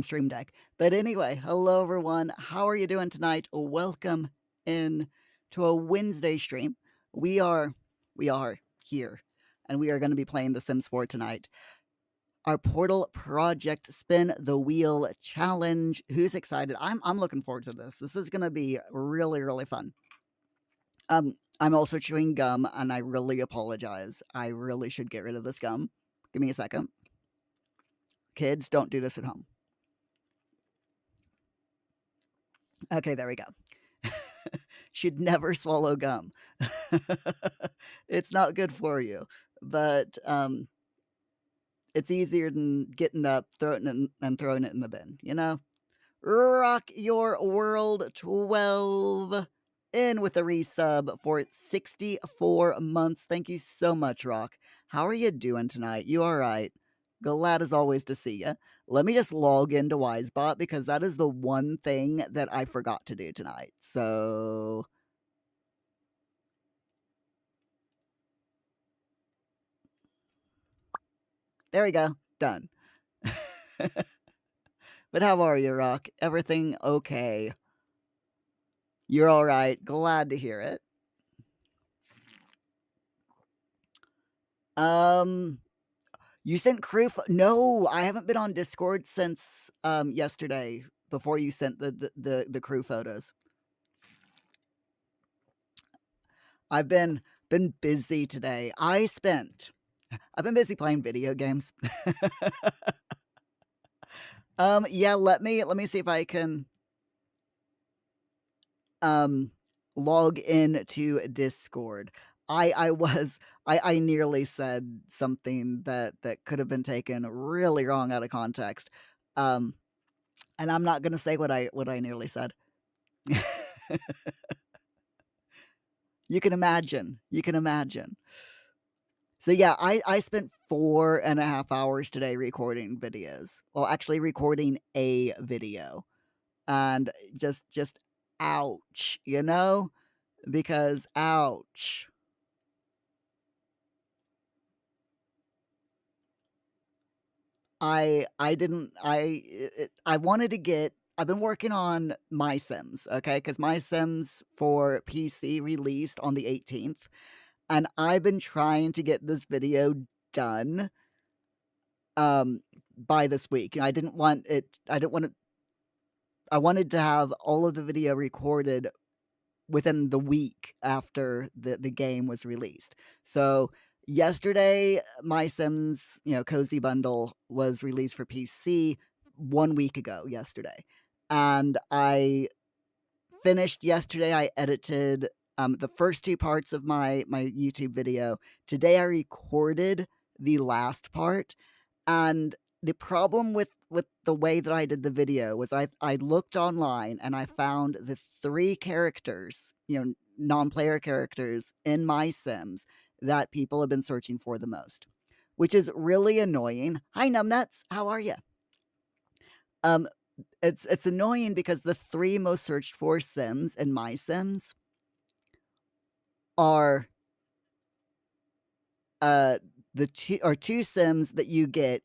Stream Deck. But anyway, hello everyone. How are you doing tonight? Welcome in to a Wednesday stream. We are here, and we are going to be playing The Sims 4 tonight. Our Portal Project Spin the Wheel Challenge. Who's excited? I'm looking forward to this. This is going to be really fun. I'm also chewing gum, and I really apologize. I really should get rid of this gum. Give me a second. Kids, don't do this at home. Okay, there we go. Should never swallow gum. It's not good for you, but it's easier than getting up, throwing it and throwing it in the bin, you know? Rock Your World 12 in with a resub for 64 months. Thank you so much, Rock. How are you doing tonight? You all right? Glad as always to see you. Let me just log into Wisebot because that is the one thing that I forgot to do tonight. So there we go. Done. But how are you, Rock? Everything okay? You're all right. Glad to hear it. You sent crew no, I haven't been on Discord since yesterday before you sent the crew photos. I've been busy today. I've been busy playing video games. Yeah, let me see if I can log in to Discord. I nearly said something that could have been taken really wrong out of context. And I'm not gonna say what I nearly said. You can imagine. So yeah, I spent 4.5 hours today recording videos. Well, actually recording a video. And just ouch, you know? Because ouch. I wanted to get I've been working on My Sims, okay? Because My Sims for PC released on the 18th, and I've been trying to get this video done by this week. I wanted to have all of the video recorded within the week after the game was released. So yesterday, My Sims, Cozy Bundle was released for PC 1 week ago yesterday. And I finished yesterday. I edited the first 2 parts of my YouTube video. Today I recorded the last part. And the problem with the way that I did the video was I looked online and I found the 3 characters, non-player characters in My Sims that people have been searching for the most, which is really annoying. Hi, Numbnuts. How are you? It's annoying because the 3 most searched for Sims in My Sims are the 2 Sims that you get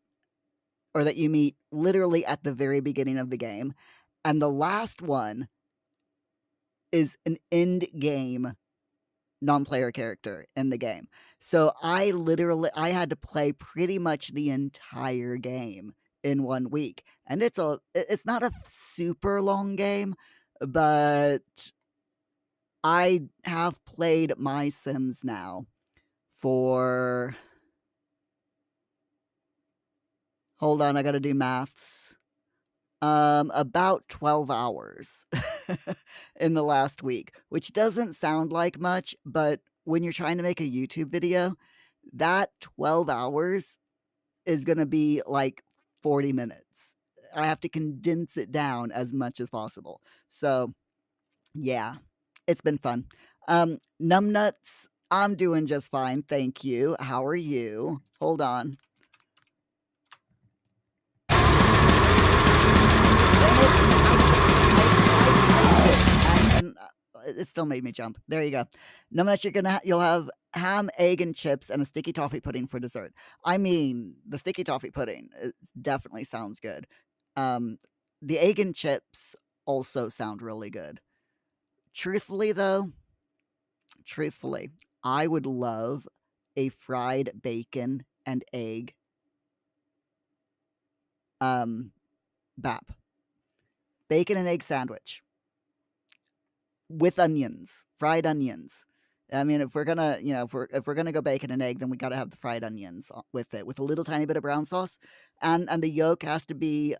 or that you meet literally at the very beginning of the game. And the last one is an end game non-player character in the game. So I had to play pretty much the entire game in 1 week. And it's not a super long game, but I have played My Sims now for, hold on, I gotta do maths. About 12 hours in the last week, which doesn't sound like much, but when you're trying to make a YouTube video, that 12 hours is gonna be like 40 minutes. I have to condense it down as much as possible. So, yeah, it's been fun. Numbnuts, I'm doing just fine, thank you. How are you? Hold on. And it still made me jump. There you go. Numbnuts, you'll have ham, egg, and chips, and a sticky toffee pudding for dessert. I mean, the sticky toffee pudding definitely sounds good. The egg and chips also sound really good. Truthfully, though, I would love a fried bacon and egg bap. Bacon and egg sandwich with onions, fried onions. I mean, if we're gonna, if we're gonna go bacon and egg, then we gotta have the fried onions with it, with a little tiny bit of brown sauce, and the yolk has to be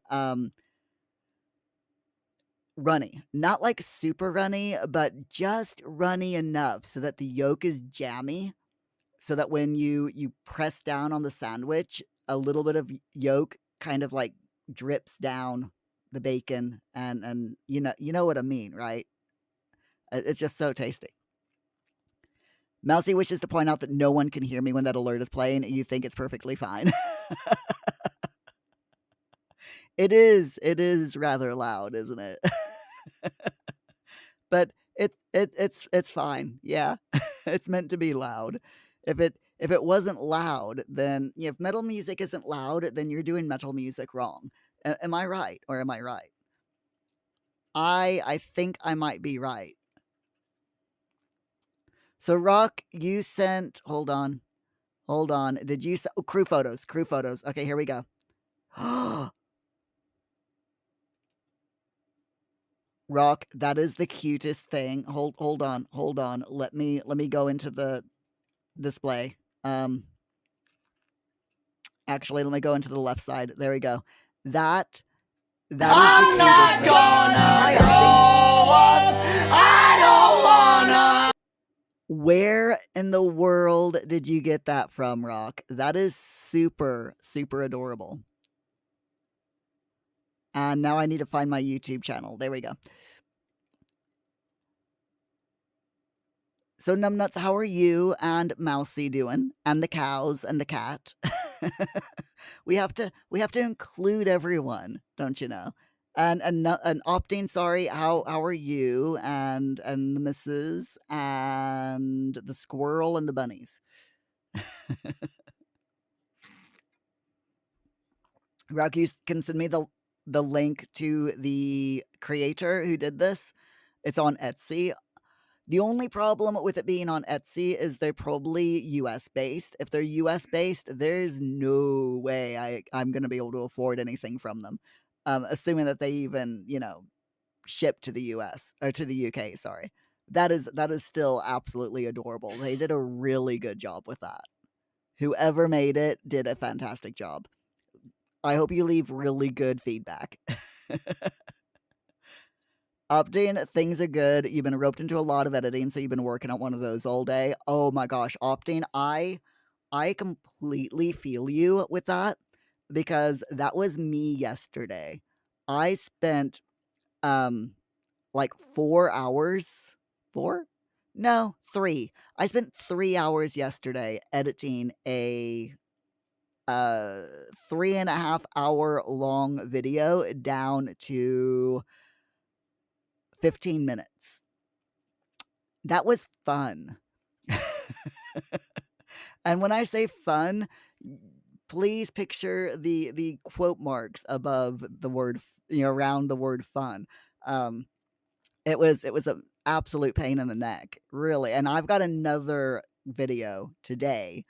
runny, not like super runny, but just runny enough so that the yolk is jammy, so that when you press down on the sandwich, a little bit of yolk kind of like drips down the bacon, and you know what I mean, right? It's just so tasty. Mousy wishes to point out that no one can hear me when that alert is playing. You think it's perfectly fine. It is rather loud, isn't it? But it's fine. Yeah. It's meant to be loud. If it wasn't loud, then if metal music isn't loud, then you're doing metal music wrong. Am I right, or am I right? I think I might be right. So Rock, you sent, hold on. Did you oh, crew photos? Crew photos. Okay, here we go. Rock, that is the cutest thing. Hold on. Let me go into the display. Actually, let me go into the left side. There we go. That I'm not gonna grow up. I don't wanna. Where in the world did you get that from, Rock? That is super, super adorable. And now I need to find my YouTube channel. There we go. So Numbnuts, how are you and Mousy doing? And the cows and the cat? we have to include everyone, don't you know? And Opting, sorry, how are you and the missus and the squirrel and the bunnies? Rock, you can send me the link to the creator who did this. It's on Etsy. The only problem with it being on Etsy is they're probably US based. If they're US based, there's no way I'm going to be able to afford anything from them. Assuming that they even, ship to the US or to the UK, sorry. That is still absolutely adorable. They did a really good job with that. Whoever made it did a fantastic job. I hope you leave really good feedback. Opting, things are good. You've been roped into a lot of editing, so you've been working on one of those all day. Oh my gosh, Opting, I completely feel you with that, because that was me yesterday. I spent like 4 hours. 4? No, 3. I spent 3 hours yesterday editing a 3.5 hour long video down to 15 minutes. That was fun. And when I say fun, please picture the quote marks above the word, around the word fun. It was an absolute pain in the neck, really. And I've got another video today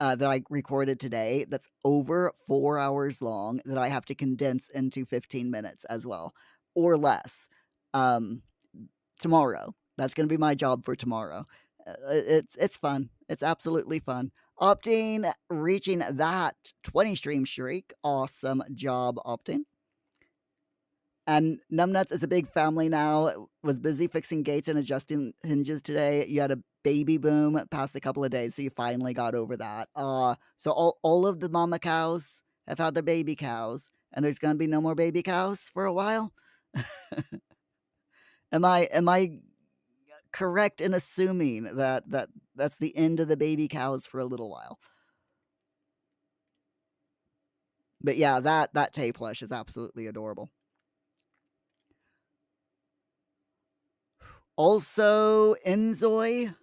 that I recorded today that's over 4 hours long that I have to condense into 15 minutes as well, or less. Tomorrow. That's going to be my job for tomorrow. It's fun. It's absolutely fun. Opting, reaching that 20 stream streak. Awesome job, Opting. And Numbnuts is a big family now. Was busy fixing gates and adjusting hinges today. You had a baby boom past a couple of days, so you finally got over that. So all of the mama cows have had their baby cows, and there's going to be no more baby cows for a while. Am I correct in assuming that that's the end of the baby cows for a little while? But yeah, that Tay plush is absolutely adorable. Also, Enzoy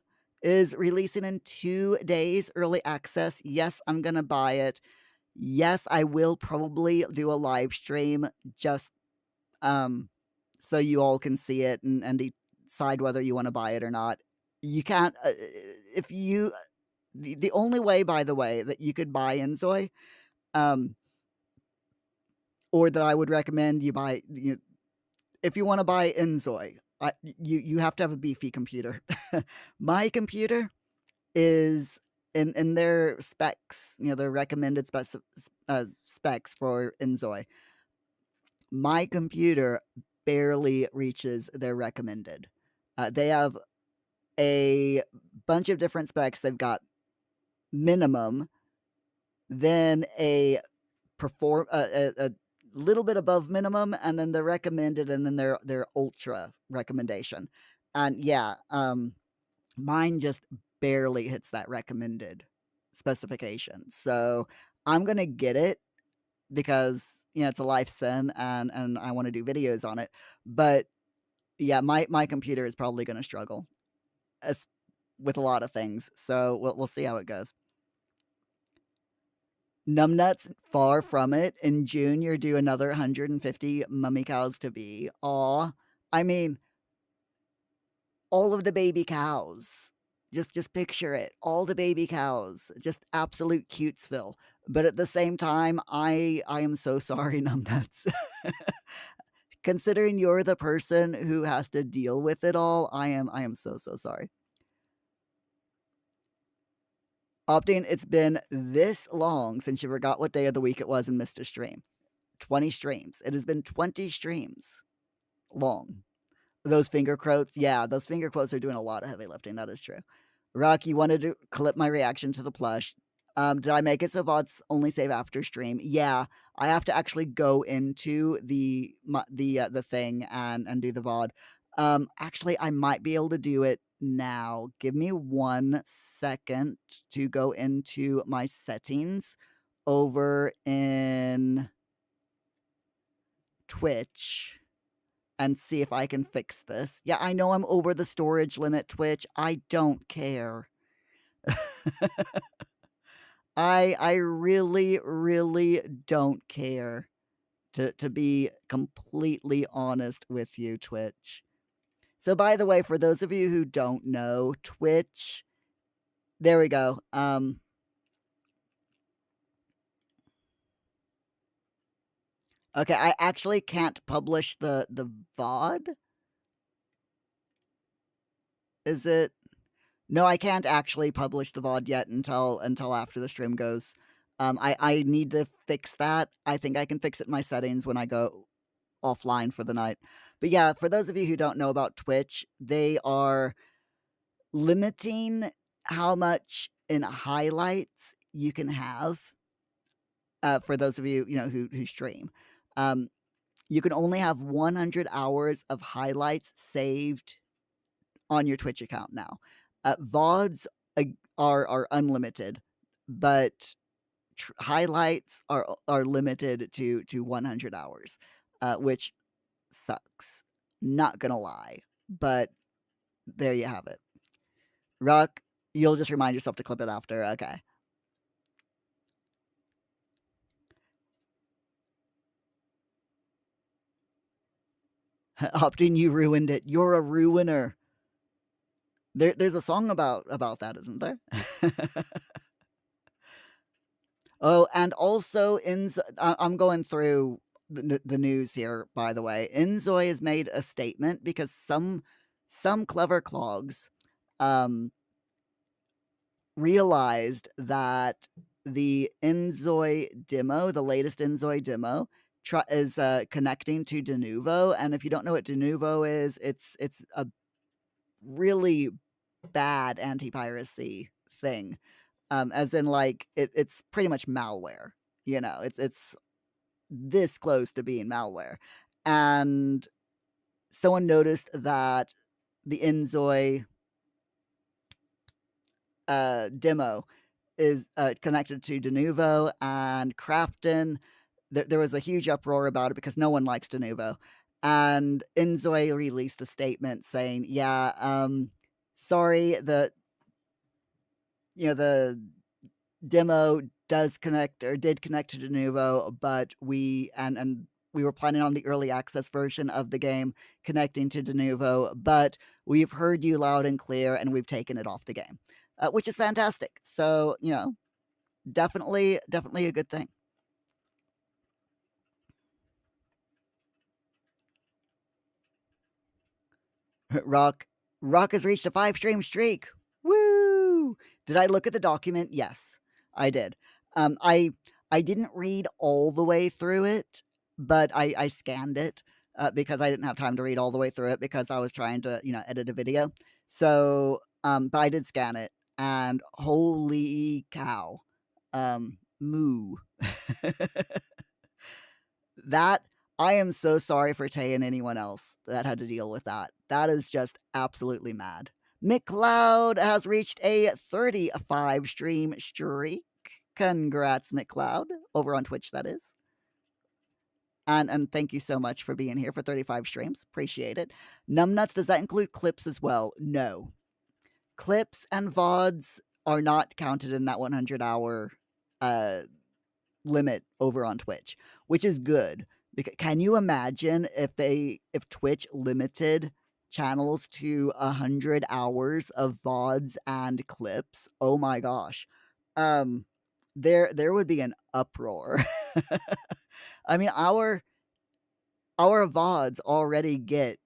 is releasing in 2 days, early access. Yes, I'm gonna buy it. Yes, I will probably do a live stream just um, so you all can see it and decide whether you want to buy it or not. You can't if you the only way, by the way, that you could buy Enzoy, um, or that I would recommend you buy, if you want to buy Enzoy, you have to have a beefy computer. My computer is in their specs, their recommended specs for Enzoy. My computer barely reaches their recommended. They have a bunch of different specs. They've got minimum, then a little bit above minimum, and then the recommended, and then their ultra recommendation. And yeah, mine just barely hits that recommended specification. So I'm gonna get it because it's a life sim and I want to do videos on it. But yeah, my computer is probably gonna struggle as with a lot of things. So we'll see how it goes. Numbnuts, far from it. In June, you're due another 150 mummy cows to be. Aw. I mean, all of the baby cows. Just picture it. All the baby cows. Just absolute cutesville. But at the same time, I am so sorry, Numbnuts. Considering you're the person who has to deal with it all, I am so sorry. Opting, it's been this long since you forgot what day of the week it was and missed a stream. 20 streams. It has been 20 streams long. Those finger quotes, yeah, those finger quotes are doing a lot of heavy lifting. That is true. Rock, you wanted to clip my reaction to the plush. Did I make it so VODs only save after stream? Yeah, I have to actually go into the thing and do the VOD. Actually, I might be able to do it now. Give me 1 second to go into my settings over in Twitch and see if I can fix this. Yeah, I know I'm over the storage limit, Twitch. I don't care. I really, really don't care, to be completely honest with you, Twitch. So by the way, for those of you who don't know, Twitch, there we go. Okay, I actually can't publish the VOD. Is it? No, I can't actually publish the VOD yet until after the stream goes. I need to fix that. I think I can fix it in my settings when I go offline for the night. But yeah, for those of you who don't know about Twitch, they are limiting how much in highlights you can have. For those of you who stream, you can only have 100 hours of highlights saved on your Twitch account now. VODs are unlimited, but highlights are limited to 100 hours, which sucks. Not gonna lie, but there you have it. Rock, you'll just remind yourself to clip it after. Okay. Optin, you ruined it. You're a ruiner. There's a song about that, isn't there? Oh, and also I'm going through the news here, by the way. Inzoy has made a statement because some clever clogs realized that the Inzoy demo, the latest Inzoy demo, is connecting to Denuvo. And if you don't know what Denuvo is, it's a really bad anti-piracy thing. As in, like, it's pretty much malware. It's this close to being malware. And someone noticed that the Inzoy demo is connected to Denuvo and Crafton. There was a huge uproar about it because no one likes Denuvo. And Inzoy released a statement saying, yeah, sorry, the demo does connect or did connect to Denuvo, but we were planning on the early access version of the game connecting to Denuvo, but we've heard you loud and clear and we've taken it off the game, which is fantastic. So, definitely a good thing. Rock Rock has reached a 5 stream streak. Woo! Did I look at the document? Yes, I did. Um, I I didn't read all the way through it, but I scanned it because I didn't have time to read all the way through it because I was trying to edit a video. So, but I did scan it, and holy cow, moo. That I am so sorry for Tay and anyone else that had to deal with that. That is just absolutely mad. McLeod has reached a 35 stream streak. Congrats, McLeod. Over on Twitch, that is. And thank you so much for being here for 35 streams. Appreciate it. Numbnuts, does that include clips as well? No. Clips and VODs are not counted in that 100-hour limit over on Twitch, which is good. Because can you imagine if Twitch limited channels to 100 hours of VODs and clips? Oh my gosh. There would be an uproar. I mean, our VODs already get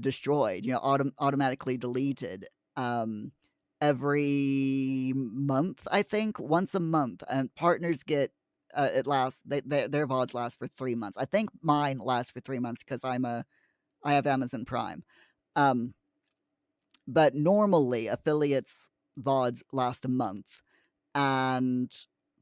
destroyed, automatically deleted every month, I think, once a month, and partners get it lasts their VODs last for 3 months. I think mine lasts for 3 months because I have Amazon Prime. But normally affiliates VODs last a month and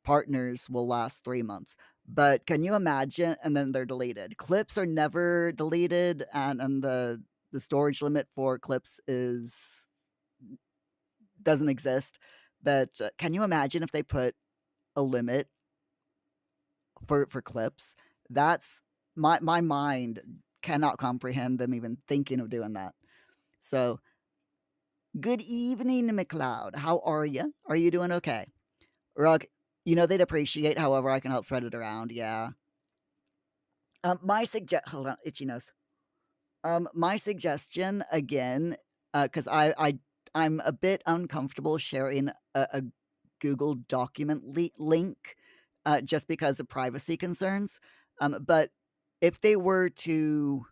partners will last 3 months. But can you imagine? And then they're deleted. Clips are never deleted, and the storage limit for clips doesn't exist. But can you imagine if they put a limit for clips? That's my mind cannot comprehend them even thinking of doing that. So, good evening, McLeod. How are you? Are you doing okay? Rug, they'd appreciate however I can help spread it around. Yeah. Hold on, itchy nose. My suggestion again, because I'm a bit uncomfortable sharing a Google document link, just because of privacy concerns. But if they were to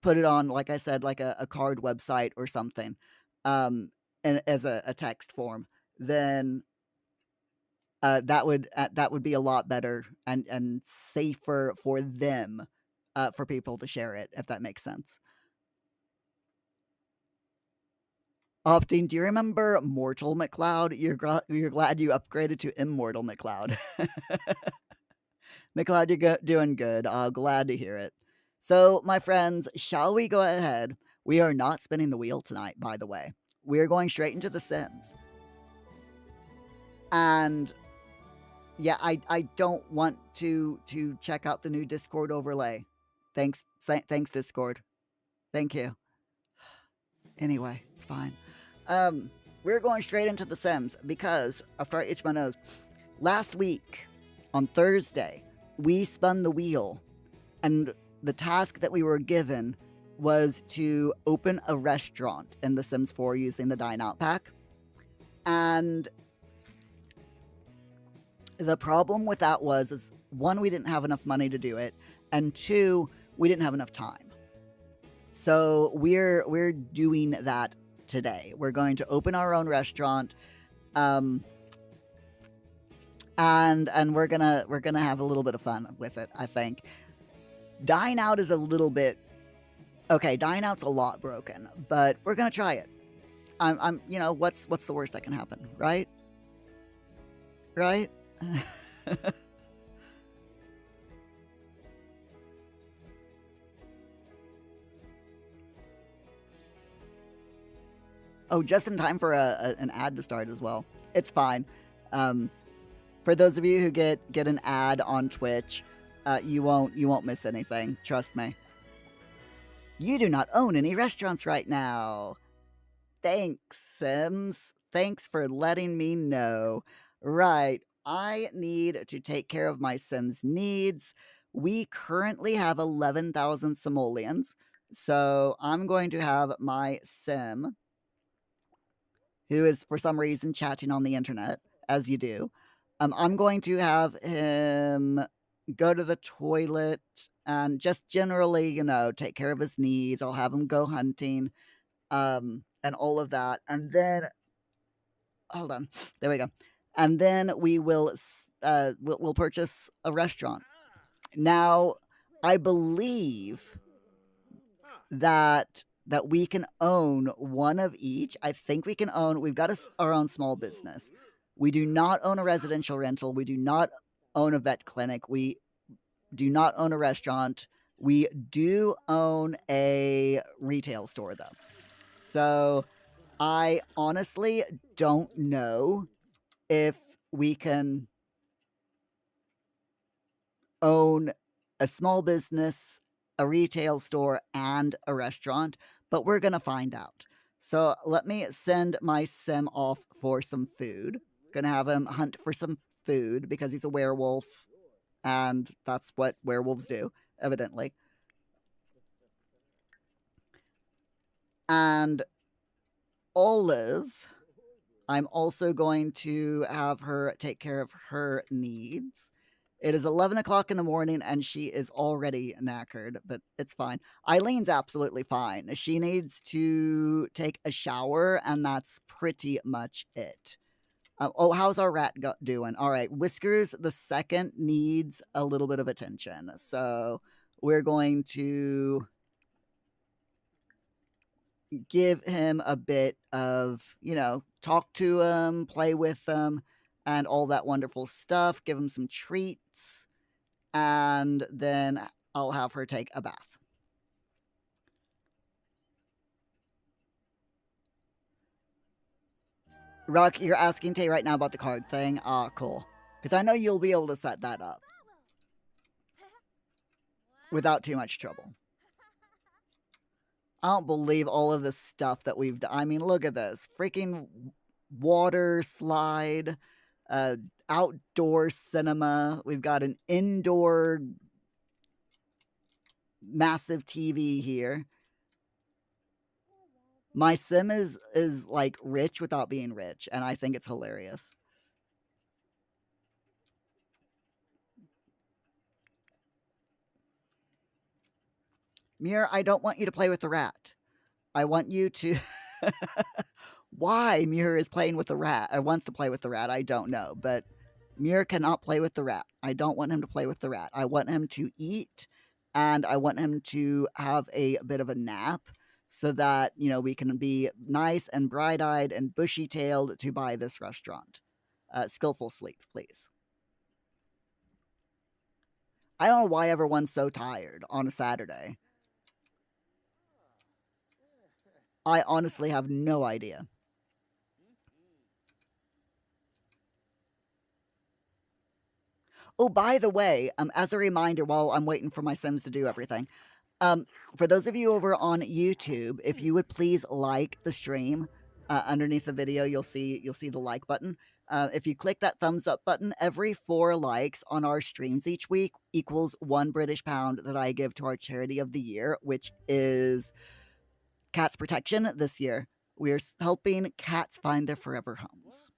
put it on, like I said, like a card website or something, and as a text form, then that would be a lot better and safer for them, for people to share it, if that makes sense. Opting, do you remember Mortal McLeod? You're glad you upgraded to Immortal McLeod. McLeod, you're doing good. Glad to hear it. So, my friends, shall we go ahead? We are not spinning the wheel tonight, by the way. We are going straight into The Sims. And yeah, I don't want to check out the new Discord overlay. Thanks, Discord. Thank you. Anyway, it's fine. We're going straight into The Sims because, after I itch my nose, last week on Thursday, we spun the wheel, and the task that we were given was to open a restaurant in The Sims 4 using the Dine Out pack. And the problem with that is, one, we didn't have enough money to do it, and two, we didn't have enough time. So we're doing that today. We're going to open our own restaurant, and we're gonna have a little bit of fun with it, I think. Dine Out is a little bit okay. Dine Out's a lot broken, but we're gonna try it. I'm what's the worst that can happen, right? Right? Oh, just in time for an ad to start as well. It's fine. For those of you who get an ad on Twitch, you won't miss anything. Trust me. You do not own any restaurants right now. Thanks, Sims. Thanks for letting me know. Right. I need to take care of my Sims' needs. We currently have 11,000 simoleons. So I'm going to have my Sim, who is for some reason chatting on the internet, as you do. I'm going to have him go to the toilet and just generally, take care of his needs. I'll have him go hunting, and all of that. And then, hold on, there we go. And then we'll purchase a restaurant. Now, I believe that we can own one of each. I think we can own. We've got our own small business. We do not own a residential rental. We do not own a vet clinic. We do not own a restaurant. We do own a retail store, though. So I honestly don't know if we can own a small business, a retail store, and a restaurant, but we're going to find out. So let me send my sim off for some food. Gonna have him hunt for some food because he's a werewolf, and that's what werewolves do, evidently. And Olive, I'm also going to have her take care of her needs. It is 11 o'clock in the morning and she is already knackered, but it's fine. Eileen's absolutely fine. She needs to take a shower, and that's pretty much it. Oh, how's our rat doing? All right, Whiskers the second needs a little bit of attention. So we're going to give him a bit of, talk to him, play with him, and all that wonderful stuff. Give him some treats, and then I'll have her take a bath. Rock, you're asking Tay right now about the card thing? Ah, cool. Because I know you'll be able to set that up without too much trouble. I don't believe all of the stuff that we've done. I mean, look at this. Freaking water slide, outdoor cinema. We've got an indoor massive TV here. My sim is like rich without being rich, and I think it's hilarious. Muir, I don't want you to play with the rat. I want you to. Why Muir is playing with the rat or wants to play with the rat, I don't know. But Muir cannot play with the rat. I don't want him to play with the rat. I want him to eat, and I want him to have a bit of a nap so that, we can be nice and bright eyed and bushy tailed to buy this restaurant. Skillful sleep, please. I don't know why everyone's so tired on a Saturday. I honestly have no idea. Oh, by the way, as a reminder, while I'm waiting for my Sims to do everything, for those of you over on YouTube, if you would please like the stream, underneath the video, you'll see the like button. If you click that thumbs up button, every 4 likes on our streams each week equals £1 that I give to our charity of the year, which is Cats Protection this year. We're helping cats find their forever homes.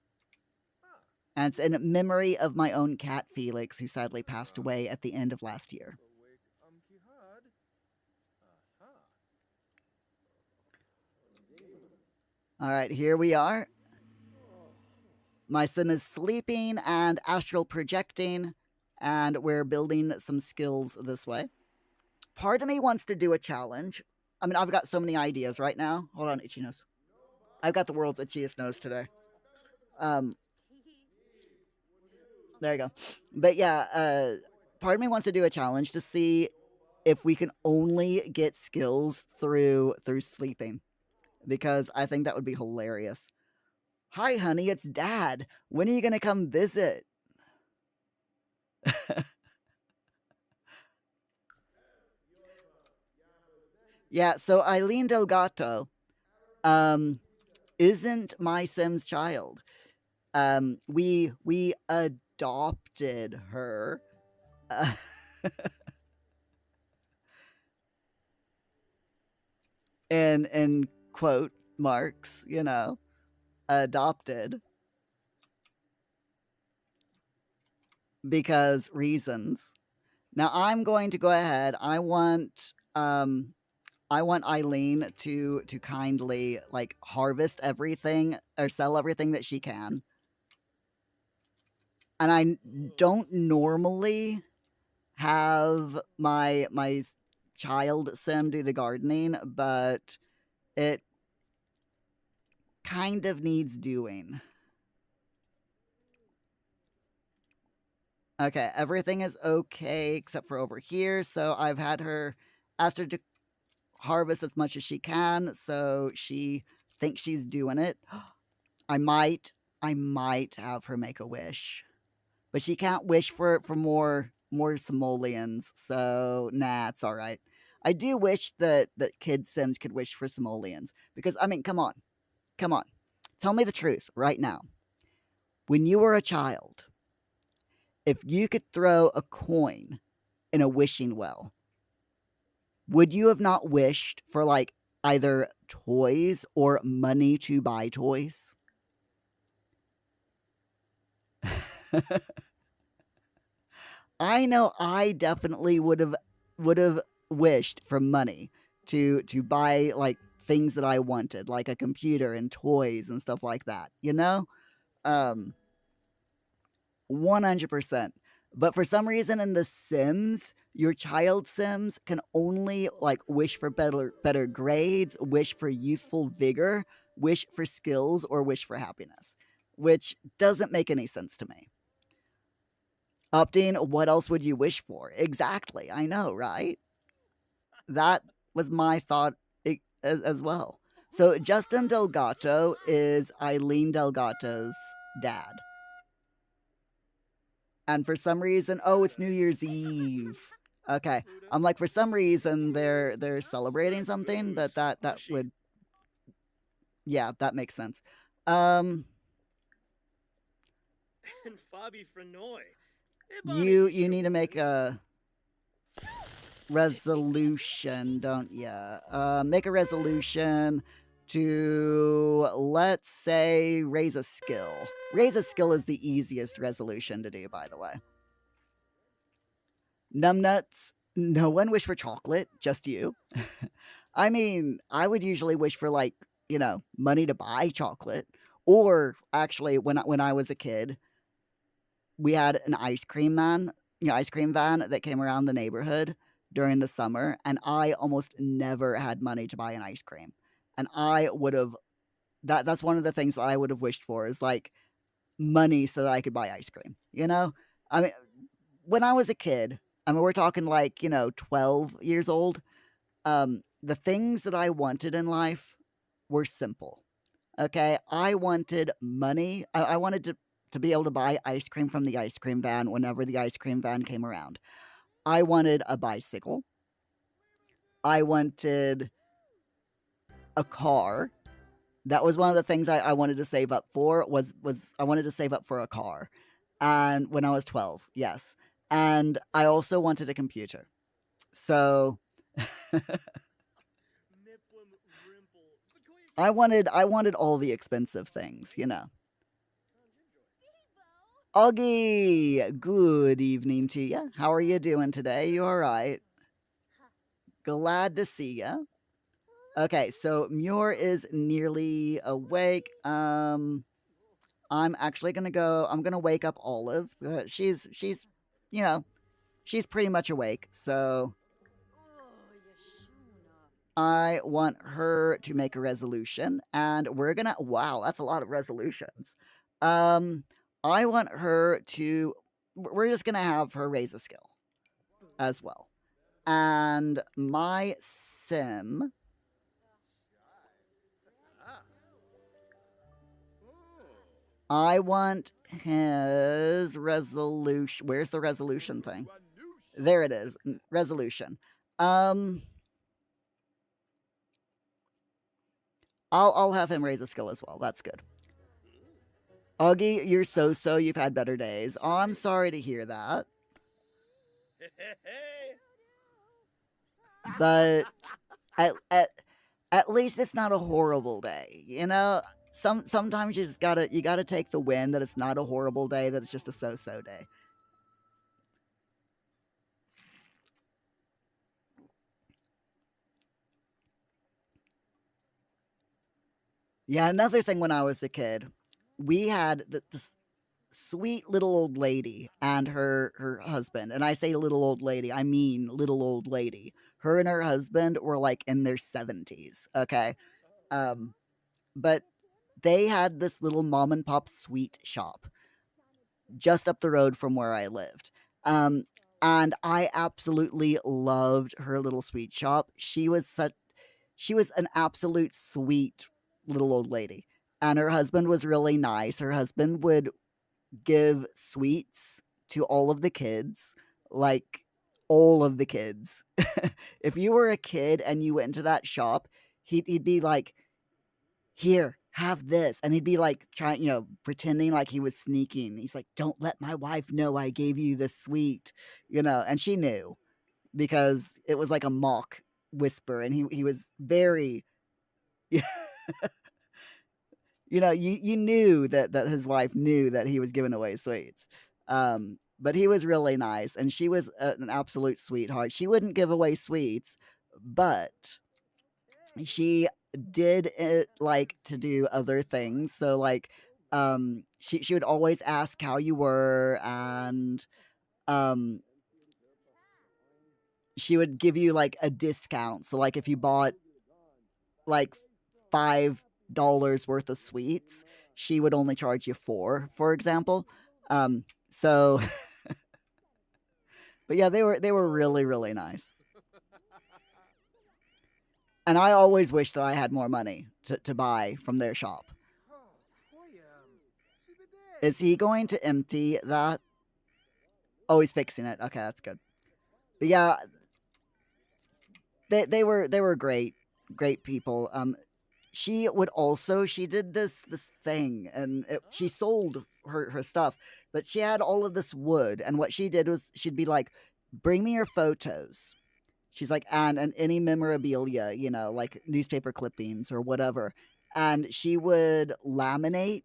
And it's in memory of my own cat, Felix, who sadly passed away at the end of last year. All right, here we are. My sim is sleeping and astral projecting, and we're building some skills this way. Part of me wants to do a challenge. I mean, I've got so many ideas right now. Hold on, itchy nose. I've got the world's itchiest nose today. There you go. But yeah, part of me wants to do a challenge to see if we can only get skills through sleeping, because I think that would be hilarious. Hi, honey, it's Dad. When are you gonna come visit? Yeah, so Eileen Delgato isn't my Sim's child. We adopted her. Uh, in quote marks, adopted because reasons. Now I'm going to go ahead. I want Eileen to kindly like harvest everything or sell everything that she can. And I don't normally have my child sim do the gardening, but it kind of needs doing. Okay, everything is okay except for over here. So I've had her asked her to harvest as much as she can, so she thinks she's doing it. I might I might have her make a wish. But she can't wish for more simoleons, so nah, it's all right. I do wish that Kid Sims could wish for simoleons because I mean, come on, tell me the truth right now. When you were a child, if you could throw a coin in a wishing well, would you have not wished for like either toys or money to buy toys? I know I definitely would have wished for money to buy like things that I wanted, like a computer and toys and stuff like that, you know? Um 100%. But for some reason in The Sims, your child Sims can only like wish for better grades, wish for youthful vigor, wish for skills, or wish for happiness, which doesn't make any sense to me. Opting, what else would you wish for? Exactly. I know, right? That was my thought as well. So Justin Delgato is Eileen Delgato's dad. And for some reason, oh, it's New Year's Eve. Okay. I'm like, for some reason they're celebrating something, but that would, yeah, that makes sense. Um you need to make a resolution, don't you? Make a resolution to, let's say, raise a skill. Raise a skill is the easiest resolution to do, by the way. Numbnuts, no one wish for chocolate, just you. I mean, I would usually wish for like, money to buy chocolate. Or actually, when I was a kid, we had an ice cream van that came around the neighborhood during the summer, and I almost never had money to buy an ice cream. And I would have that's one of the things that I would have wished for is like money so that I could buy ice cream. I mean, when I was a kid, I mean, we're talking like 12 years old. The things that I wanted in life were simple. Okay, I wanted money. I wanted to be able to buy ice cream from the ice cream van whenever the ice cream van came around. I wanted a bicycle. I wanted a car. That was one of the things I wanted to save up for. Was I wanted to save up for a car, and when I was 12, yes, and I also wanted a computer. So I wanted all the expensive things. Augie, good evening to you. How are you doing today? You all right? Glad to see you. Okay, so Muir is nearly awake. I'm actually gonna go. I'm gonna wake up Olive. You know, she's pretty much awake. So I want her to make a resolution, and we're gonna. Wow, that's a lot of resolutions. Um, I want her to. We're just gonna have her raise a skill as well. And my sim, I want his resolution. Where's the resolution thing? There it is. Resolution. Um, I'll have him raise a skill as well. That's good. Augie, you're so. You've had better days. Oh, I'm sorry to hear that. But at at at least it's not a horrible day, you know? Sometimes you gotta take the win that it's not a horrible day, that it's just a so-so day. Yeah, another thing when I was a kid, we had this sweet little old lady and her husband. And I say little old lady, I mean little old lady. Her and her husband were like in their 70s, okay? Um, but they had this little mom and pop sweet shop just up the road from where I lived. Um, and I absolutely loved her little sweet shop. She was an absolute sweet little old lady. And her husband was really nice. Her husband would give sweets to all of the kids, like all of the kids. If you were a kid and you went into that shop, he'd be like, "Here, have this," and he'd be like trying, pretending like he was sneaking. He's like, "Don't let my wife know I gave you this sweet," and she knew because it was like a mock whisper, and he was very, you knew that his wife knew that he was giving away sweets. But he was really nice, and she was an absolute sweetheart. She wouldn't give away sweets, but she did like to do other things. So like, she would always ask how you were, and um, she would give you like a discount. So like if you bought like $5 worth of sweets, she would only charge you four, for example. So, but yeah, they were really nice. And I always wish that I had more money to buy from their shop. Is he going to empty that? Oh, he's fixing it. Okay, that's good. But yeah, they were great people. She did this thing, and she sold her stuff, but she had all of this wood, and what she did was she'd be like, "Bring me your photos." She's like, and any memorabilia, like newspaper clippings or whatever. And she would laminate.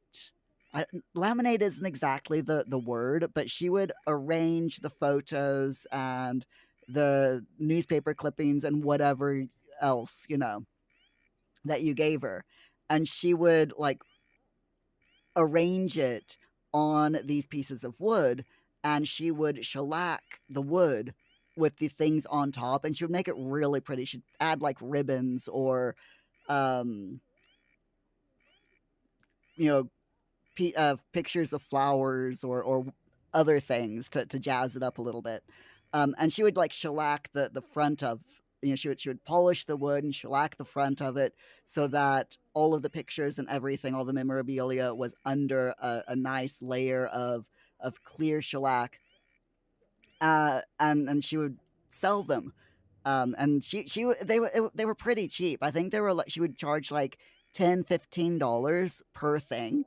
Laminate isn't exactly the word, but she would arrange the photos and the newspaper clippings and whatever else, that you gave her. And she would like arrange it on these pieces of wood, and she would shellac the wood with the things on top, and she would make it really pretty. She'd add like ribbons or um you know pictures of flowers or other things to jazz it up a little bit. And she would like shellac the front of, she would polish the wood and shellac the front of it so that all of the pictures and everything, all the memorabilia was under a nice layer of clear shellac. And she would sell them. And they were pretty cheap. I think they were like, she would charge like $10-15 per thing,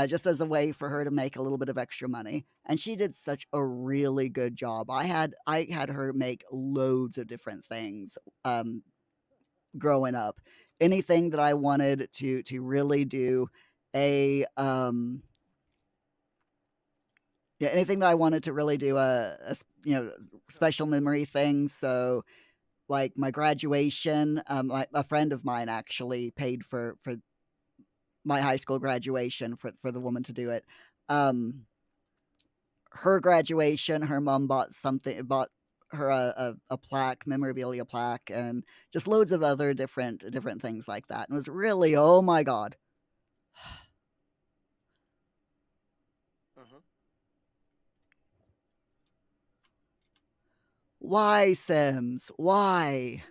just as a way for her to make a little bit of extra money. And she did such a really good job. I had her make loads of different things growing up. Anything that I wanted to really do a yeah, anything that I wanted to really do special memory things. So like my graduation, a friend of mine actually paid for my high school graduation for the woman to do it. Um, Her graduation, her mom bought her a plaque, memorabilia plaque, and just loads of other different things like that. And it was really, oh my god, why Sims? Why?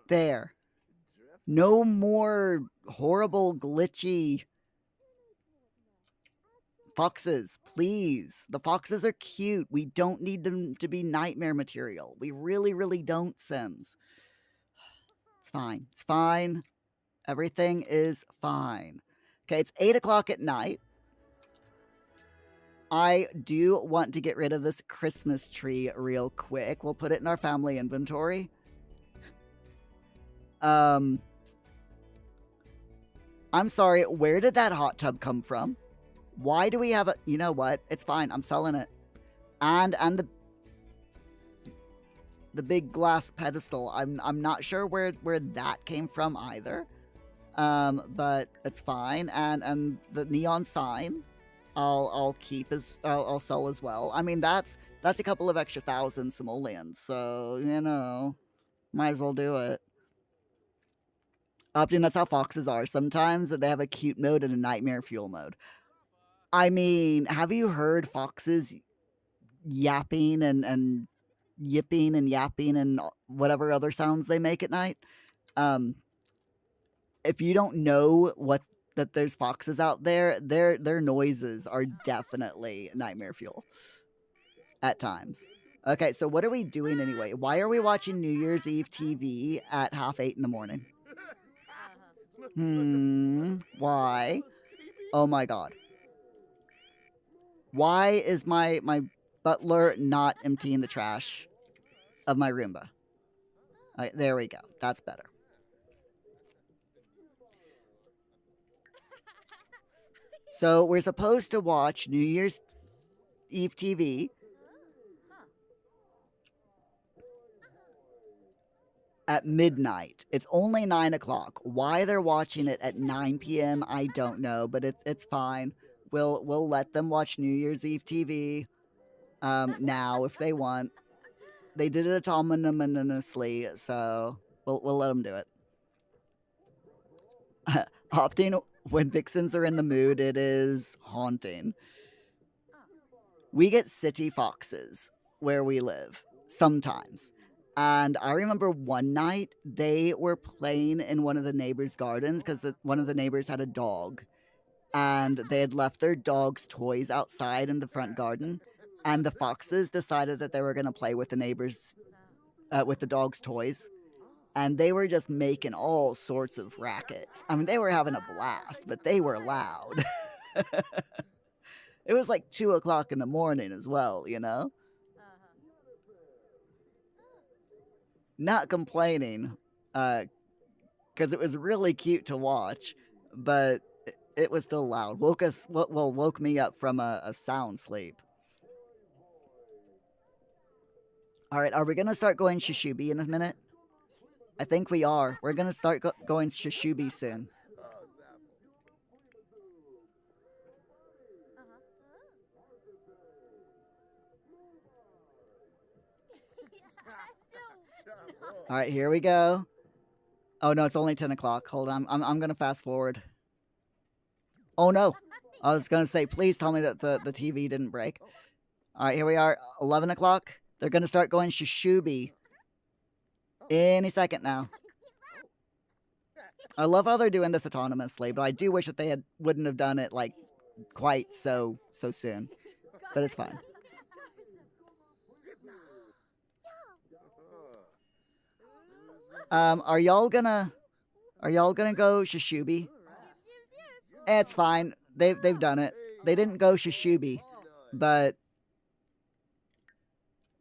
There, no more horrible glitchy foxes, please. The foxes are cute. We don't need them to be nightmare material. We really don't, Sims. It's fine. It's fine. Everything is fine. Okay, it's 8 o'clock at night. I do want to get rid of this Christmas tree real quick. We'll put it in our family inventory. I'm sorry, where did that hot tub come from? Why do we have a... You know what? It's fine. I'm selling it. And the big glass pedestal. I'm not sure where that came from either. But it's fine. And the neon sign, I'll keep as I'll sell as well. I mean, that's a couple of extra thousand simoleons, so you know, might as well do it. Often that's how foxes are. Sometimes they have a cute mode and a nightmare fuel mode. I mean, have you heard foxes yapping and yipping and yapping and whatever other sounds they make at night? If you don't know that there's foxes out there, their noises are definitely nightmare fuel at times. Okay, so what are we doing anyway? Why are we watching New Year's Eve TV at 7:30 in the morning? Why? Oh my god. Why is my butler not emptying the trash of my Roomba? There we go. That's better. So we're supposed to watch New Year's Eve TV at midnight. It's only 9 o'clock. Why they're watching it at 9 p.m., I don't know, but it's fine. We'll let them watch New Year's Eve TV now if they want. They did it autonomously, so we'll let them do it. Opting when vixens are in the mood, it is haunting. We get city foxes where we live sometimes. And I remember one night they were playing in one of the neighbors' gardens because one of the neighbors had a dog. And they had left their dog's toys outside in the front garden. And the foxes decided that they were going to play with the neighbors, with the dog's toys. And they were just making all sorts of racket. I mean, they were having a blast, but they were loud. It was like 2 o'clock in the morning as well, you know? Not complaining, because it was really cute to watch, but it was still loud. Woke me up from a sound sleep. All right, are we gonna start going Shishubi in a minute? I think we are. We're gonna start going Shishubi soon. All right, here we go. Oh no, it's only 10 o'clock. Hold on, I'm gonna fast forward. Oh no, I was gonna say, please tell me that the TV didn't break. All right, here we are, 11 o'clock. They're gonna start going Shishubi any second now. I love how they're doing this autonomously, but I do wish that they wouldn't have done it like quite so soon. But it's fine. Are y'all gonna go Shishubi? It's fine. They've done it. They didn't go Shishubi, but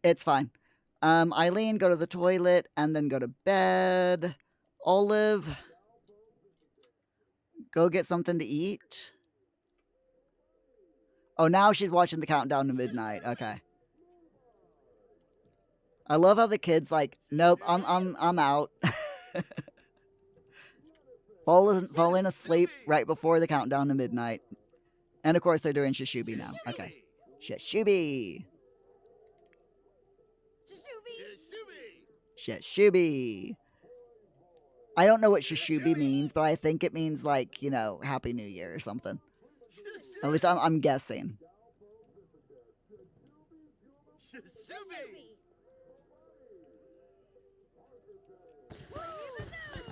it's fine. Eileen, go to the toilet and then go to bed. Olive, go get something to eat. Oh, now she's watching the countdown to midnight. Okay. I love how the kids like, nope, I'm out. Falling asleep right before the countdown to midnight. And of course they're doing Shishubi now. Okay. Shishubi. Shishubi. I don't know what Shishubi means, but I think it means like, you know, Happy New Year or something. At least I'm guessing.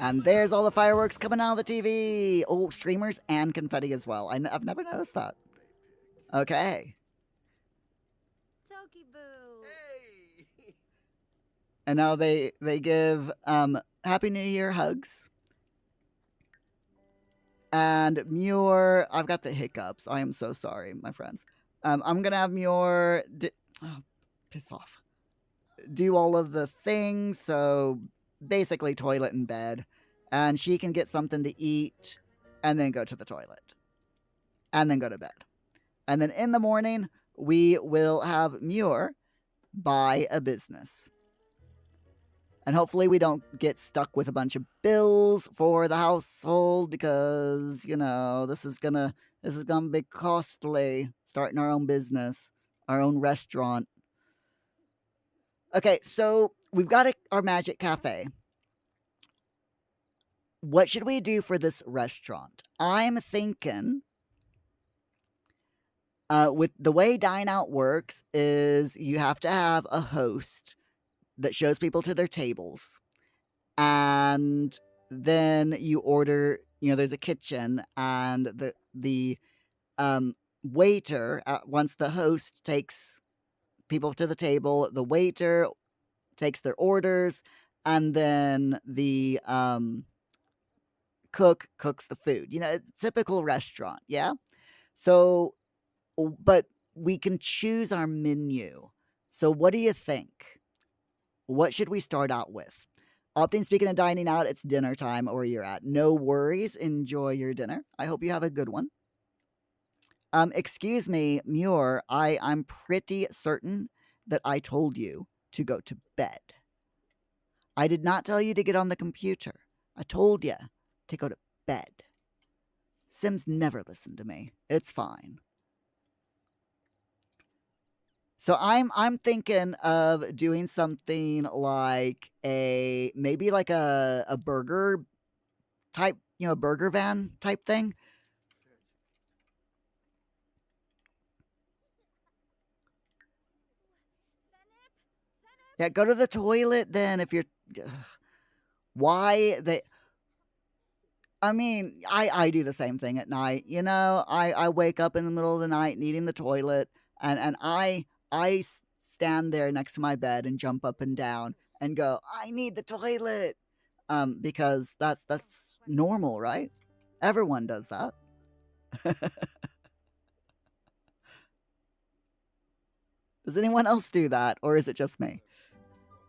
And there's all the fireworks coming out of the TV. Oh, streamers and confetti as well. I've never noticed that. Okay. And now they give Happy New Year hugs. And Muir, I've got the hiccups. I am so sorry, my friends. I'm gonna have Muir. Oh, piss off. Do all of the things. So basically, toilet and bed, and she can get something to eat, and then go to the toilet, and then go to bed. And then in the morning, we will have Muir buy a business. And hopefully we don't get stuck with a bunch of bills for the household because, this is gonna be costly starting our own business, our own restaurant. Okay, so we've got our magic cafe. What should we do for this restaurant? I'm thinking with the way Dine Out works is you have to have a host that shows people to their tables, and then you order. There's a kitchen, and the waiter. Once the host takes people to the table, the waiter takes their orders, and then the cook cooks the food. Typical restaurant. Yeah. So, but we can choose our menu. So, what do you think? What should we start out with? Opting, speaking of dining out, it's dinner time where you're at. No worries. Enjoy your dinner. I hope you have a good one. Excuse me, Muir. I'm pretty certain that I told you to go to bed. I did not tell you to get on the computer. I told you to go to bed. Sims never listened to me. It's fine. So I'm thinking of doing something like maybe like a burger type, burger van type thing. Yeah, go to the toilet then if you're why they I mean, I do the same thing at night. I wake up in the middle of the night needing the toilet, and I stand there next to my bed and jump up and down and go, I need the toilet. Because that's normal, right? Everyone does that. Does anyone else do that, or is it just me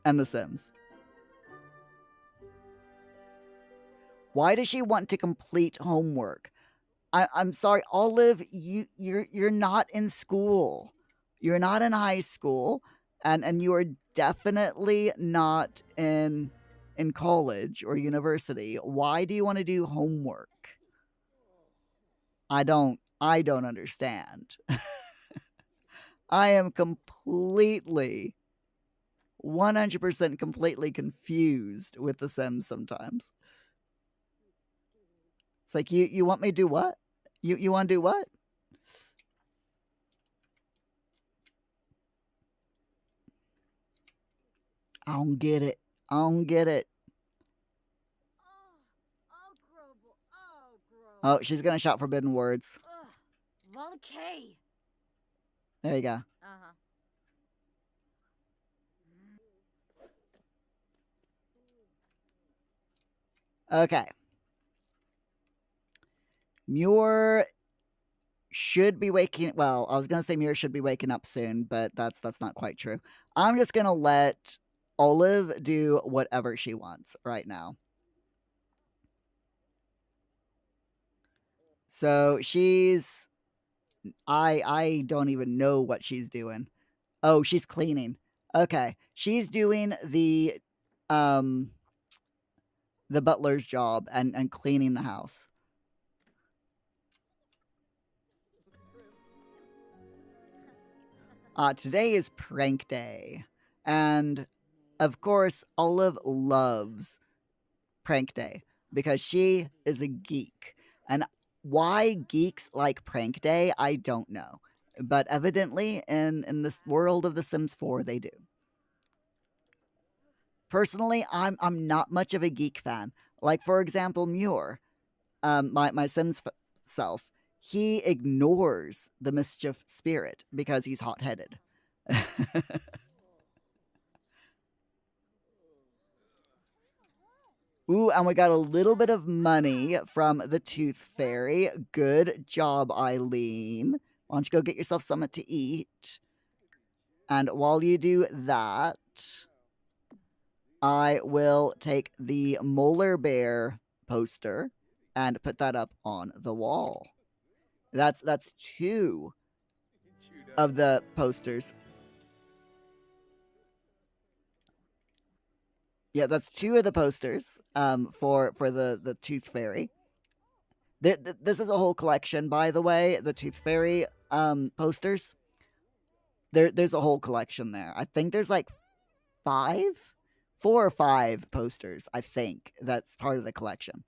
and The Sims? Why does she want to complete homework? I'm sorry, Olive. You're not in school. You're not in high school, and you are definitely not in college or university. Why do you want to do homework? I don't understand. I am completely 100% completely confused with The Sims sometimes. It's like you want me to do what? You want to do what? I don't get it. I don't get it. Oh, she's gonna shout forbidden words. There you go. Okay. Muir should be waking. Well, I was gonna say Muir should be waking up soon, but that's not quite true. I'm just gonna let Olive do whatever she wants right now. So I don't even know what she's doing. Oh, she's cleaning. Okay. She's doing um the butler's job and cleaning the house. Today is prank day. And of course, Olive loves prank day because she is a geek. And why geeks like prank day, I don't know. But evidently, in this world of The Sims 4, they do. Personally, I'm not much of a geek fan. Like, for example, Muir, my Sims self, he ignores the mischief spirit because he's hot headed. Ooh, and we got a little bit of money from the Tooth Fairy. Good job, Eileen. Why don't you go get yourself something to eat? And while you do that, I will take the Molar Bear poster and put that up on the wall. That's two of the posters. Yeah, that's two of the posters for the Tooth Fairy. This is a whole collection, by the way. The Tooth Fairy posters. There's a whole collection there. I think there's like five, 4 or 5 posters. I think that's part of the collection.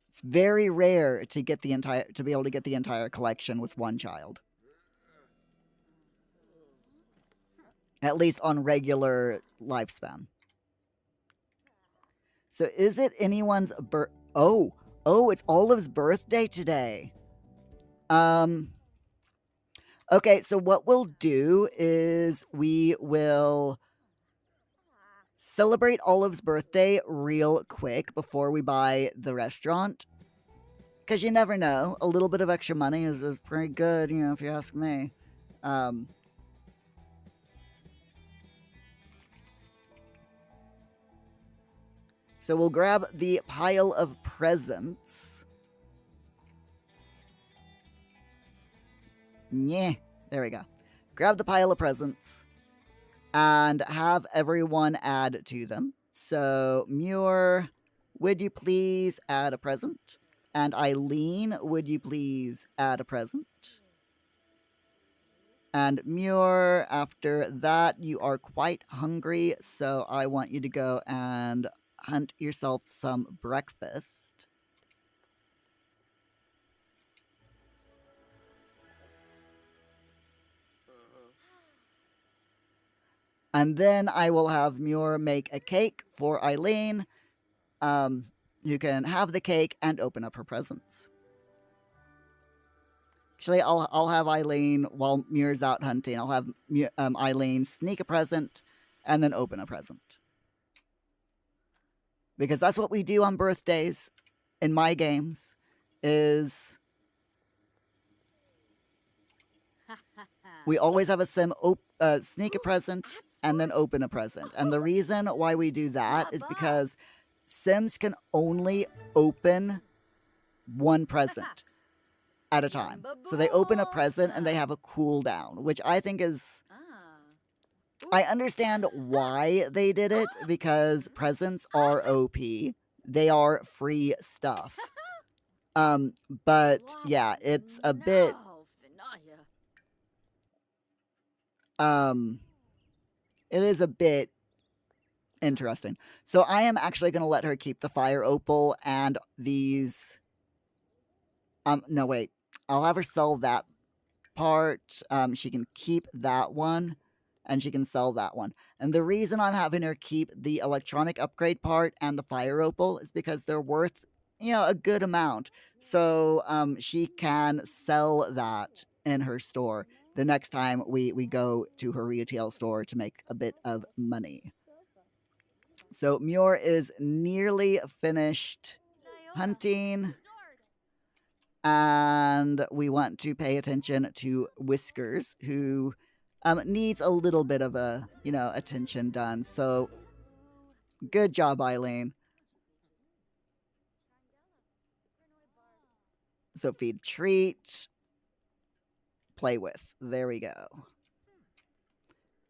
It's very rare to get to be able to get the entire collection with one child. At least on regular lifespan. So is it anyone's oh, it's Olive's birthday today. Okay, so what we'll do is we will celebrate Olive's birthday real quick before we buy the restaurant. Because you never know. A little bit of extra money is pretty good, if you ask me. So we'll grab the pile of presents. Yeah, there we go. Grab the pile of presents and have everyone add to them. So, Muir, would you please add a present? And Eileen, would you please add a present? And Muir, after that, you are quite hungry, so I want you to go and hunt yourself some breakfast. And then I will have Muir make a cake for Eileen, who can have the cake and open up her presents. Actually, I'll have Eileen, while Muir's out hunting, I'll have Eileen sneak a present and then open a present. Because that's what we do on birthdays in my games, is we always have a sim sneak a present and then open a present. And the reason why we do that is because Sims can only open one present at a time. So they open a present and they have a cooldown, which I think is... I understand why they did it, because presents are OP. They are free stuff. But yeah, it's a bit... it is a bit interesting. So I am actually going to let her keep the fire opal and these... no, wait. I'll have her sell that part. She can keep that one, and she can sell that one. And the reason I'm having her keep the electronic upgrade part and the fire opal is because they're worth, a good amount. So she can sell that in her store the next time we go to her retail store to make a bit of money. So Muir is nearly finished hunting. And we want to pay attention to Whiskers, who needs a little bit of attention done. So, good job, Eileen. So, feed, treat, play with. There we go.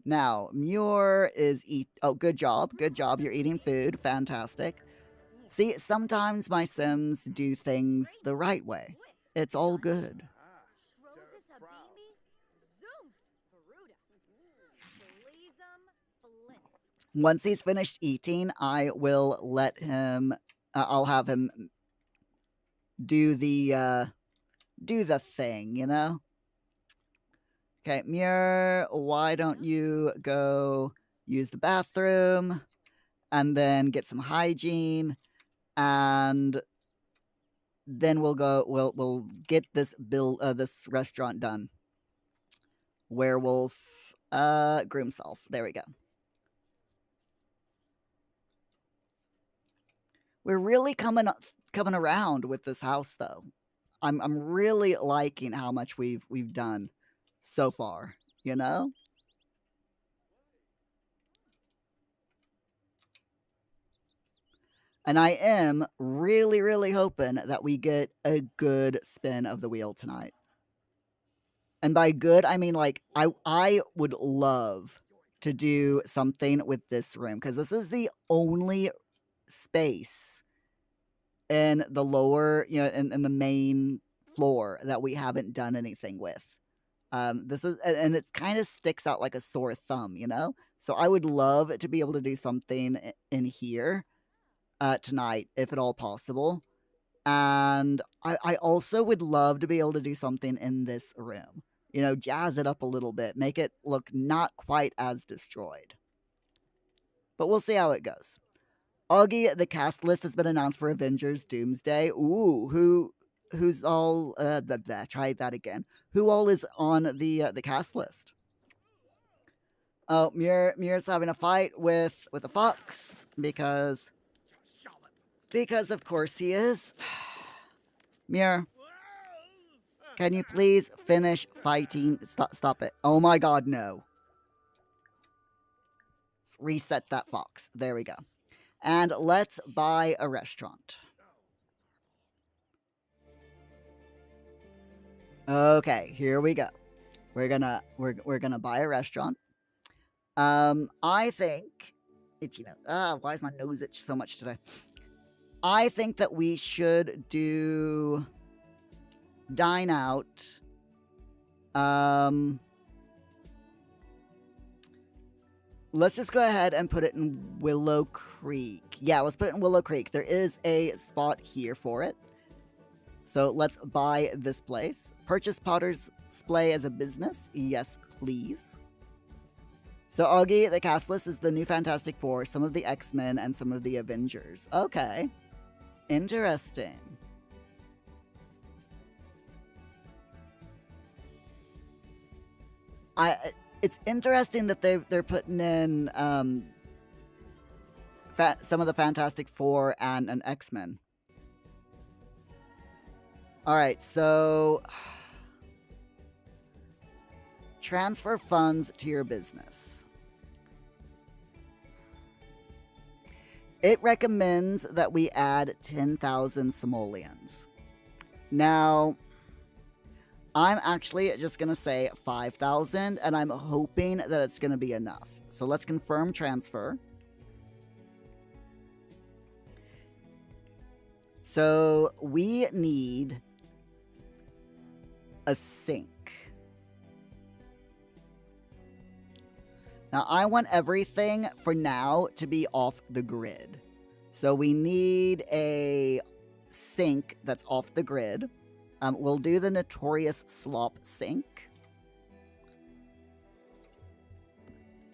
Now, Muir is Oh, good job. Good job. You're eating food. Fantastic. See, sometimes my Sims do things the right way. It's all good. Once he's finished eating, I will let him... I'll have him do the thing, Okay, Muir, why don't you go use the bathroom and then get some hygiene, and then we'll get this this restaurant done. Werewolf groom self. There we go. We're really coming around with this house, though. I'm really liking how much we've done so far, you know? And I am really, really hoping that we get a good spin of the wheel tonight. And by good, I mean like I would love to do something with this room because this is the only space in the lower, in the main floor that we haven't done anything with. This is, and it kind of sticks out like a sore thumb, you know? So I would love to be able to do something in here tonight, if at all possible. And I also would love to be able to do something in this room. You know, jazz it up a little bit, make it look not quite as destroyed. But we'll see how it goes. Augie, the cast list has been announced for Avengers Doomsday. Ooh, who's all try that again. Who all is on the cast list? Oh, Muir's having a fight with a fox because of course he is. Muir, can you please finish fighting? Stop it. Oh my god, no. Let's reset that fox. There we go. And let's buy a restaurant. Okay, here we go. We're gonna buy a restaurant. I think itchy nose. Why is my nose itch so much today? I think that we should do dine out. Let's just go ahead and put it in Willow Creek. Yeah, let's put it in Willow Creek. There is a spot here for it. So let's buy this place. Purchase Potter's Splay as a business. Yes, please. So Augie, the cast list is the new Fantastic Four, some of the X-Men, and some of the Avengers. Okay. Interesting. It's interesting that they're putting in some of the Fantastic Four and X-Men. All right, so transfer funds to your business. It recommends that we add 10,000 simoleons. Now, I'm actually just going to say 5,000, and I'm hoping that it's going to be enough. So let's confirm transfer. So we need a sink. Now, I want everything for now to be off the grid. So we need a sink that's off the grid. We'll do the notorious slop sink.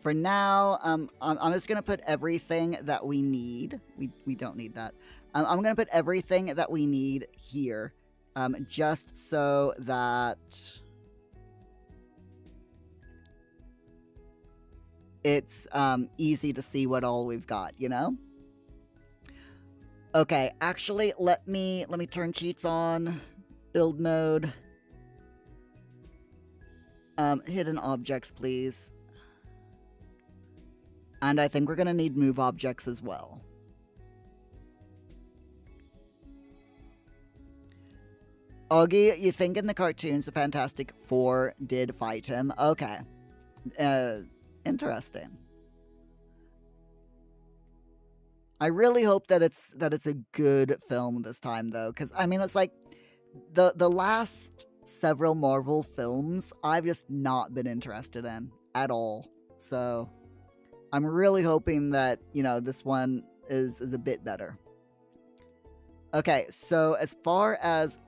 For now, I'm just going to put everything that we need. We don't need that. I'm going to put everything that we need here, just so that it's easy to see what all we've got, you know? Okay, actually, let me turn cheats on. Build mode. Hidden objects, please. And I think we're going to need move objects as well. Augie, you think in the cartoons the Fantastic Four did fight him? Okay. Interesting. I really hope that it's a good film this time, though, because I mean, it's like the last several Marvel films I've just not been interested in at all. So I'm really hoping that, you know, this one is a bit better. Okay, so as far as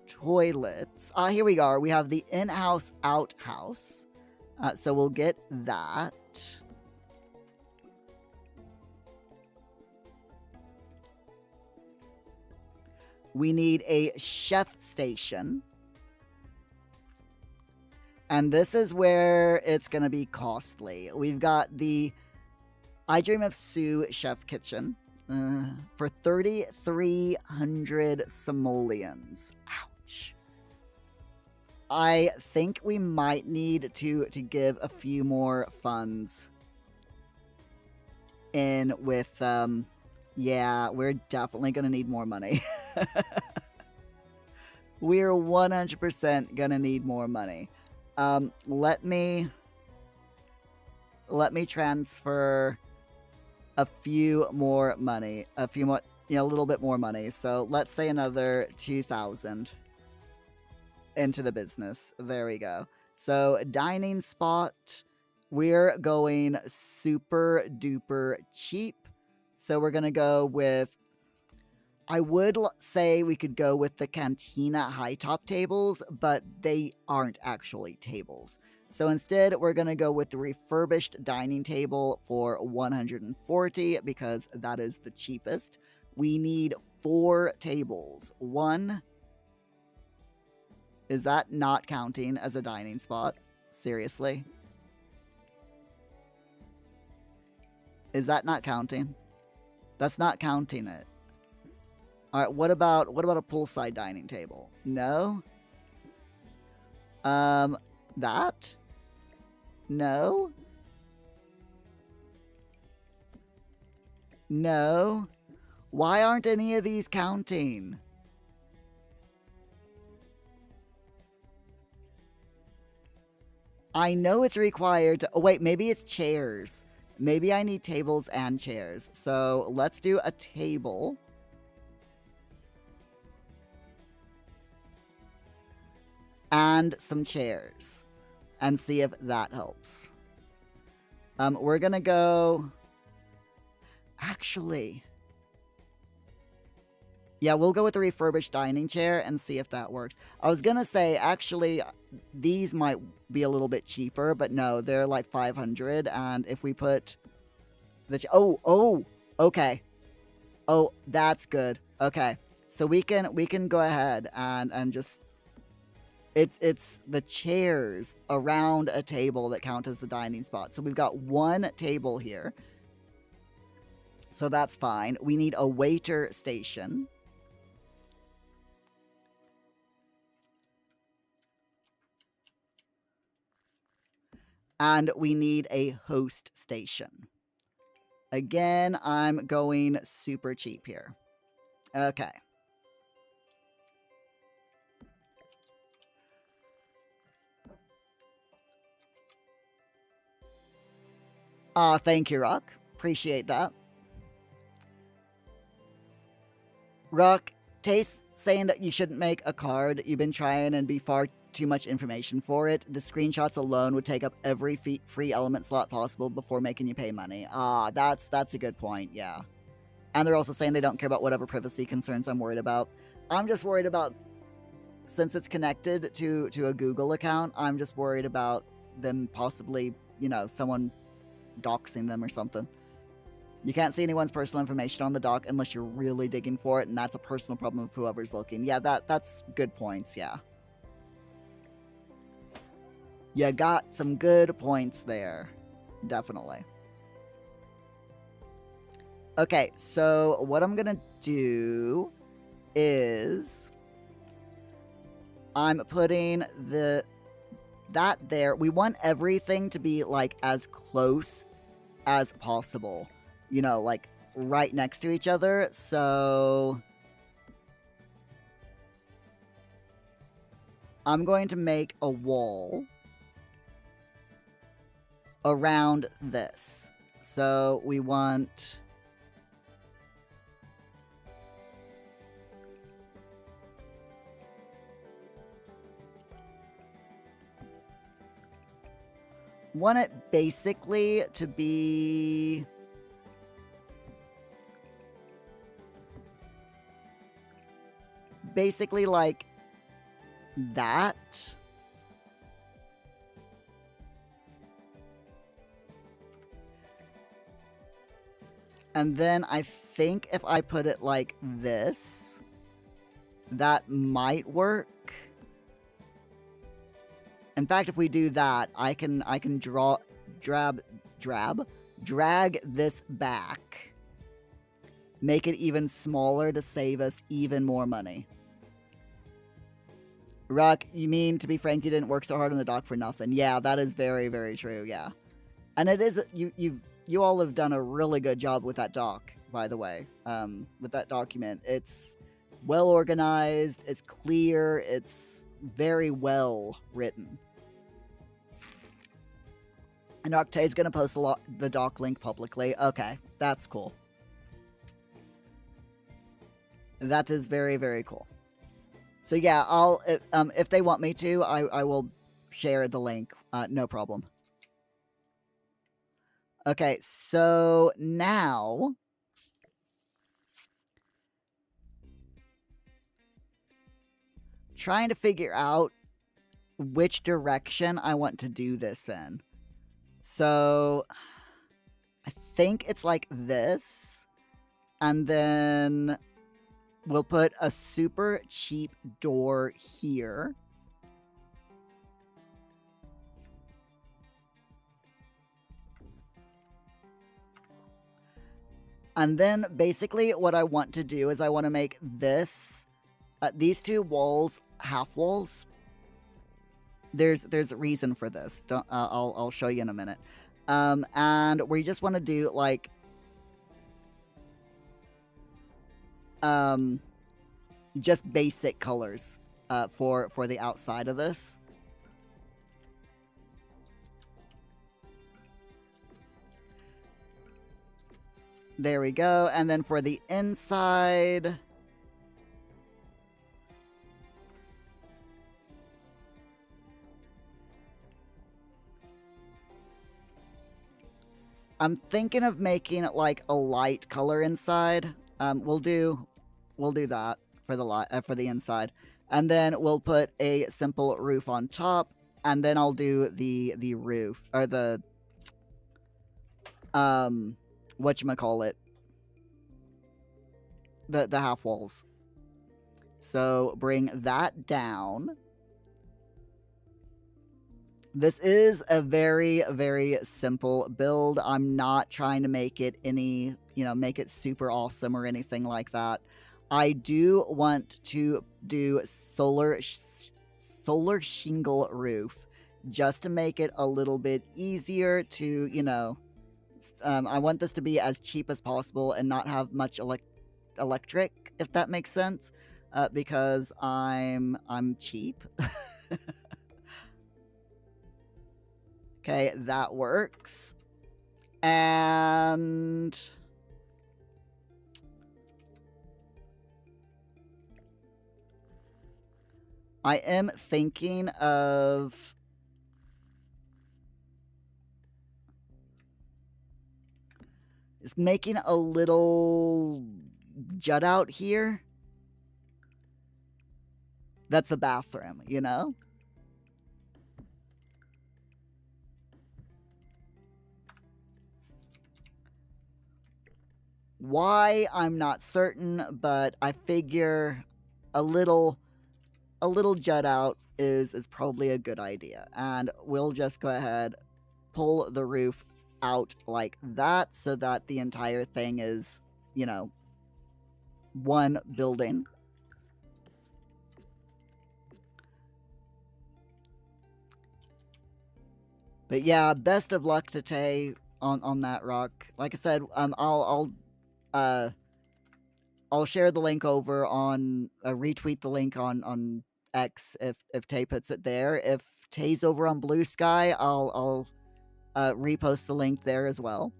toilets, here we are. We have the in-house, outhouse. So we'll get that. We need a chef station. And this is where it's going to be costly. We've got the I Dream of Sue chef kitchen. For 3,300 simoleons. Ouch. I think we might need to give a few more funds in with, yeah, we're definitely gonna need more money. We're 100% gonna need more money. Let me transfer a few more money, a few more, a little bit more money. So let's say another 2,000 into the business. There we go. So dining spot, we're going super duper cheap. So we're gonna go with, I would say we could go with the Cantina high top tables, but they aren't actually tables. So instead, we're going to go with the refurbished dining table for 140 because that is the cheapest. We need 4 tables. One, is that not counting as a dining spot? Seriously? Is that not counting? That's not counting it. All right, what about a poolside dining table? No? That? No? No? Why aren't any of these counting? I know it's required to... Oh, wait, maybe it's chairs. Maybe I need tables and chairs. So let's do a table. And some chairs. And see if that helps. We're gonna go... Actually... Yeah, we'll go with the refurbished dining chair and see if that works. I was gonna say, actually, these might be a little bit cheaper, but no, they're like 500, and if we put the... okay. Oh, that's good. Okay, so we can go ahead and just... It's the chairs around a table that count as the dining spot. So we've got 1 table here. So that's fine. We need a waiter station. And we need a host station. Again, I'm going super cheap here. Okay. Thank you, Rock. Appreciate that. Rock, Taste saying that you shouldn't make a card. You've been trying and be far too much information for it. The screenshots alone would take up every free element slot possible before making you pay money. That's a good point, yeah. And they're also saying they don't care about whatever privacy concerns I'm worried about. I'm just worried about, since it's connected to a Google account, I'm just worried about them possibly, someone doxing them or something. You can't see anyone's personal information on the dock unless you're really digging for it, and that's a personal problem of whoever's looking. Yeah, that's good points, yeah. You got some good points there. Definitely. Okay, so what I'm gonna do is... I'm putting that there. We want everything to be, like, as close as possible. Like, right next to each other, so... I'm going to make a wall around this. So, we want... want it basically to be... basically like that. And then I think if I put it like this, that might work. In fact, if we do that, I can drag this back, make it even smaller to save us even more money. Ruck, you mean, to be frank, you didn't work so hard on the dock for nothing. Yeah, that is very, very true, yeah. And it is, you all have done a really good job with that doc, by the way, with that document. It's well organized, it's clear, it's very well written. And Octave's going to post the doc link publicly. Okay, that's cool. That is very, very cool. So yeah, I'll if they want me to, I will share the link. No problem. Okay, so now trying to figure out which direction I want to do this in. So I think it's like this, and then we'll put a super cheap door here. And then basically what I want to do is I want to make this, these two walls half walls. There's a reason for this. I'll show you in a minute. And we just want to do like just basic colors for the outside of this. There we go. And then for the inside, I'm thinking of making it like a light color inside. We'll do that for the inside, and then we'll put a simple roof on top, and then I'll do the roof, or the whatchamacallit, the half walls. So bring that down. This is a very, very simple build. I'm not trying to make it any, make it super awesome or anything like that. I do want to do solar shingle roof just to make it a little bit easier to, I want this to be as cheap as possible and not have much electric, if that makes sense, because I'm cheap. Okay, that works. And I am thinking of making a little jut out here. That's the bathroom, Why, I'm not certain, but I figure a little jut out is probably a good idea. And we'll just go ahead, pull the roof out like that so that the entire thing is, one building. But yeah, best of luck to Tay on that, Rock. Like I said, I'll share the link over on retweet the link on X if Tay puts it there. If Tay's over on Blue Sky, I'll repost the link there as well.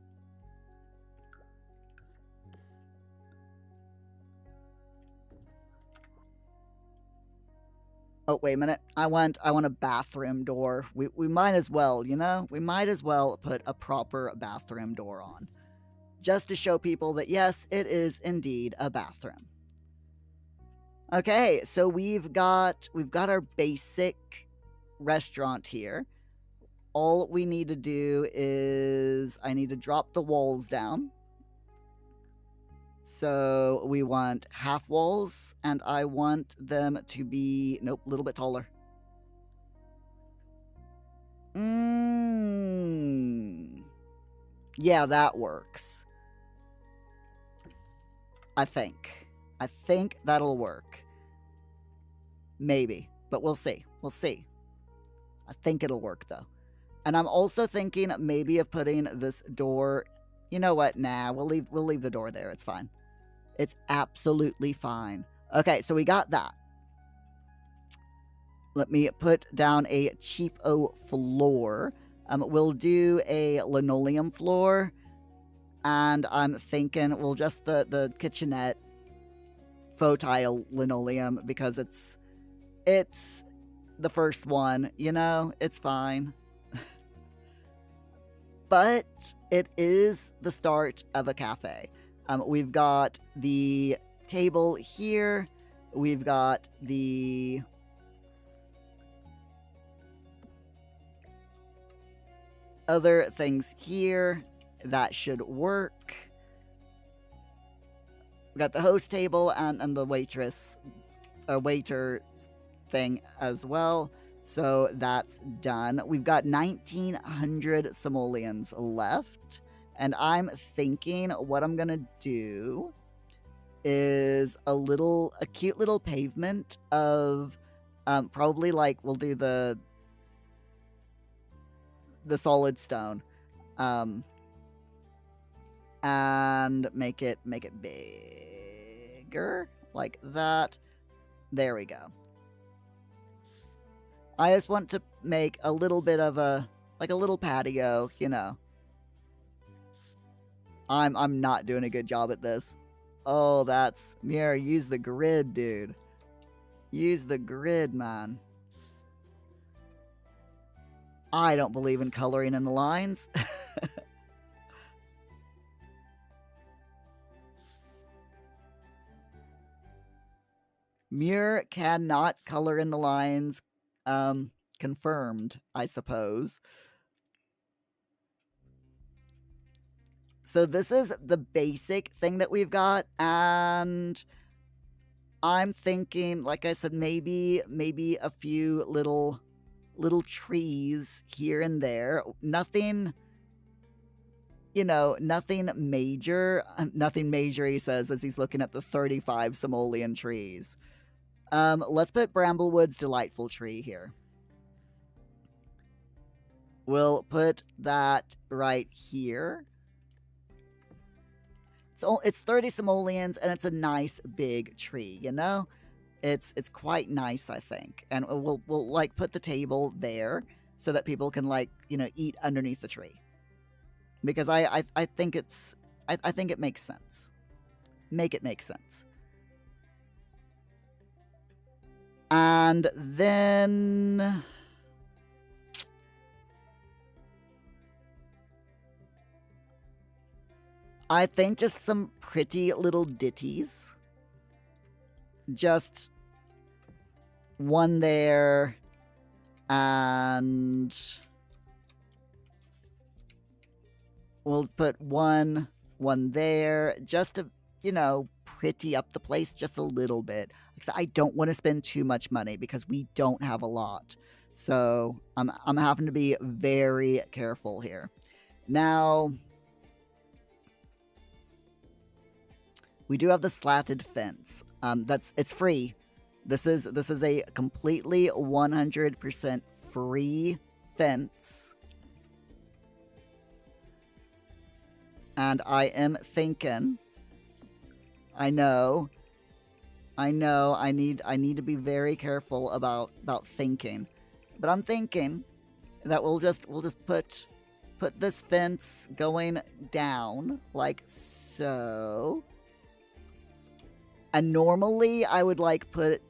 Oh, wait a minute. I want a bathroom door. We might as well, we might as well put a proper bathroom door on, just to show people that yes, it is indeed a bathroom. Okay, so we've got our basic restaurant here. All we need to do is I need to drop the walls down. So we want half walls, and I want them to be, nope, a little bit taller. Yeah, that works. I think. I think that'll work. Maybe, but we'll see. We'll see. I think it'll work though. And I'm also thinking maybe of putting this door. You know what? Nah, we'll leave the door there. It's fine. It's absolutely fine. Okay, so we got that. Let me put down a cheapo floor. We'll do a linoleum floor. And I'm thinking we'll just the kitchenette faux tile linoleum because it's the first one, you know? It's fine. But it is the start of a cafe. We've got the table here. We've got the other things here. That should work. We got the host table and the waitress, waiter thing as well. So that's done. We've got 1,900 simoleons left. And I'm thinking what I'm going to do is a cute little pavement of probably like we'll do the solid stone. And make it bigger like that. There we go. I just want to make a little bit of a little patio, you know. I'm not doing a good job at this. Oh, that's Muir, use the grid, dude. Use the grid, man. I don't believe in coloring in the lines. Muir cannot color in the lines. Confirmed, I suppose. So this is the basic thing that we've got, and I'm thinking, like I said, maybe a few little trees here and there. Nothing, you know, nothing major. Nothing major, he says, as he's looking at the 35 simoleon trees. Let's put Bramblewood's Delightful Tree here. We'll put that right here. It's 30 simoleons, and it's a nice big tree, you know? It's quite nice, I think. And we'll like put the table there so that people can like, you know, eat underneath the tree. Because I think I think it makes sense. Make it make sense. And then I think just some pretty little ditties. Just one there and we'll put one there just to, you know, pretty up the place just a little bit. I don't want to spend too much money because we don't have a lot. So I'm having to be very careful here. Now, we do have the slatted fence. It's free. This is a completely 100% free fence. And I am thinking, I know I need to be very careful about thinking. But I'm thinking that we'll just put this fence going down like so. And normally I would like put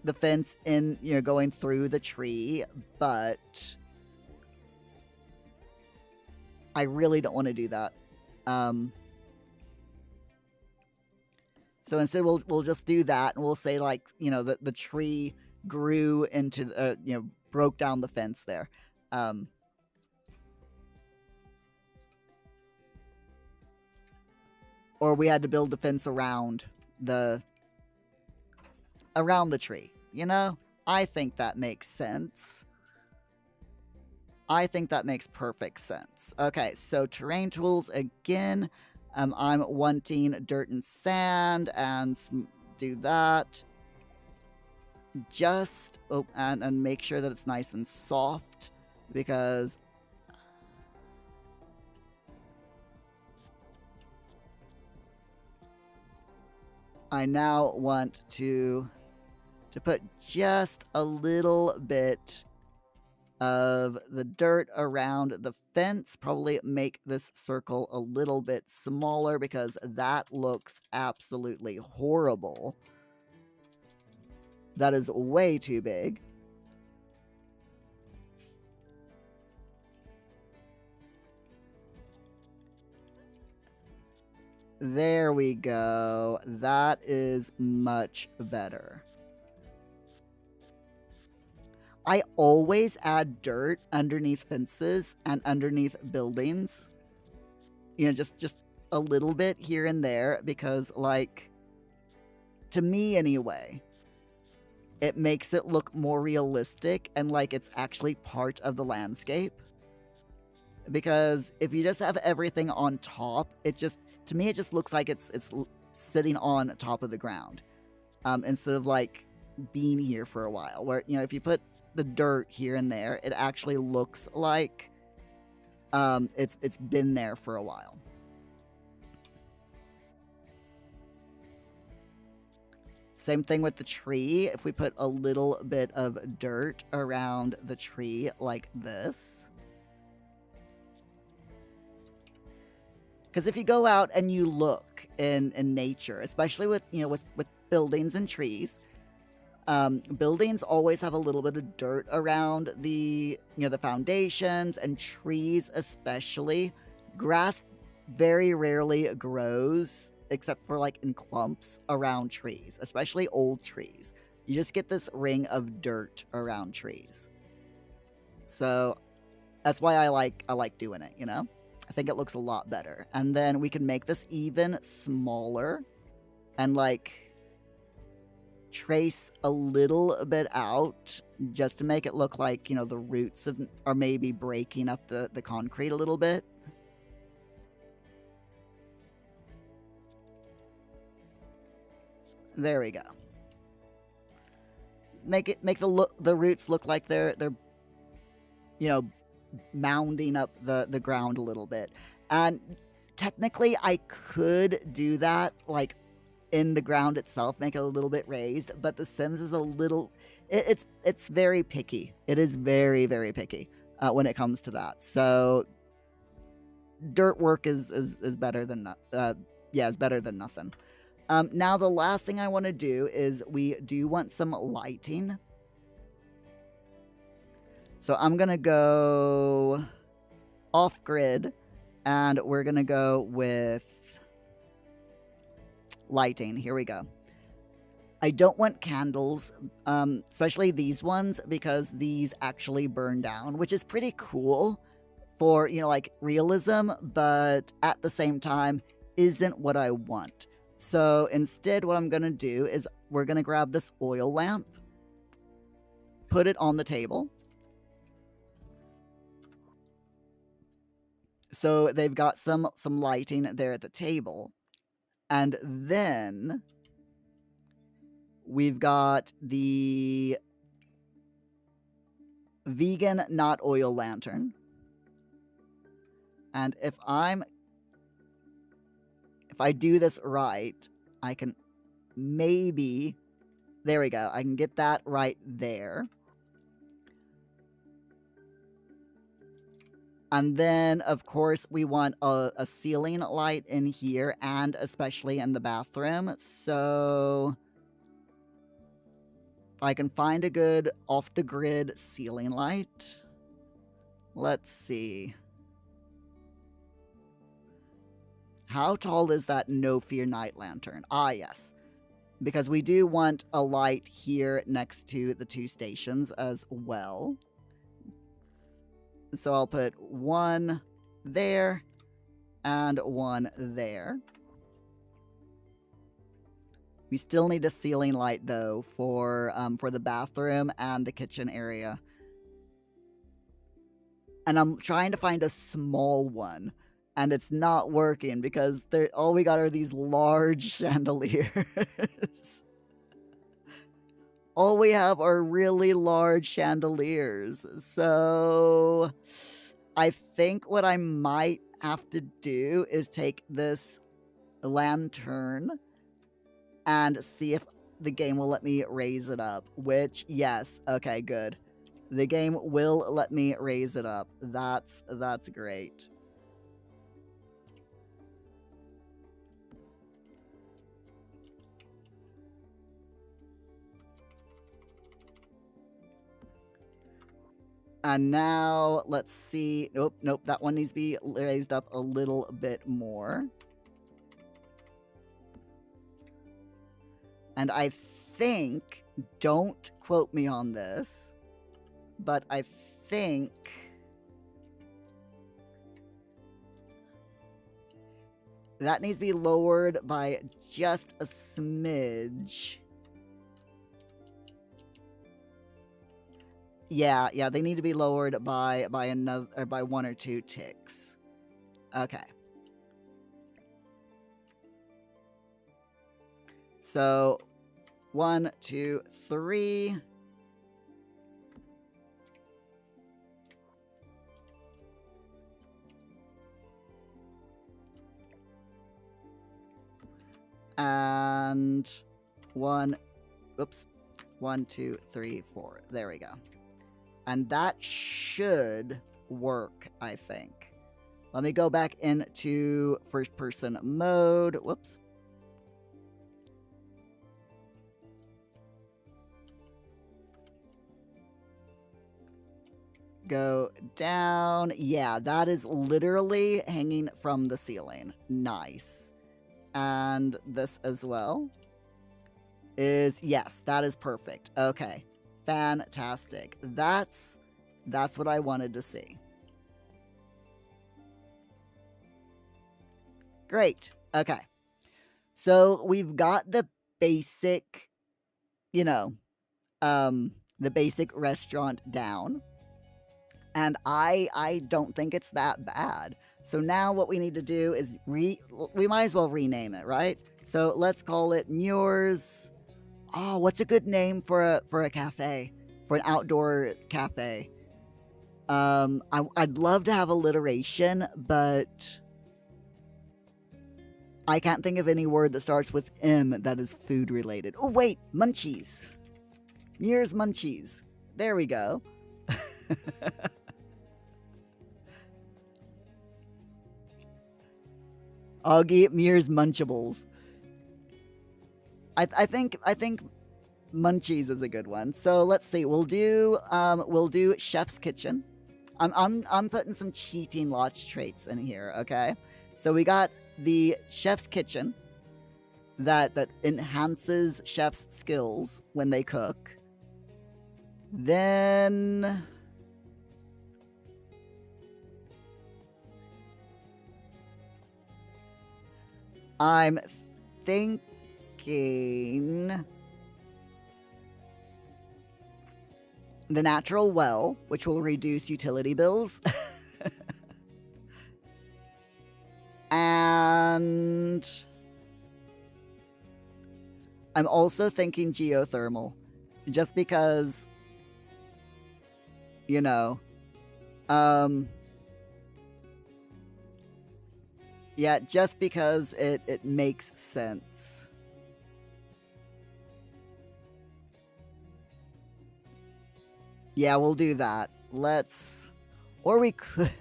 the fence in, you know, going through the tree, but I really don't want to do that. So instead we'll just do that, and we'll say like, you know, the tree grew into, you know, broke down the fence there. Or we had to build the fence around the tree, you know? I think that makes sense. I think that makes perfect sense. Okay, so terrain tools again. I'm wanting dirt and sand and do that. Just and make sure that it's nice and soft, because I now want to put just a little bit of the dirt around the fence. Probably make this circle a little bit smaller because that looks absolutely horrible. That is way too big. There we go. That is much better. I always add dirt underneath fences and underneath buildings. You know, just a little bit here and there, because, like, to me anyway, it makes it look more realistic and like it's actually part of the landscape. Because if you just have everything on top, to me, it just looks like it's sitting on top of the ground, instead of like being here for a while. Where, you know, if you put the dirt here and there, it actually looks like it's been there for a while. Same thing with the tree. If we put a little bit of dirt around the tree like this. Because if you go out and you look in nature, especially with, you know, with buildings and trees, buildings always have a little bit of dirt around the, you know, the foundations, and trees especially. Grass very rarely grows except for like in clumps around trees, especially old trees. You just get this ring of dirt around trees. So that's why I like doing it, you know? I think it looks a lot better. And then we can make this even smaller and like trace a little bit out just to make it look like, you know, the roots are maybe breaking up the concrete a little bit. There we go. Make the roots look like they're you know, mounding up the ground a little bit. And technically I could do that like in the ground itself, make it a little bit raised, but The Sims is a little, it's very picky. It is very, very picky when it comes to that. So dirt work is better than is better than nothing. Now the last thing I want to do is we do want some lighting. So I'm gonna go off grid, and we're gonna go with lighting. Here we go. I don't want candles, especially these ones, because these actually burn down, which is pretty cool for, you know, like realism, but at the same time isn't what I want. So instead, what I'm gonna do is we're gonna grab this oil lamp, put it on the table. So they've got some lighting there at the table. And then we've got the vegan not oil lantern. And if I do this right, I can maybe, there we go. I can get that right there. And then, of course, we want a ceiling light in here, and especially in the bathroom. So if I can find a good off-the-grid ceiling light. Let's see. How tall is that No Fear night lantern? Ah, yes. Because we do want a light here next to the two stations as well. So I'll put one there and one there. We still need a ceiling light though for the bathroom and the kitchen area. And I'm trying to find a small one. and it's not working because all we got are these large chandeliers. All we have are really large chandeliers. So I think what I might have to do is take this lantern and see if the game will let me raise it up, which, yes, okay, good. The game will let me raise it up. That's great. And now, let's see. Nope, that one needs to be raised up a little bit more. And I think, don't quote me on this, but I think that needs to be lowered by just a smidge. Yeah, they need to be lowered by another, or by 1 or 2 ticks. Okay. So 1, 2, 3. And 1, 2, 3, 4. There we go. And that should work, I think. Let me go back into first person mode. Whoops. Go down. Yeah, that is literally hanging from the ceiling. Nice. And this as well is, yes, that is perfect. Okay. Fantastic. That's what I wanted to see. Great. Okay. So we've got the basic, the basic restaurant down. And I don't think it's that bad. So now what we need to do is we might as well rename it, right? So let's call it Muir's. Oh, what's a good name for a cafe? For an outdoor cafe? I'd love to have alliteration, but I can't think of any word that starts with M that is food related. Oh wait, munchies. Muir's Munchies. There we go. Augie Muir's Munchables. I think Munchies is a good one. So let's see. We'll do Chef's Kitchen. I'm putting some cheating lots traits in here, okay? So we got the Chef's Kitchen that enhances chef's skills when they cook. Then I'm thinking the natural well, which will reduce utility bills. And I'm also thinking geothermal, just because, yeah, just because it makes sense. Yeah, we'll do that. Or we could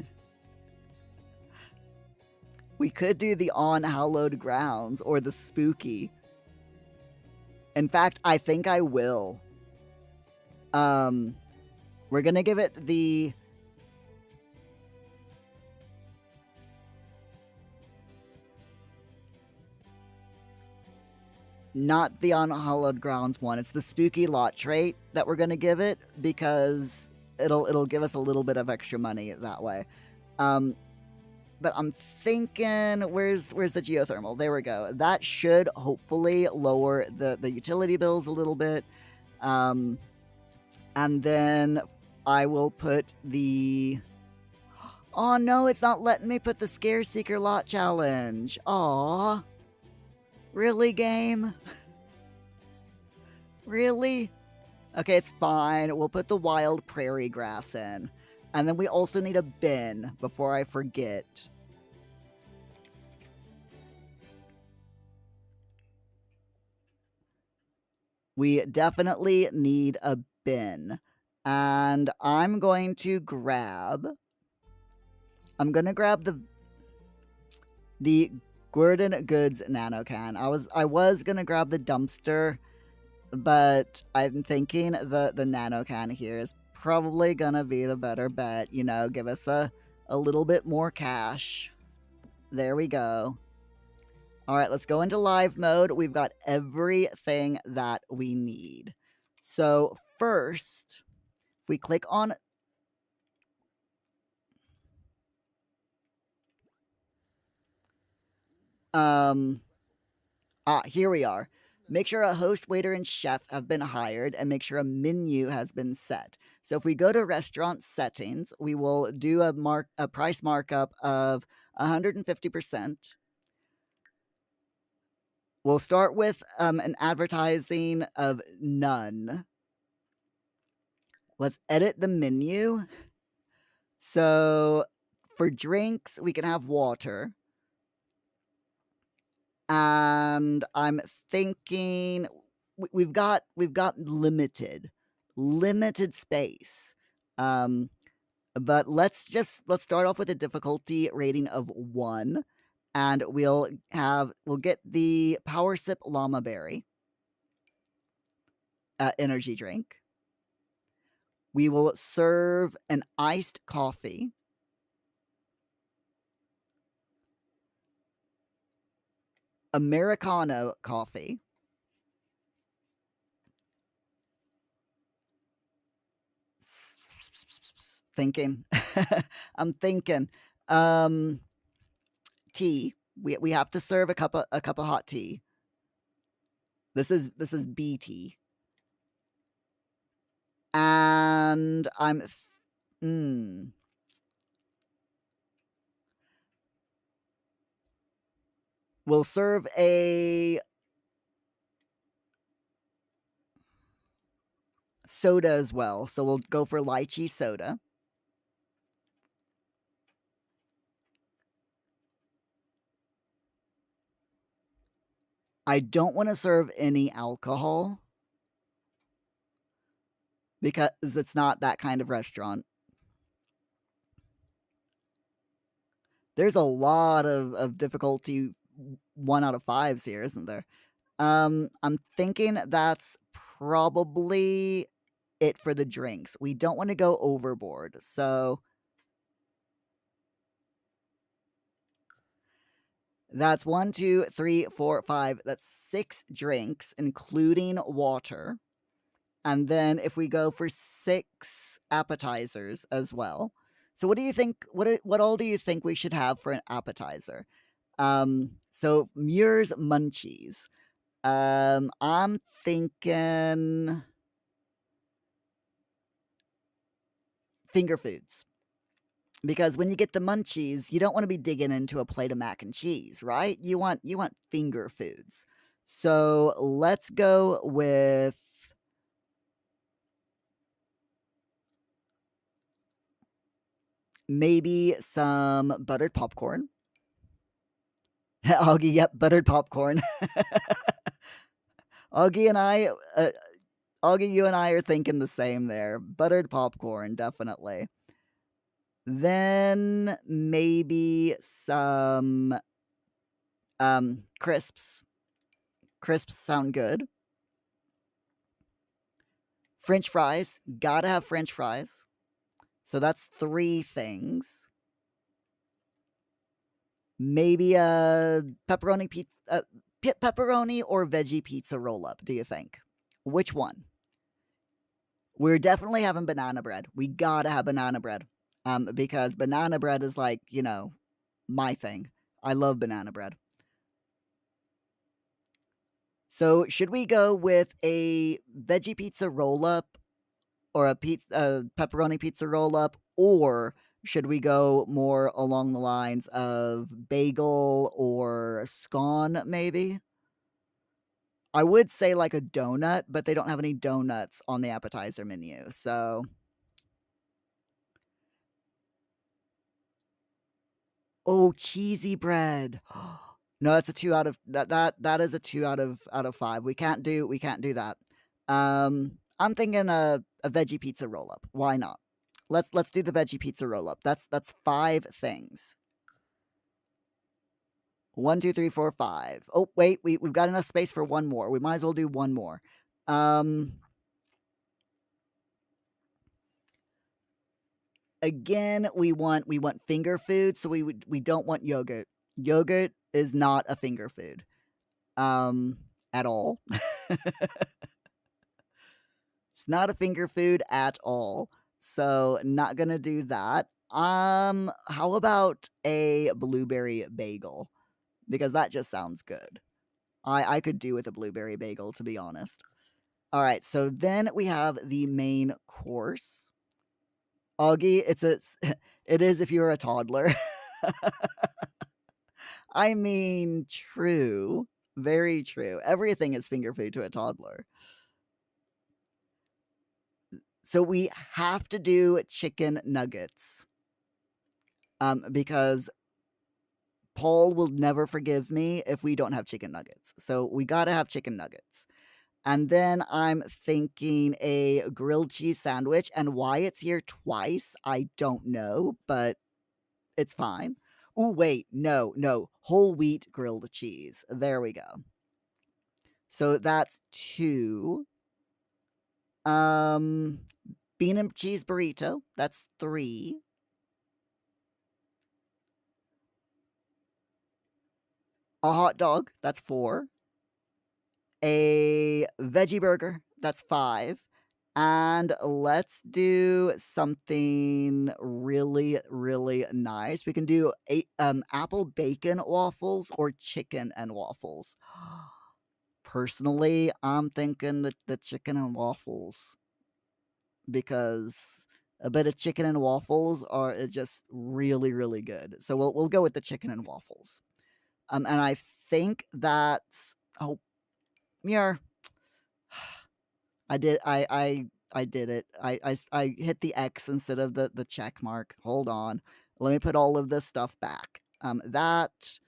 do the on hallowed grounds or the spooky. In fact, I think I will. We're gonna give it the not the unhallowed grounds one. It's the spooky lot trait that we're gonna give it because it'll give us a little bit of extra money that way. But I'm thinking, where's the geothermal? There we go. That should hopefully lower the utility bills a little bit. And then I will put the... Oh no, it's not letting me put the Scare Seeker lot challenge. Aw. Really, game? Really? Okay, it's fine. We'll put the wild prairie grass in. And then we also need a bin before I forget. We definitely need a bin. And I'm going to grab the Gordon Goods nano can. I was gonna grab the dumpster, but I'm thinking the nano can here is probably gonna be the better bet. You know, give us a little bit more cash. There we go. All right, let's go into live mode. We've got everything that we need. So first, if we click on here we are. Make sure a host, waiter, and chef have been hired, and make sure a menu has been set. So if we go to restaurant settings, we will do a price markup of 150%. We'll start with an advertising of none. Let's edit the menu. So for drinks, we can have water. And I'm thinking we've got limited space. But let's start off with a difficulty rating of 1, and we'll get the Power Sip Llama Berry energy drink. We will serve an iced coffee. Americano coffee. Thinking. I'm thinking. Tea. We have to serve a cup of hot tea. This is BT. And we'll serve a soda as well. So we'll go for lychee soda. I don't want to serve any alcohol because it's not that kind of restaurant. There's a lot of difficulty 1 out of 5s here, isn't there? I'm thinking that's probably it for the drinks. We don't want to go overboard. So that's 1, 2, 3, 4, 5. That's 6 drinks, including water. And then if we go for 6 appetizers as well. So what do you think? What all do you think we should have for an appetizer? So Muir's Munchies. I'm thinking finger foods. Because when you get the munchies, you don't want to be digging into a plate of mac and cheese, right? You want finger foods. So let's go with maybe some buttered popcorn. Augie, yep, buttered popcorn. Augie, you and I are thinking the same there. Buttered popcorn, definitely. Then maybe some crisps. Crisps sound good. French fries. Gotta have French fries. So that's 3 things. Maybe a pepperoni pizza, pepperoni or veggie pizza roll up. Do you think? Which one? We're definitely having banana bread. We gotta have banana bread, because banana bread is like, you know, my thing. I love banana bread. So should we go with a veggie pizza roll up or a pepperoni pizza roll up, or Should we go more along the lines of bagel or scone, maybe? I would say like a donut, but they don't have any donuts on the appetizer menu. So, oh, cheesy bread. No, that's a 2 out of that is a 2 out of 5. We can't do that. I'm thinking a veggie pizza roll up. Why not? Let's do the veggie pizza roll up. That's 5 things. 1, 2, 3, 4, 5. Oh, wait, we've got enough space for one more. We might as well do one more. Again, we want finger food, so we don't want yogurt. Yogurt is not a finger food. At all. It's not a finger food at all. So not gonna do that. How about a blueberry bagel? Because that just sounds good. I could do with a blueberry bagel, to be honest. All right, so then we have the main course. Augie, it is if you're a toddler. I mean, true. Very true. Everything is finger food to a toddler. So we have to do chicken nuggets. Because Paul will never forgive me if we don't have chicken nuggets. So we gotta have chicken nuggets. And then I'm thinking a grilled cheese sandwich. And why it's here twice, I don't know, but it's fine. Oh, wait, no. Whole wheat grilled cheese. There we go. So that's 2. Um, bean and cheese burrito. That's 3. A hot dog. That's 4. A veggie burger. That's 5. And let's do something really, really nice. We can do apple bacon waffles or chicken and waffles. Personally, I'm thinking the chicken and waffles because a bit of chicken and waffles is just really, really good. So we'll go with the chicken and waffles. And I think that's Muir. I did it. I hit the X instead of the check mark. Hold on. Let me put all of this stuff back. That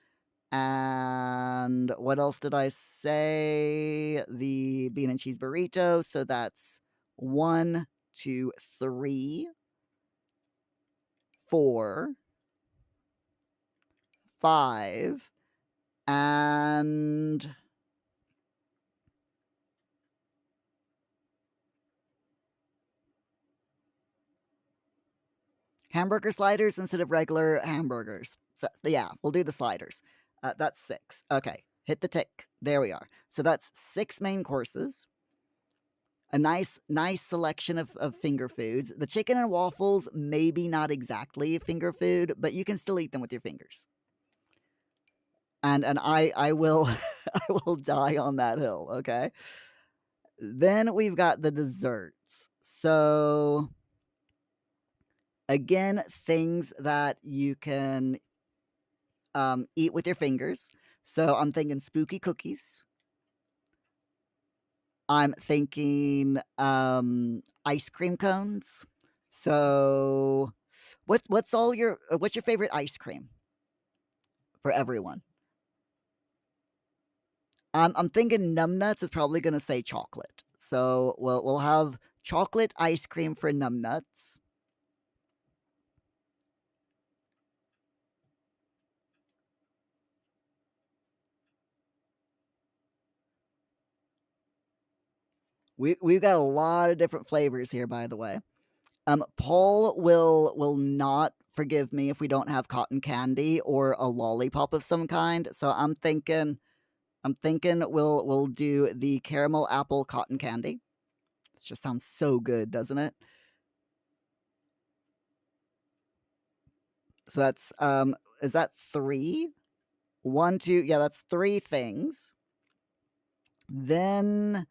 and what else did I say? The bean and cheese burrito. So that's 1, 2, 3, 4, 5, and hamburger sliders instead of regular hamburgers. So, yeah, we'll do the sliders. That's 6. Okay, hit the tick. There we are. So that's 6 main courses. A nice selection of finger foods. The chicken and waffles, maybe not exactly finger food, but you can still eat them with your fingers. And I will I will die on that hill, okay? Then we've got the desserts. So again, things that you can eat with your fingers. So I'm thinking spooky cookies. I'm thinking ice cream cones. So what's your favorite ice cream for everyone? I'm thinking numbnuts is probably gonna say chocolate. So we'll have chocolate ice cream for numbnuts. We've got a lot of different flavors here, by the way. Paul will not forgive me if we don't have cotton candy or a lollipop of some kind. So I'm thinking we'll do the caramel apple cotton candy. It just sounds so good, doesn't it? So that's is that 3? 1, 2, yeah, that's 3 things. Then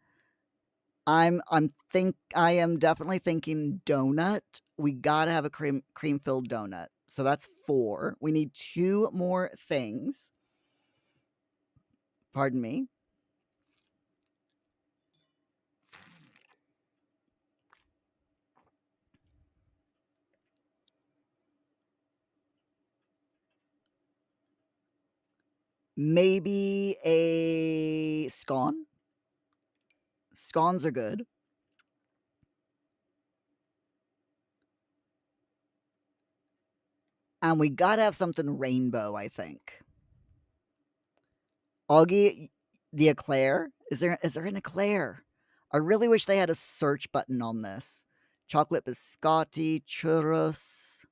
I am definitely thinking donut. We gotta have a cream filled donut. So that's 4. We need 2 more things. Pardon me. Maybe a scone. Scones are good. And we gotta have something rainbow, I think. Augie, the eclair? Is there an eclair? I really wish they had a search button on this. Chocolate biscotti, churros.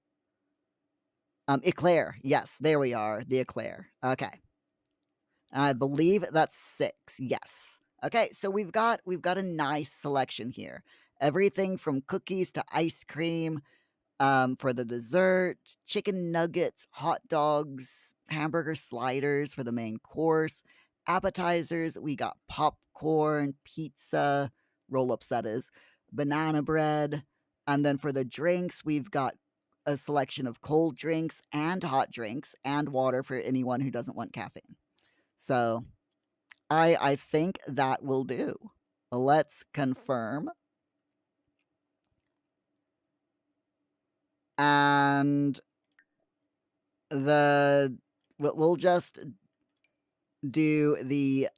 Eclair. Yes, there we are. The eclair. Okay. I believe that's 6. Yes. Okay, so we've got a nice selection here. Everything from cookies to ice cream, for the dessert, chicken nuggets, hot dogs, hamburger sliders for the main course, appetizers, we got popcorn, pizza, roll ups, that is, banana bread. And then for the drinks, we've got a selection of cold drinks and hot drinks and water for anyone who doesn't want caffeine. So I think that will do. Let's confirm. And the we'll just do the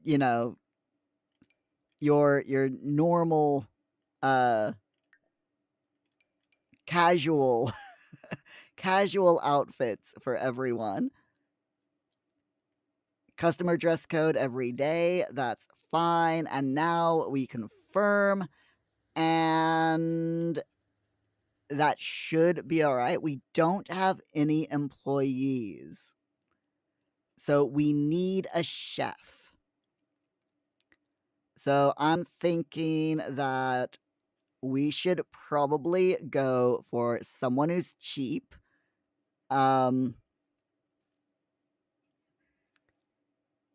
you know your normal uh casual casual outfits for everyone. Customer dress code every day, that's fine. And now we confirm, and that should be all right. We don't have any employees, so we need a chef. So I'm thinking that we should probably go for someone who's cheap. Um,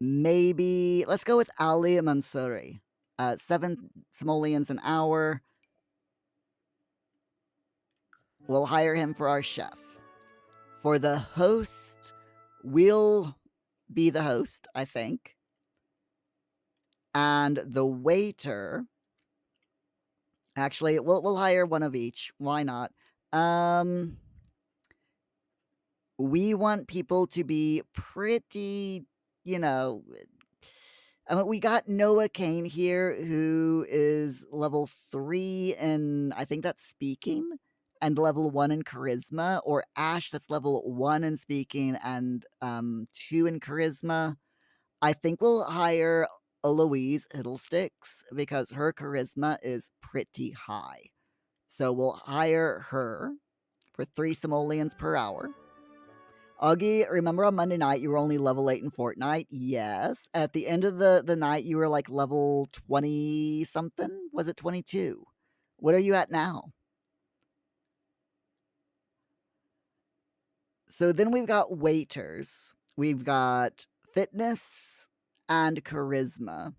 Maybe let's go with Ali Mansouri. 7 simoleons an hour. We'll hire him for our chef. For the host, we'll be the host, I think. And the waiter, actually, we'll hire one of each. Why not? Um, we want people to be pretty, you know, we got Noah Kane here, who is level 3 in, I think that's speaking, and level 1 in charisma, or Ash, that's level 1 in speaking and 2 in charisma. I think we'll hire Eloise Hiddlesticks because her charisma is pretty high. So we'll hire her for 3 simoleons per hour. Augie, remember on Monday night you were only level 8 in Fortnite? Yes. At the end of the night you were like level 20 something? Was it 22? What are you at now? So then we've got waiters. We've got fitness and charisma.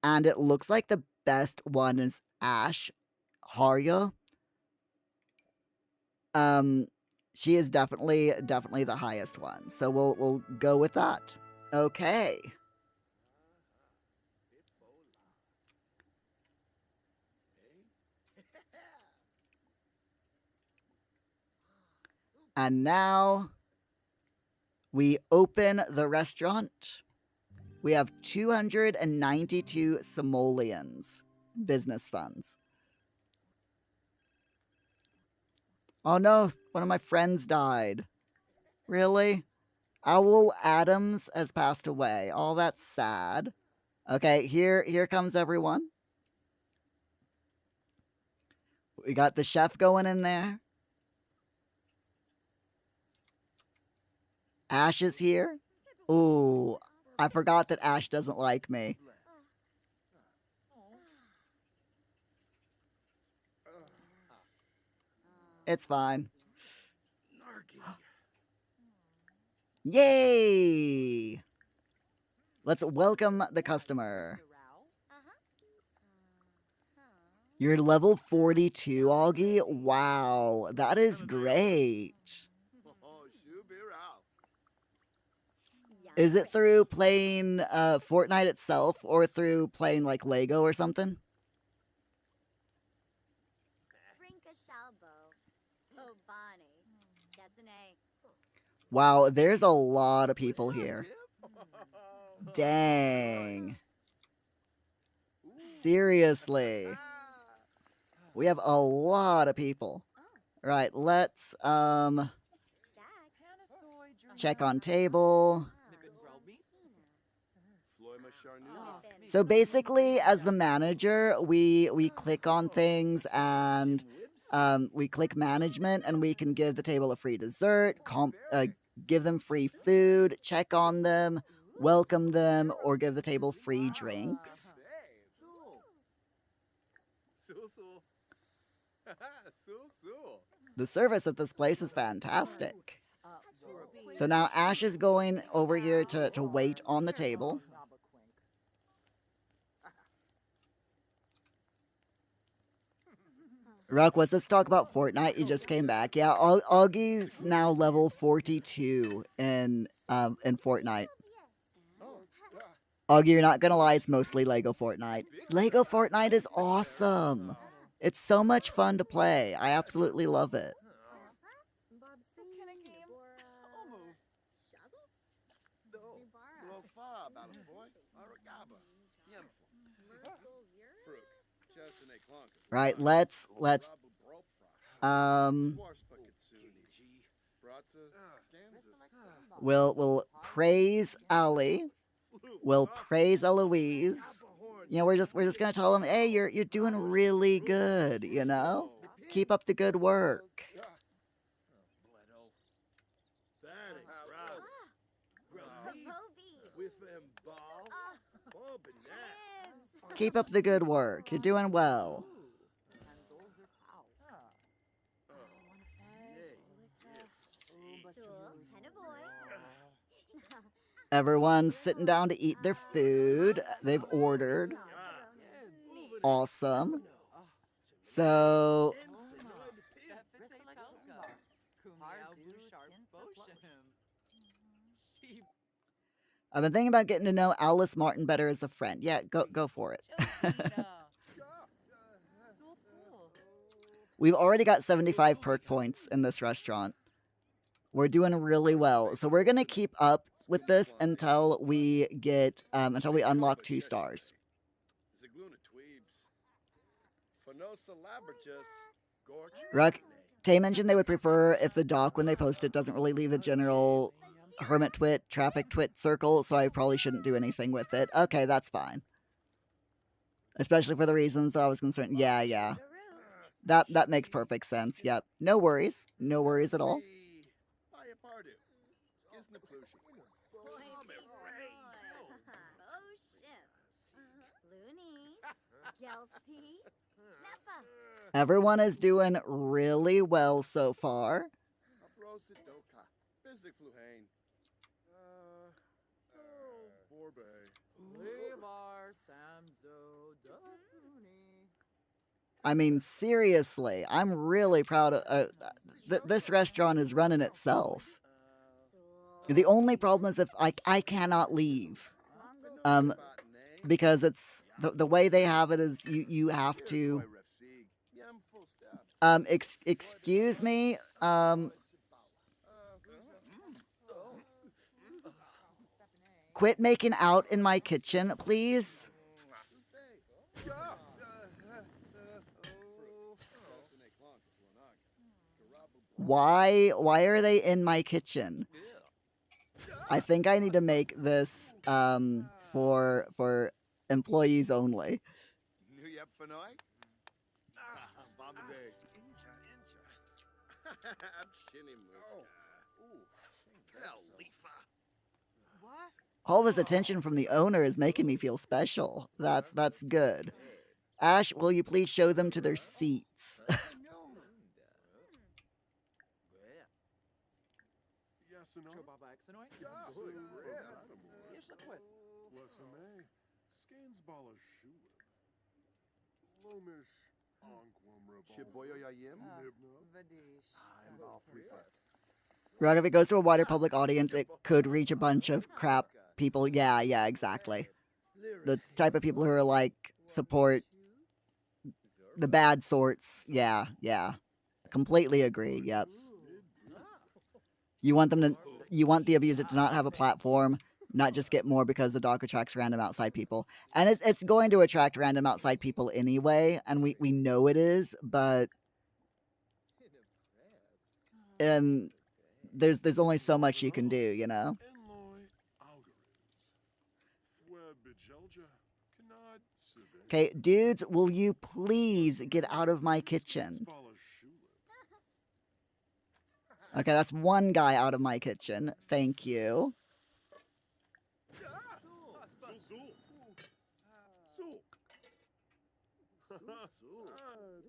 And it looks like the best one is Ash Harya. Um she is definitely the highest one. So we'll go with that. Okay. And now we open the restaurant. We have 292 simoleons, business funds. Oh no, one of my friends died. Really? Owl Adams has passed away. Oh, that's sad. Okay, here comes everyone. We got the chef going in there. Ash is here. Ooh, I forgot that Ash doesn't like me. It's fine. Yay! Let's welcome the customer. You're level 42, Augie? Wow, that is great. Is it through playing Fortnite itself or through playing like Lego or something? Wow, there's a lot of people here. Dang. Seriously. We have a lot of people. All right, let's check on table. So basically, as the manager, we click on things and we click management, and we can give the table a free dessert, give them free food, check on them, welcome them, or give the table free drinks. The service at this place is fantastic. So now Ash is going over here to wait on the table. Ruck, let's talk about Fortnite. You just came back. Yeah, Augie's now level 42 in Fortnite. Augie, you're not gonna lie, it's mostly Lego Fortnite. Lego Fortnite is awesome. It's so much fun to play. I absolutely love it. Right, let's we'll praise Ali. We'll praise Eloise. You know, we're just gonna tell them, hey, you're doing really good, you know? Keep up the good work. Keep up the good work. You're doing well. Everyone's sitting down to eat their food. They've ordered. Awesome. So I've been thinking about getting to know Alice Martin better as a friend. Yeah, go for it. We've already got 75 perk points in this restaurant. We're doing really well. So we're gonna keep up with this until we get until we unlock 2 stars. Ruck, Tay mentioned they would prefer if the doc, when they post it, doesn't really leave a general hermit twit, traffic twit circle, so I probably shouldn't do anything with it. Okay, that's fine. Especially for the reasons that I was concerned. Yeah. That makes perfect sense. Yep. No worries. No worries at all. Everyone is doing really well so far. I mean, seriously, I'm really proud of this restaurant is running itself. The only problem is if I cannot leave, because it's the way they have it is you have to. Excuse me. Quit making out in my kitchen, please. Why are they in my kitchen? I think I need to make this for employees only. All this attention from the owner is making me feel special. That's good. Ash, will you please show them to their seats? Right, if it goes to a wider public audience, it could reach a bunch of crap people. Yeah, yeah, exactly. The type of people who are like support the bad sorts. Yeah, yeah. Completely agree. Yep. You want them to you want the abuser to not have a platform, not just get more because the dog attracts random outside people. And it's going to attract random outside people anyway, and we know it is, but there's only so much you can do, you know? Okay, dudes, will you please get out of my kitchen? Okay, that's one guy out of my kitchen. Thank you.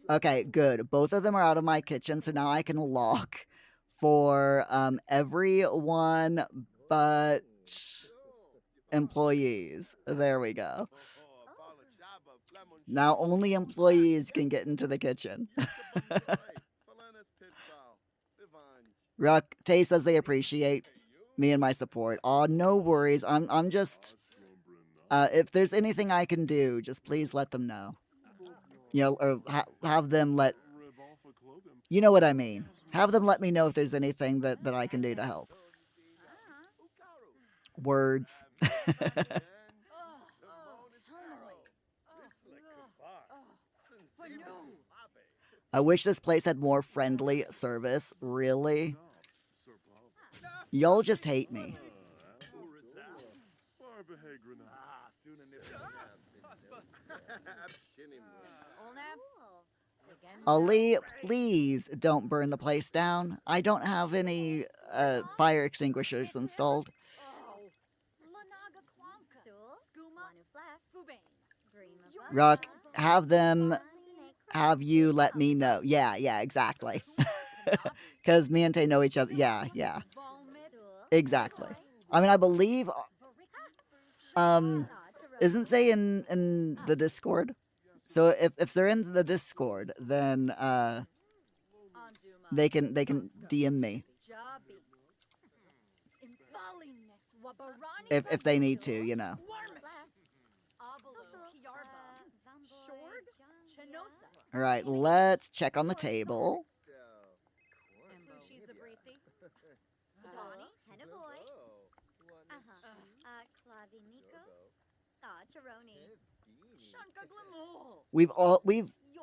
Okay, good. Both of them are out of my kitchen, so now I can lock for everyone but employees. There we go. Now only employees can get into the kitchen. Ruck Tay says they appreciate me and my support. Oh, no worries. I'm just if there's anything I can do, just please let them know. You know, or have them let you know what I mean. Have them let me know if there's anything that I can do to help. Words. I wish this place had more friendly service. Really? Y'all just hate me. Ali, please don't burn the place down. I don't have any fire extinguishers installed. Ruck, have you let me know. Yeah, yeah, exactly. Because me and Tay know each other. Yeah, yeah. Exactly. I mean, I believe isn't Zay in the Discord? So if they're in the Discord, then they can DM me if they need to, you know. All right, let's check on the table. We've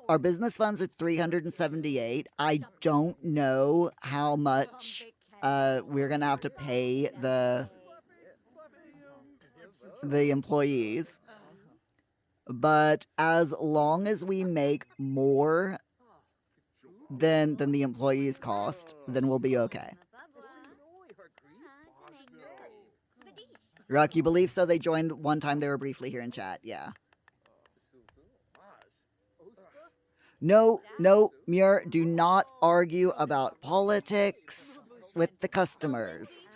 our business funds are 378. I don't know how much we're gonna have to pay the employees, but as long as we make more than the employees cost, then we'll be okay. Ruck, you believe so? They joined one time. They were briefly here in chat. Yeah. No, Muir, do not argue about politics with the customers.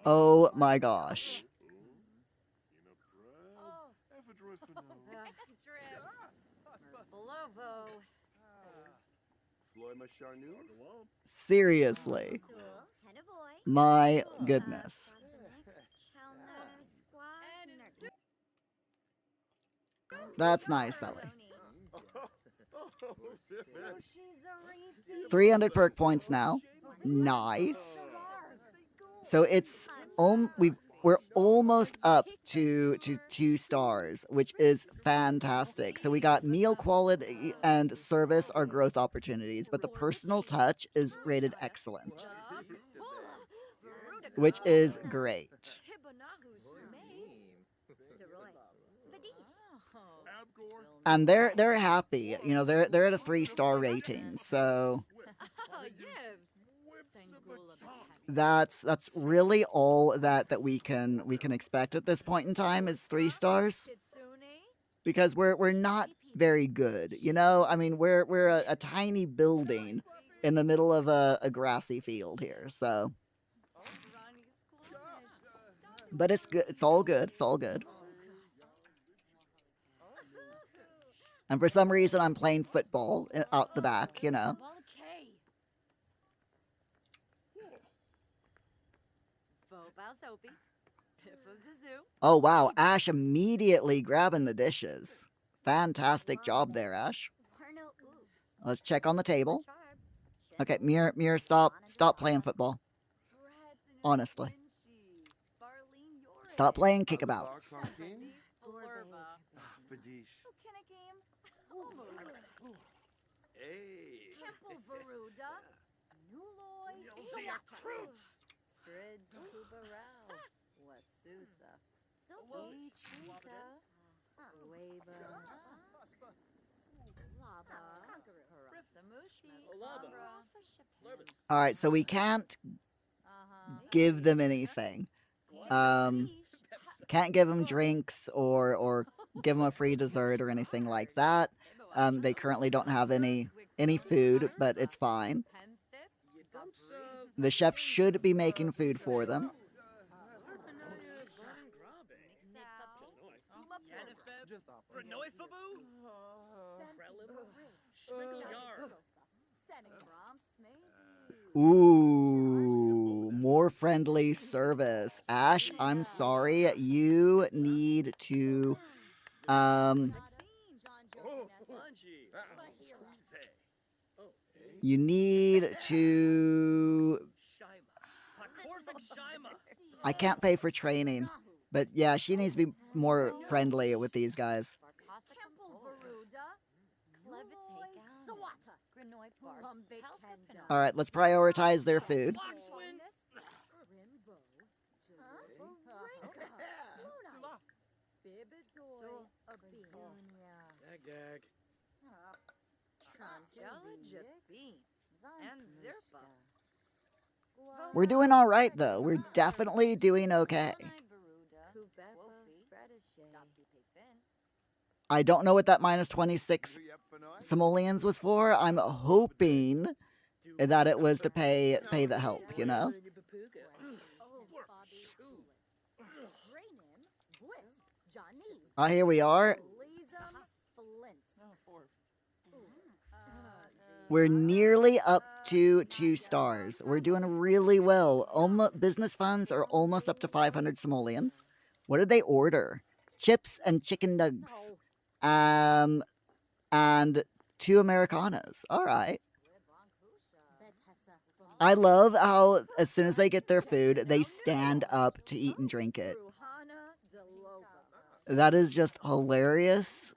Oh my gosh. Seriously. My goodness. That's nice, Ellie. 300 perk points now. Nice. So it's we're almost up to 2 stars, which is fantastic. So we got meal quality and service are growth opportunities, but the personal touch is rated excellent, which is great. And they're happy. You know, they're at a 3-star rating. So that's really all that we can expect at this point in time is 3 stars. Because we're not very good, you know? I mean, we're a tiny building in the middle of a grassy field here. So But it's good. It's all good. It's all good. And for some reason, I'm playing football out the back, you know. Oh, wow. Ash immediately grabbing the dishes. Fantastic job there, Ash. Let's check on the table. Okay, Muir, stop playing football. Honestly. Stop playing kickabouts. All right, so we can't give them anything. Can't give them drinks or give them a free dessert or anything like that. They currently don't have any food, but it's fine. The chef should be making food for them. Ooh, more friendly service. Ash, I'm sorry. You need to you need to I can't pay for training. But yeah, she needs to be more friendly with these guys. All right, let's prioritize their food. We're doing all right, though. We're definitely doing okay. I don't know what that minus 26 simoleons was for. I'm hoping that it was to pay the help, you know? Here we are. We're nearly up to 2 stars. We're doing really well. Business funds are almost up to 500 simoleons. What did they order? Chips and chicken nugs. And 2 Americanas. All right. I love how as soon as they get their food, they stand up to eat and drink it. That is just hilarious.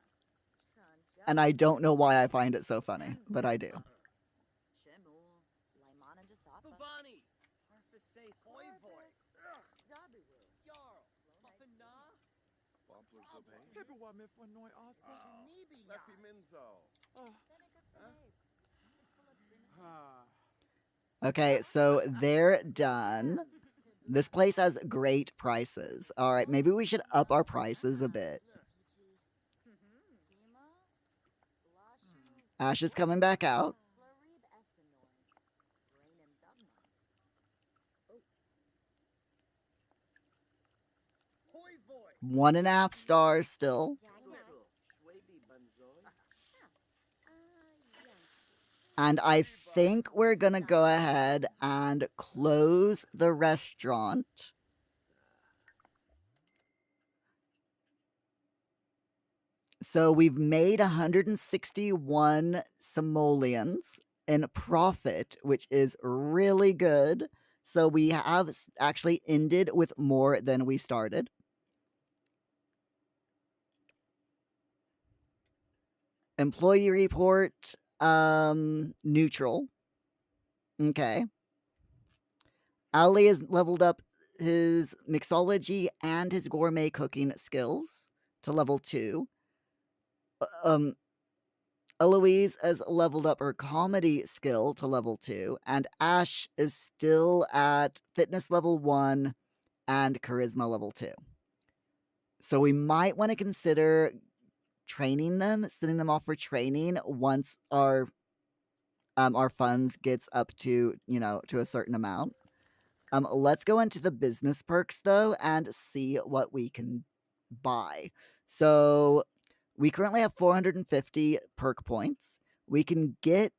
And I don't know why I find it so funny, but I do. Okay, so they're done. This place has great prices. All right, maybe we should up our prices a bit. Ash is coming back out. 1.5 stars still. And I think we're going to go ahead and close the restaurant. So we've made 161 simoleons in profit, which is really good. So we have actually ended with more than we started. Employee report, neutral. Okay. Ali has leveled up his mixology and his gourmet cooking skills to level 2. Eloise has leveled up her comedy skill to level 2, and Ash is still at fitness level 1 and charisma level 2. So we might want to consider training them, sending them off for training once our funds gets up to, to a certain amount. Let's go into the business perks, though, and see what we can buy. So we currently have 450 perk points. We can get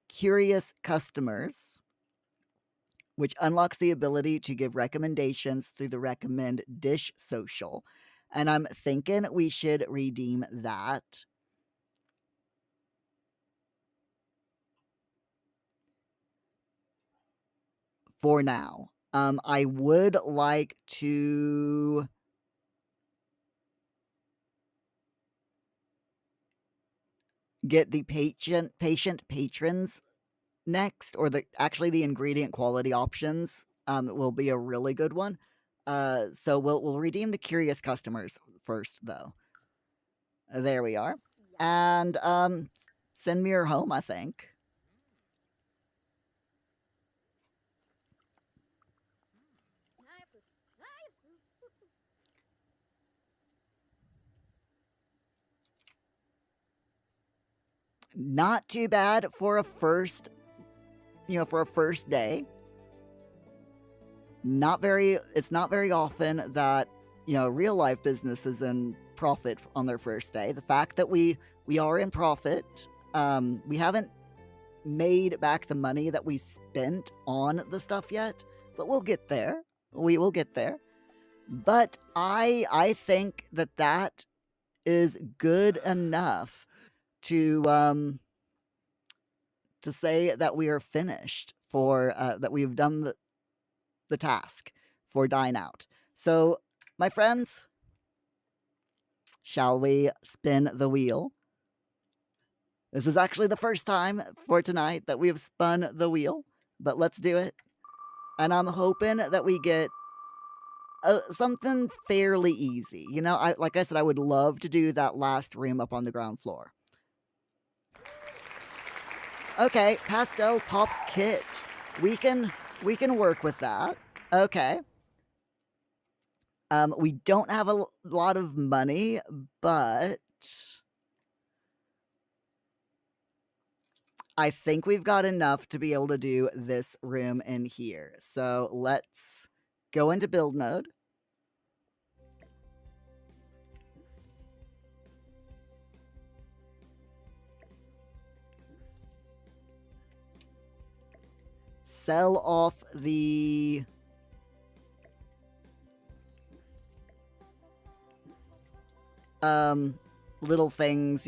curious customers, which unlocks the ability to give recommendations through the recommend dish social. And I'm thinking we should redeem that. For now. I would like to get the patient patrons next, or actually the ingredient quality options will be a really good one. So we'll redeem the curious customers first, though. There we are. And send Muir home, I think. Not too bad for a first, for a first day. It's not very often that, real life business is in profit on their first day. The fact that we are in profit, we haven't made back the money that we spent on the stuff yet, but we'll get there. We will get there. But I think that is good enough to say that we are finished for that we've done the task for Dine Out. So, my friends, shall we spin the wheel? This is actually the first time for tonight that we have spun the wheel, but let's do it. And I'm hoping that we get something fairly easy. Like I said, I would love to do that last room up on the ground floor. Okay, pastel pop kit. We can work with that. Okay. We don't have a lot of money, but I think we've got enough to be able to do this room in here. So let's go into build mode. Sell off the little things,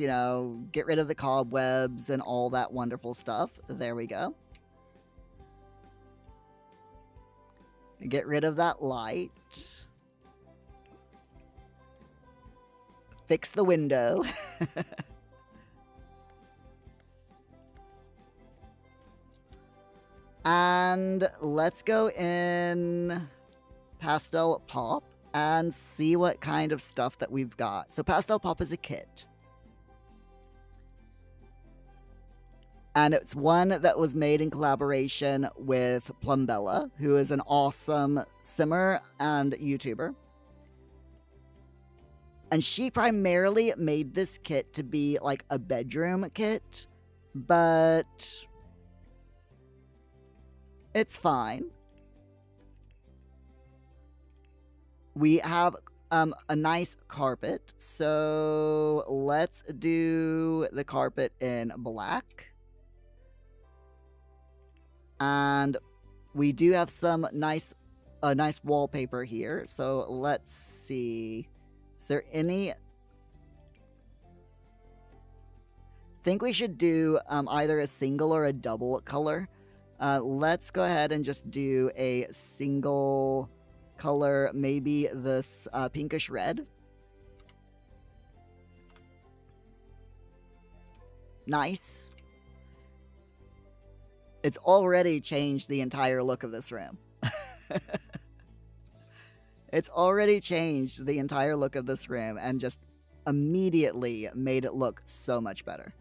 get rid of the cobwebs and all that wonderful stuff. There we go. Get rid of that light. Fix the window. And let's go in Pastel Pop and see what kind of stuff that we've got. So Pastel Pop is a kit. And it's one that was made in collaboration with Plumbella, who is an awesome simmer and YouTuber. And she primarily made this kit to be like a bedroom kit, but it's fine. We have a nice carpet, so let's do the carpet in black. And we do have some nice wallpaper here, so let's see. Is there any... I think we should do either a single or a double color. Let's go ahead and just do a single color, maybe this pinkish red. Nice. It's already changed the entire look of this room. It's already changed the entire look of this room and just immediately made it look so much better.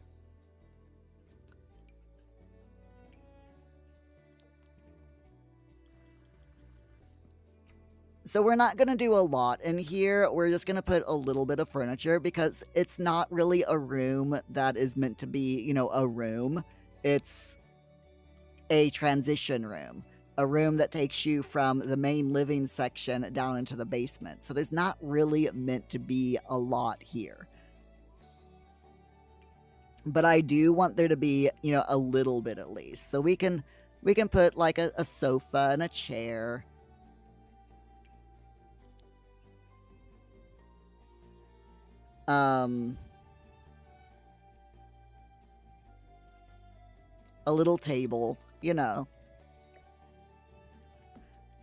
So we're not going to do a lot in here. We're just going to put a little bit of furniture because it's not really a room that is meant to be, a room. It's a transition room. a room that takes you from the main living section down into the basement. So there's not really meant to be a lot here. But I do want there to be, you know, a little bit at least. So we can put like a sofa and a chair. A little table, you know.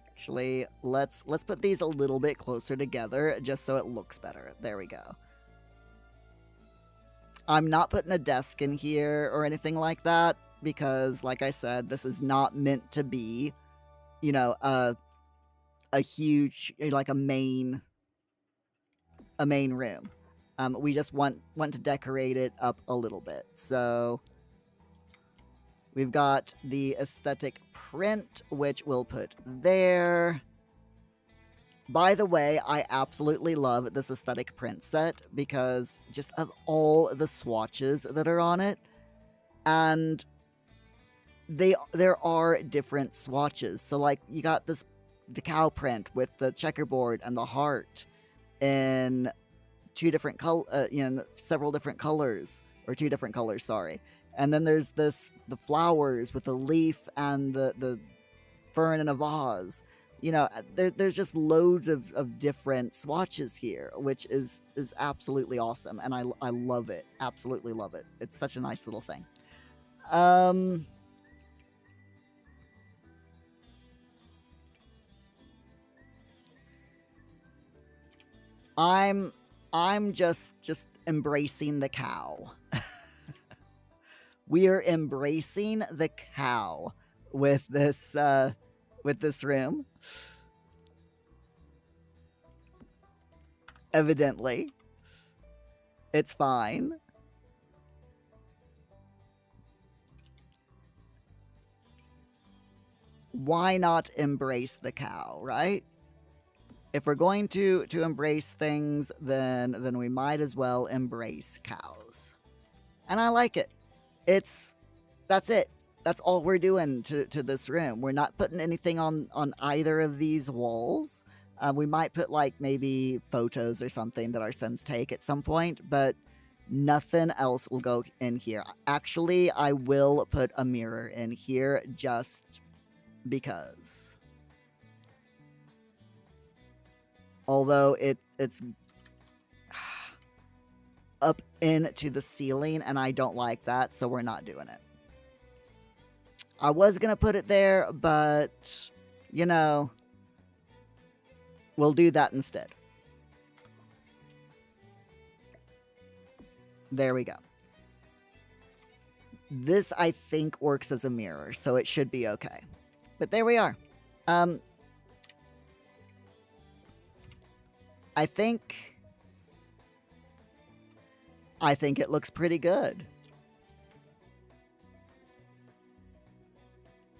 Actually, let's put these a little bit closer together just so it looks better. There we go. I'm not putting a desk in here or anything like that because, like I said, this is not meant to be, you know, a huge, like a main room. We just want to decorate it up a little bit. So we've got the aesthetic print, which we'll put there. By the way, I absolutely love this aesthetic print set because just of all the swatches that are on it, and there are different swatches. So like you got the cow print with the checkerboard and the heart in several different colors, or two different colors, sorry. And then there's the flowers with the leaf and the fern in a vase. You know, there's just loads of different swatches here, which is absolutely awesome, and I love it. Absolutely love it. It's such a nice little thing. I'm just embracing the cow. We are embracing the cow with this room. Evidently. It's fine. Why not embrace the cow, right? If we're going to embrace things, then we might as well embrace cows. And I like it. That's it. That's all we're doing to this room. We're not putting anything on either of these walls. We might put like maybe photos or something that our sons take at some point, but nothing else will go in here. Actually, I will put a mirror in here just because. Although it's up into the ceiling, and I don't like that, so we're not doing it. I was gonna put it there, but, you know, we'll do that instead. There we go. This, I think, works as a mirror, so it should be okay. But there we are. I think it looks pretty good.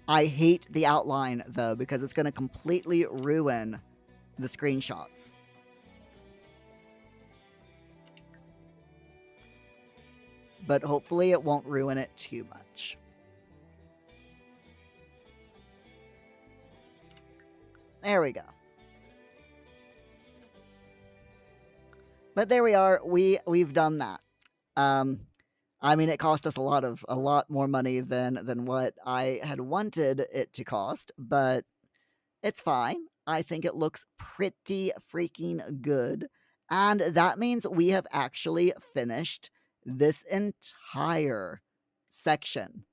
I hate the outline, though, because it's going to completely ruin the screenshots. But hopefully it won't ruin it too much. There we go. But there we are. We've done that. I mean, it cost us a lot more money than what I had wanted it to cost, but it's fine. I think it looks pretty freaking good. And that means we have actually finished this entire section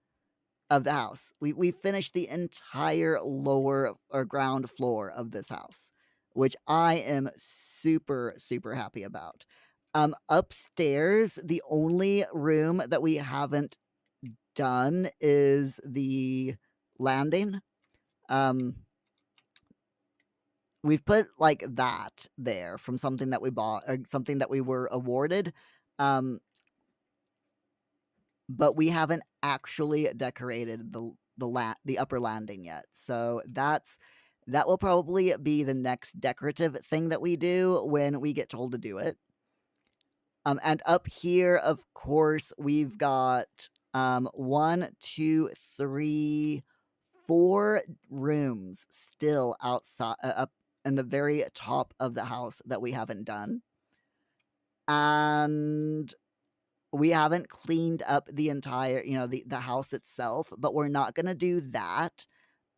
of the house. We finished the entire lower or ground floor of this house, which I am super, super happy about. Upstairs, the only room that we haven't done is the landing. We've put like that there from something that we bought or something that we were awarded. But we haven't actually decorated the upper landing yet. So that will probably be the next decorative thing that we do when we get told to do it. And up here, of course, we've got 1, 2, 3, 4 rooms still outside, up in the very top of the house that we haven't done. And we haven't cleaned up the entire, the house itself, but we're not gonna do that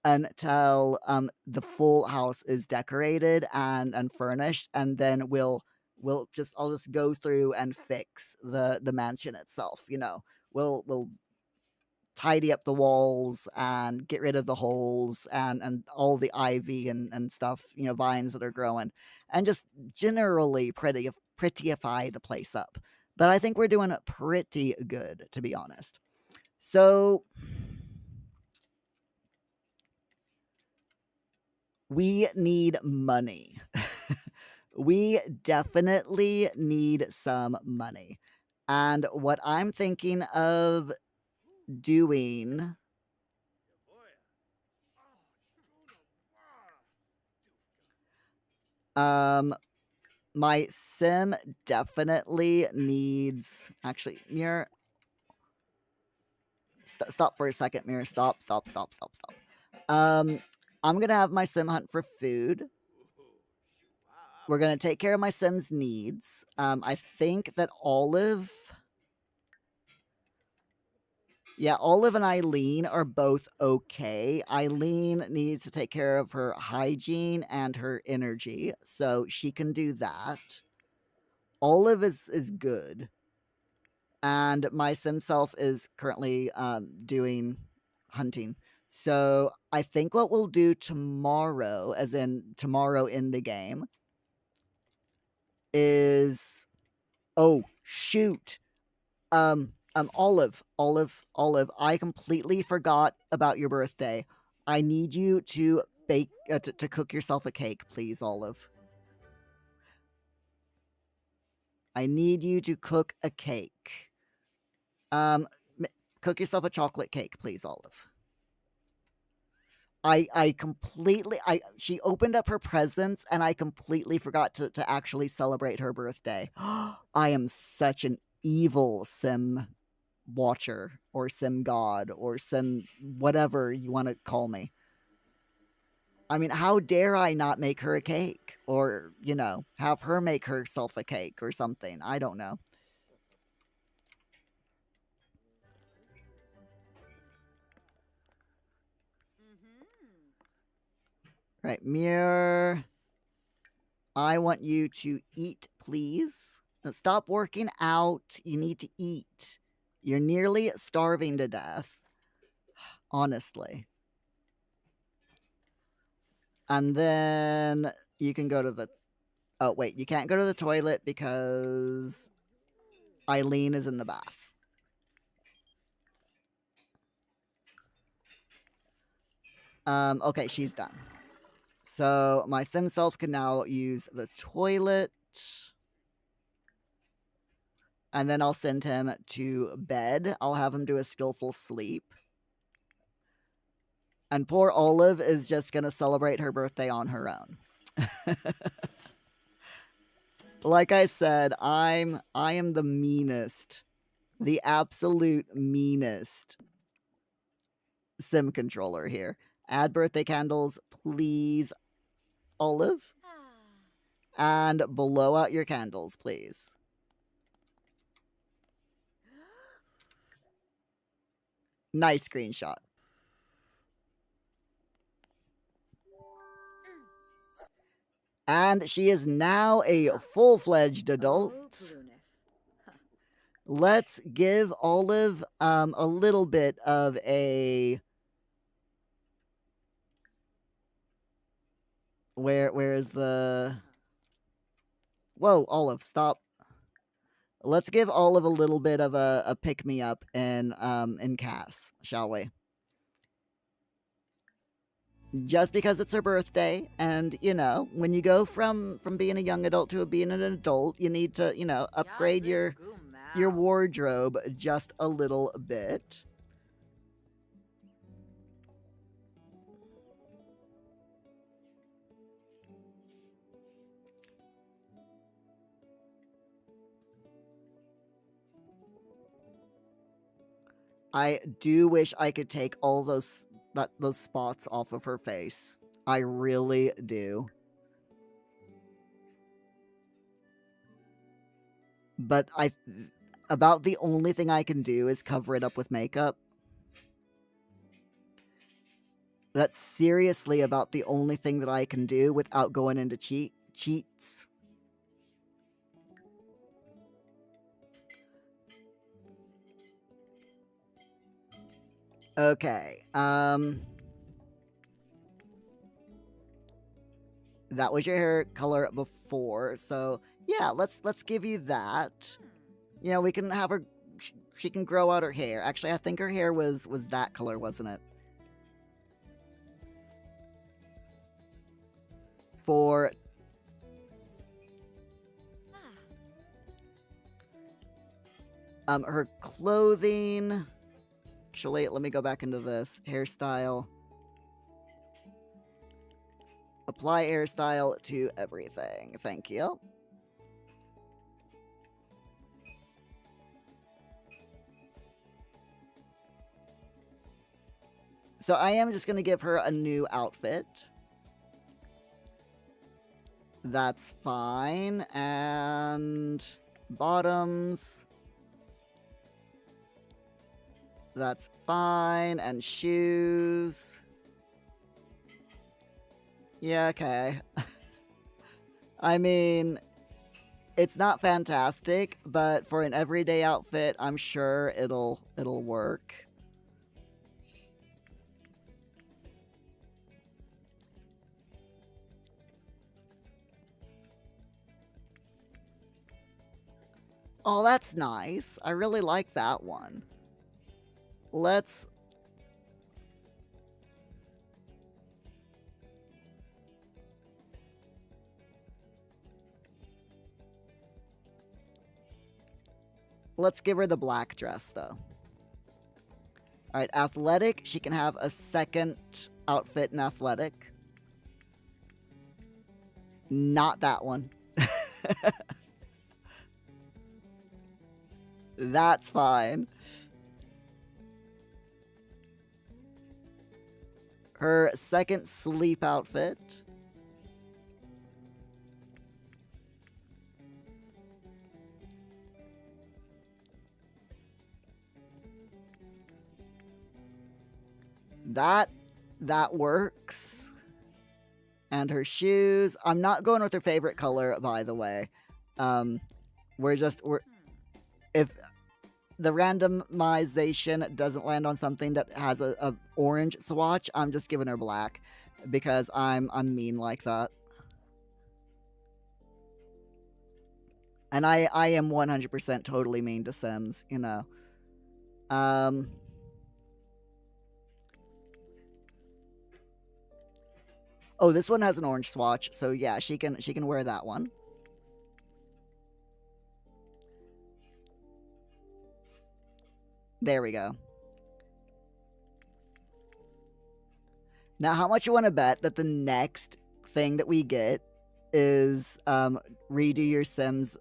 until the full house is decorated and furnished, and then I'll just go through and fix the mansion itself. We'll tidy up the walls and get rid of the holes and all the ivy and stuff, vines that are growing, and just generally prettyify the place up. But I think we're doing it pretty good, to be honest. So we need money. We definitely need some money. And what I'm thinking of doing, my sim definitely needs, actually, Muir, stop for a second, Muir. Stop. I'm gonna have my sim hunt for food. We're gonna take care of my sim's needs. I think that Olive and Eileen are both okay. Eileen needs to take care of her hygiene and her energy, so she can do that. Olive is good. And my sim self is currently doing hunting. So I think what we'll do tomorrow, as in tomorrow in the game, is, oh shoot, Olive, I completely forgot about your birthday. I need you to bake to cook yourself a cake, please, Olive. I need you to cook a cake. Cook yourself a chocolate cake, please, Olive. She opened up her presents and I completely forgot to actually celebrate her birthday. I am such an evil sim watcher or sim god or sim whatever you want to call me. I mean, how dare I not make her a cake or, have her make herself a cake or something. I don't know. Right, Muir. I want you to eat, please. Stop working out. You need to eat. You're nearly starving to death. Honestly. And then you can go to the... Oh, wait. You can't go to the toilet because Eileen is in the bath. Okay, she's done. So my sim self can now use the toilet. And then I'll send him to bed. I'll have him do a skillful sleep. And poor Olive is just going to celebrate her birthday on her own. Like I said, I am the meanest, the absolute meanest sim controller here. Add birthday candles, please, Olive. And blow out your candles, please. Nice screenshot. And she is now a full-fledged adult. Let's give Olive a little bit of a... Where is the... Whoa, Olive, stop. Let's give Olive a little bit of a pick-me-up in Cass, shall we? Just because it's her birthday, and when you go from being a young adult to being an adult, you need to upgrade your wardrobe just a little bit. I do wish I could take all those those spots off of her face. I really do. But about the only thing I can do is cover it up with makeup. That's seriously about the only thing that I can do without going into cheats. Okay, that was your hair color before, so yeah, let's give you that. You know, we can have her, she can grow out her hair. Actually, I think her hair was that color, wasn't it? For her clothing, actually, let me go back into this hairstyle. Apply hairstyle to everything. Thank you. So I am just going to give her a new outfit. That's fine. And bottoms. That's fine. And shoes. Yeah, okay. I mean, it's not fantastic, but for an everyday outfit, I'm sure it'll work. Oh, that's nice. I really like that one. Let's give her the black dress, though. Alright, athletic. She can have a second outfit in athletic. Not that one. That's fine. Her second sleep outfit. That works. And her shoes. I'm not going with her favorite color, by the way. If the randomization doesn't land on something that has a orange swatch, I'm just giving her black because I'm mean like that. And I am 100% totally mean to Sims, you know. Oh, this one has an orange swatch, so yeah, she can wear that one. There we go. Now, how much you want to bet that the next thing that we get is redo your Sims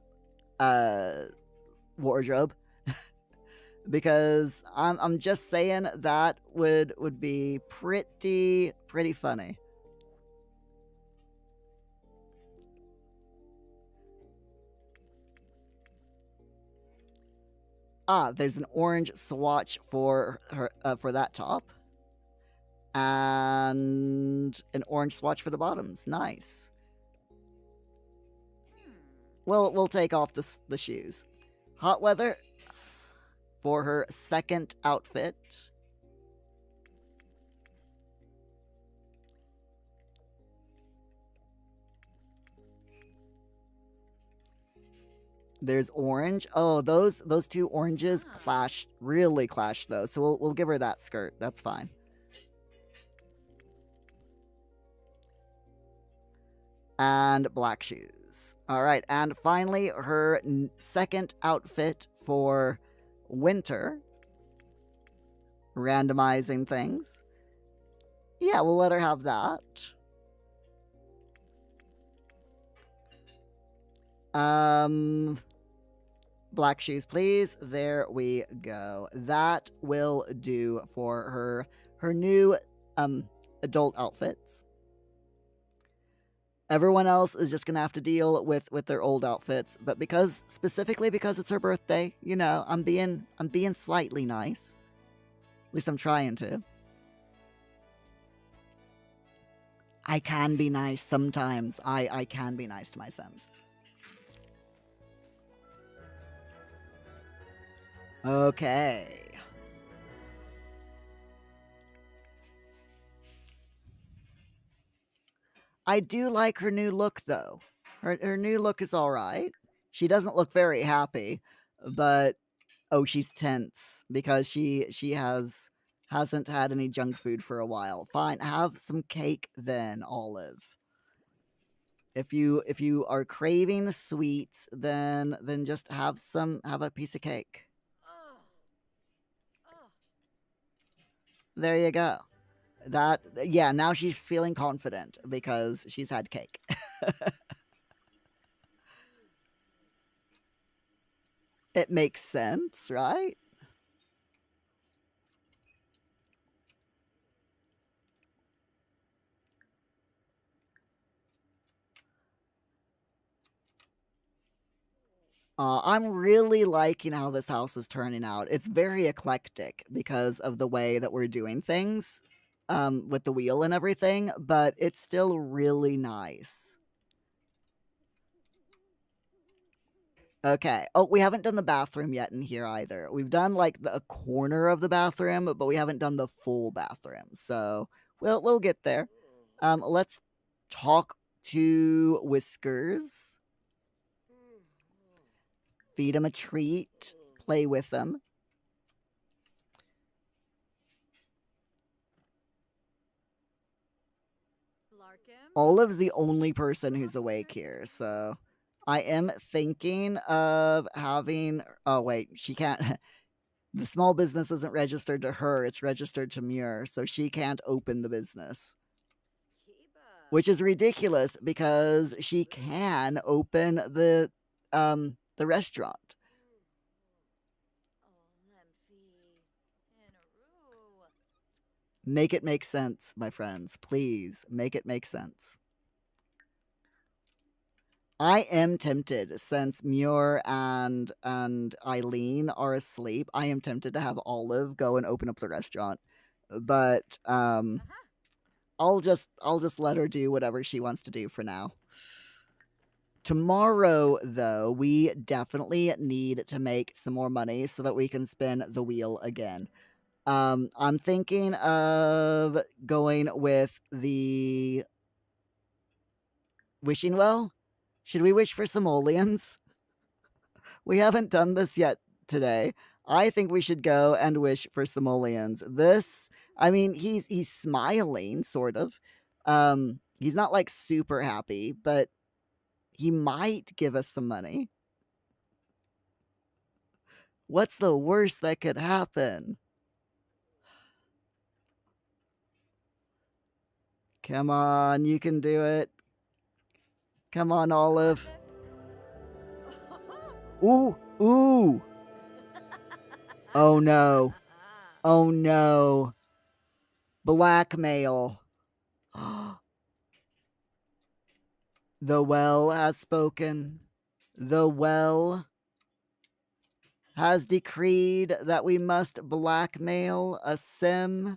wardrobe? Because I'm just saying that would be pretty funny. Ah, there's an orange swatch for her for that top. And an orange swatch for the bottoms. Nice. We'll take off the shoes. Hot weather for her second outfit. There's orange. Oh, those two oranges really clash though. So we'll give her that skirt. That's fine. And black shoes. All right, and finally her second outfit for winter. Randomizing things. Yeah, we'll let her have that. Black shoes, please. There we go. That will do for her new adult outfits. Everyone else is just gonna have to deal with their old outfits, but specifically because it's her birthday, you know, I'm being slightly nice. At least I'm trying to. I can be nice sometimes. I can be nice to my Sims. Okay. I do like her new look, though. Her new look is all right. She doesn't look very happy, but oh, she's tense because she hasn't had any junk food for a while. Fine, have some cake then, Olive. If you are craving sweets, then just have a piece of cake. There you go. That yeah, now she's feeling confident because she's had cake. It makes sense, right? I'm really liking how this house is turning out. It's very eclectic because of the way that we're doing things, with the wheel and everything, but it's still really nice. Okay. Oh, we haven't done the bathroom yet in here either. We've done like a corner of the bathroom, but we haven't done the full bathroom. So we'll get there. Let's talk to Whiskers. Feed him a treat. Play with him. Olive's the only person who's awake here, so I am thinking of having. Oh wait, she can't. The small business isn't registered to her; it's registered to Muir, so she can't open the business. Which is ridiculous because she can open the restaurant. Make it make sense, my friends. Please make it make sense. I am tempted, since Muir and Eileen are asleep. I am tempted to have Olive go and open up the restaurant, but I'll just let her do whatever she wants to do for now. Tomorrow, though, we definitely need to make some more money so that we can spin the wheel again. I'm thinking of going with the wishing well. Should we wish for simoleons? We haven't done this yet today. I think we should go and wish for simoleons. This, I mean, he's smiling, sort of. He's not like super happy, but he might give us some money. What's the worst that could happen? Come on, you can do it. Come on, Olive. Ooh, ooh. Oh no. Oh no. Blackmail. The well has spoken. The well has decreed that we must blackmail a sim.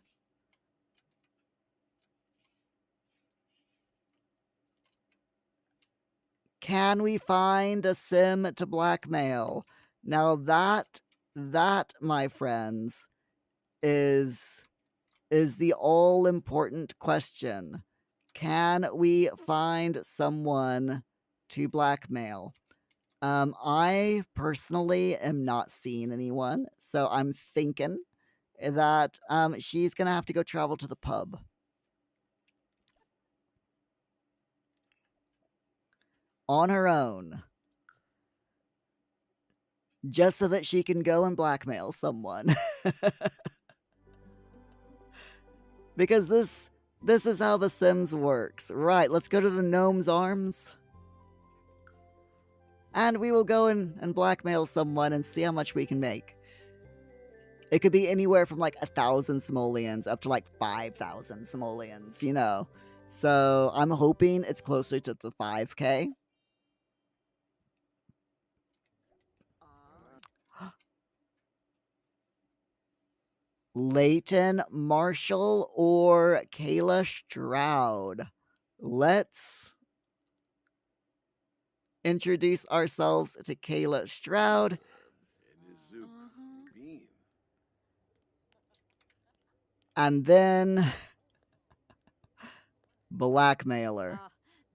Can we find a sim to blackmail? Now that, my friends, is the all-important question. Can we find someone to blackmail? I personally am not seeing anyone, so I'm thinking that she's gonna have to go travel to the pub. On her own. Just so that she can go and blackmail someone. Because this is how The Sims works. Right, let's go to the Gnome's Arms. And we will go and blackmail someone and see how much we can make. It could be anywhere from like 1,000 simoleons up to like 5,000 simoleons, you know. So I'm hoping it's closer to the 5K. Leighton Marshall or Kayla Stroud. Let's introduce ourselves to Kayla Stroud. And then blackmailer.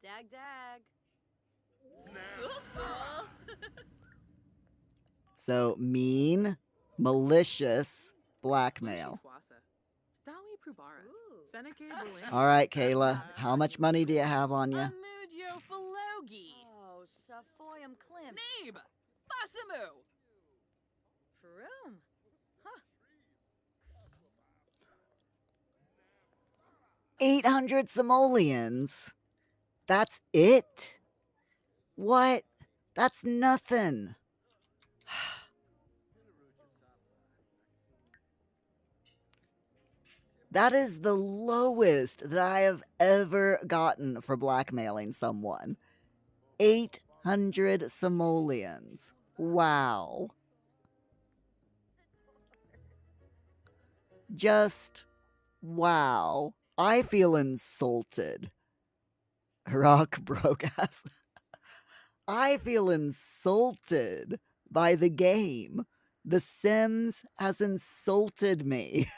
Dag dag. So mean, malicious, blackmail. All right, Kayla, how much money do you have on you? Oh, Safoyam Klim. Neeb! Basimu! Faroom. 800 simoleons? That's it? What? That's nothing. That is the lowest that I have ever gotten for blackmailing someone. 800 simoleons. Wow. Just wow. I feel insulted. Rock broke ass. I feel insulted by the game. The Sims has insulted me.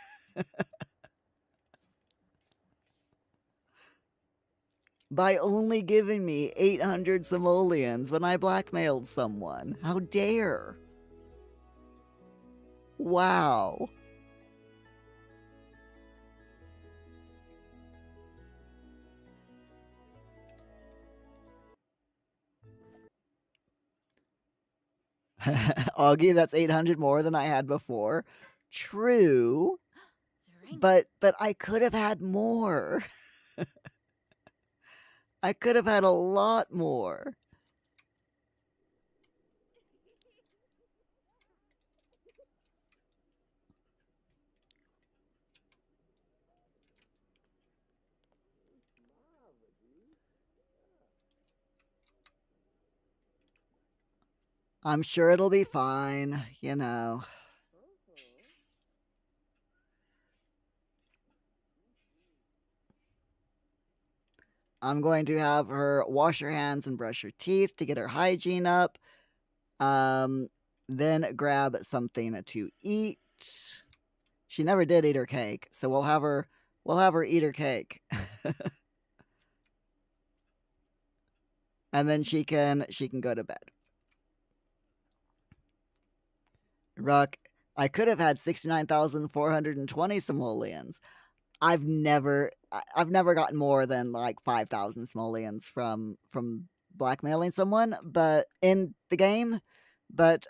By only giving me 800 simoleons when I blackmailed someone. How dare. Wow. Augie, that's 800 more than I had before. True, but I could have had more. I could have had a lot more. I'm sure it'll be fine, you know. I'm going to have her wash her hands and brush her teeth to get her hygiene up. Then grab something to eat. She never did eat her cake, so we'll have her eat her cake. And then she can go to bed. Ruck, I could have had 69,420 simoleons. I've never gotten more than like 5,000 simoleons from blackmailing someone, but in the game, but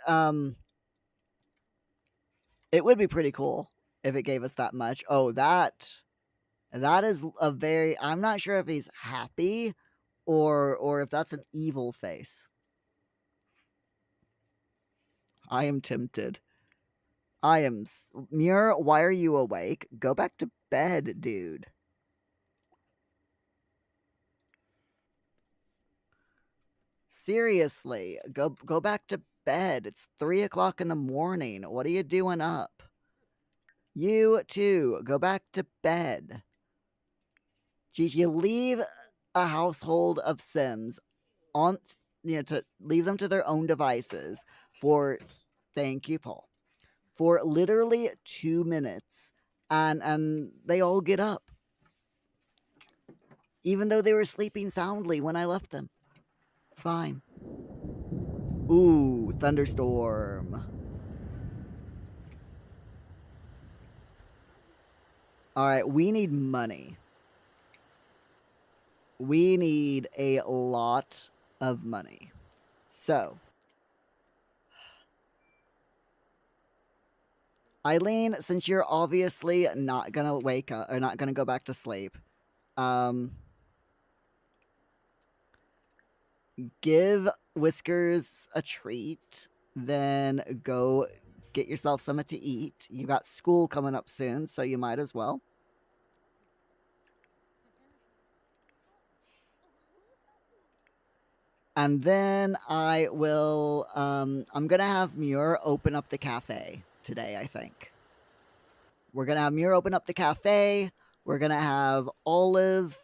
it would be pretty cool if it gave us that much. Oh, that is a very, I'm not sure if he's happy or if that's an evil face. I am tempted. Muir, why are you awake? Go back to bed, dude. Seriously, go back to bed. It's 3 o'clock in the morning. What are you doing up? You too, go back to bed. Geez, you leave a household of Sims on, to leave them to their own devices for, thank you, Paul, for literally 2 minutes, and they all get up, even though they were sleeping soundly when I left them. It's fine. Ooh, thunderstorm. All right, we need money. We need a lot of money. So, Eileen, since you're obviously not gonna wake up or not gonna go back to sleep, give Whiskers a treat, then go get yourself something to eat. You got school coming up soon, so you might as well. And then I will, I'm gonna have Muir open up the cafe today, I think. We're gonna have Muir open up the cafe. We're gonna have Olive,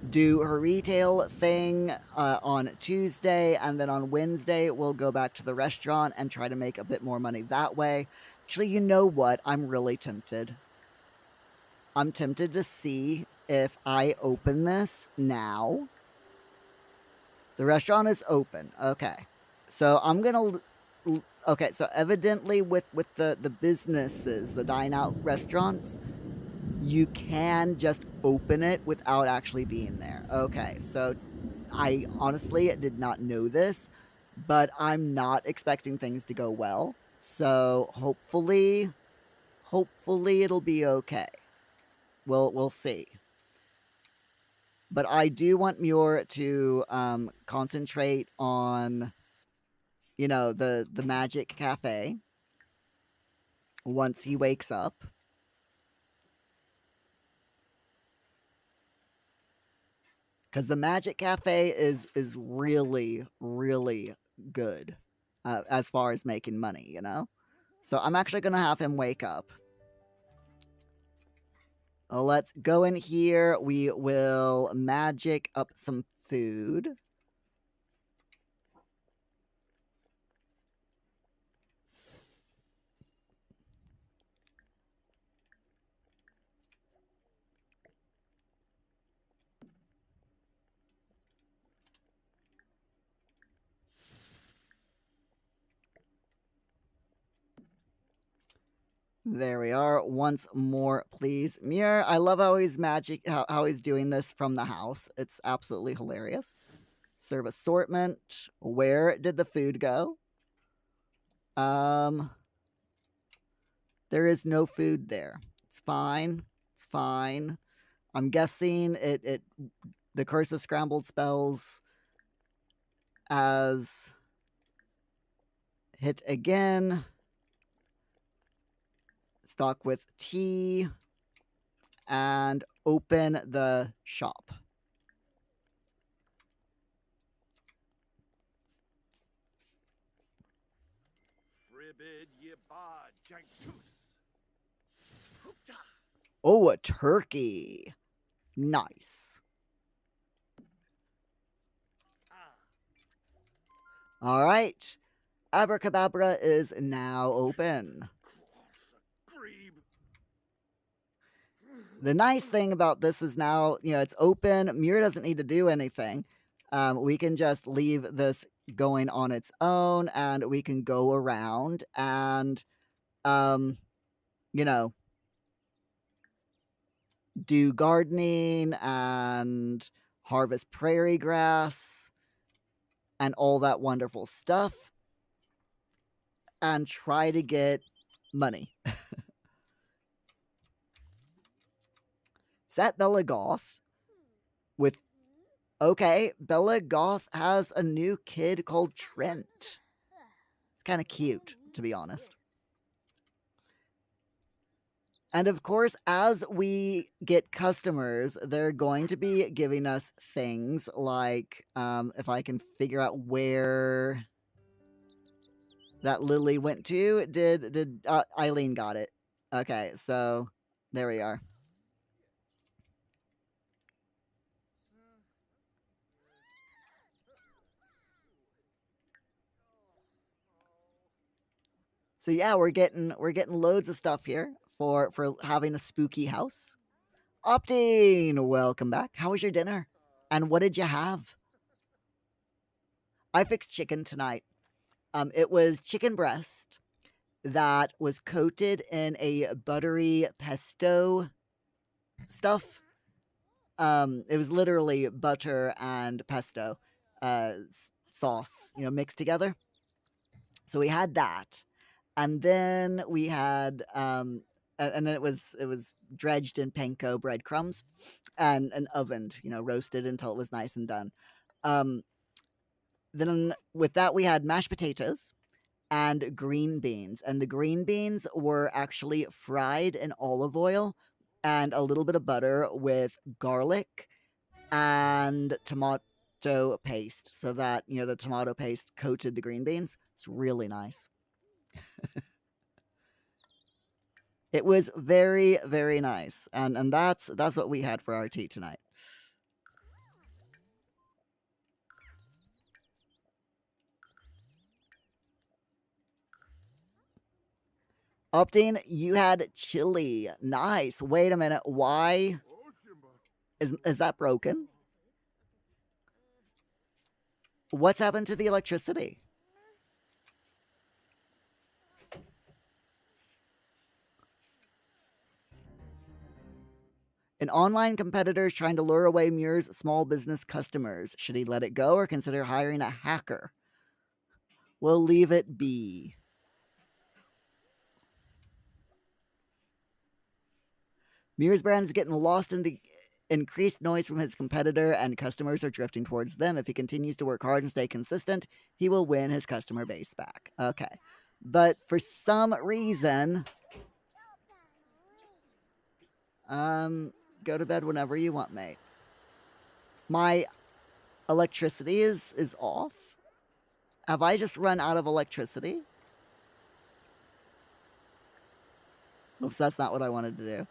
do her retail thing on Tuesday, and then on Wednesday we'll go back to the restaurant and try to make a bit more money that way. Actually, you know what? I'm really tempted. I'm tempted to see if I open this now. The restaurant is open. Okay. So I'm going to okay, so evidently with the businesses, the dine out restaurants, you can just open it without actually being there. Okay. So I honestly did not know this, but I'm not expecting things to go well. So hopefully it'll be okay. We'll see. But I do want Muir to concentrate on, you know, the Magic Cafe once he wakes up. Because the Magic Cafe is really, really good as far as making money, you know? So I'm actually going to have him wake up. Let's go in here. We will magic up some food. There we are. Once more, please. Muir, I love how he's how he's doing this from the house. It's absolutely hilarious. Serve assortment. Where did the food go? There is no food there. It's fine. It's fine. I'm guessing the curse of scrambled spells as hit again. Stock with tea and open the shop. Oh, a turkey. Nice. All right. Abracadabra is now open. The nice thing about this is now, you know, it's open. Muir doesn't need to do anything. We can just leave this going on its own, and we can go around and, you know, do gardening and harvest prairie grass and all that wonderful stuff and try to get money. Is that Bella Goth? With okay, Bella Goth has a new kid called Trent. It's kind of cute, to be honest. And of course, as we get customers, they're going to be giving us things like, if I can figure out where that Lily went to, did Eileen got it? Okay, so there we are. So yeah, we're getting loads of stuff here for having a spooky house. Optine, welcome back. How was your dinner? And what did you have? I fixed chicken tonight. It was chicken breast that was coated in a buttery pesto stuff. It was literally butter and pesto sauce, you know, mixed together. So we had that, and then we had and then it was dredged in panko breadcrumbs and ovened, you know, roasted until it was nice and done. Um, Then with that, we had mashed potatoes and green beans. And the green beans were actually fried in olive oil and a little bit of butter with garlic and tomato paste so that, the tomato paste coated the green beans. It's really nice. It was very, very nice. And that's what we had for our tea tonight. Optine, you had chili. Nice. Wait a minute. Why is that broken? What's happened to the electricity? An online competitor is trying to lure away Muir's small business customers. Should he let it go or consider hiring a hacker? We'll leave it be. Muir's brand is getting lost in the increased noise from his competitor, and customers are drifting towards them. If he continues to work hard and stay consistent, he will win his customer base back. Okay. But for some reason, go to bed whenever you want, mate. My electricity is off. Have I just run out of electricity? Oops, that's not what I wanted to do.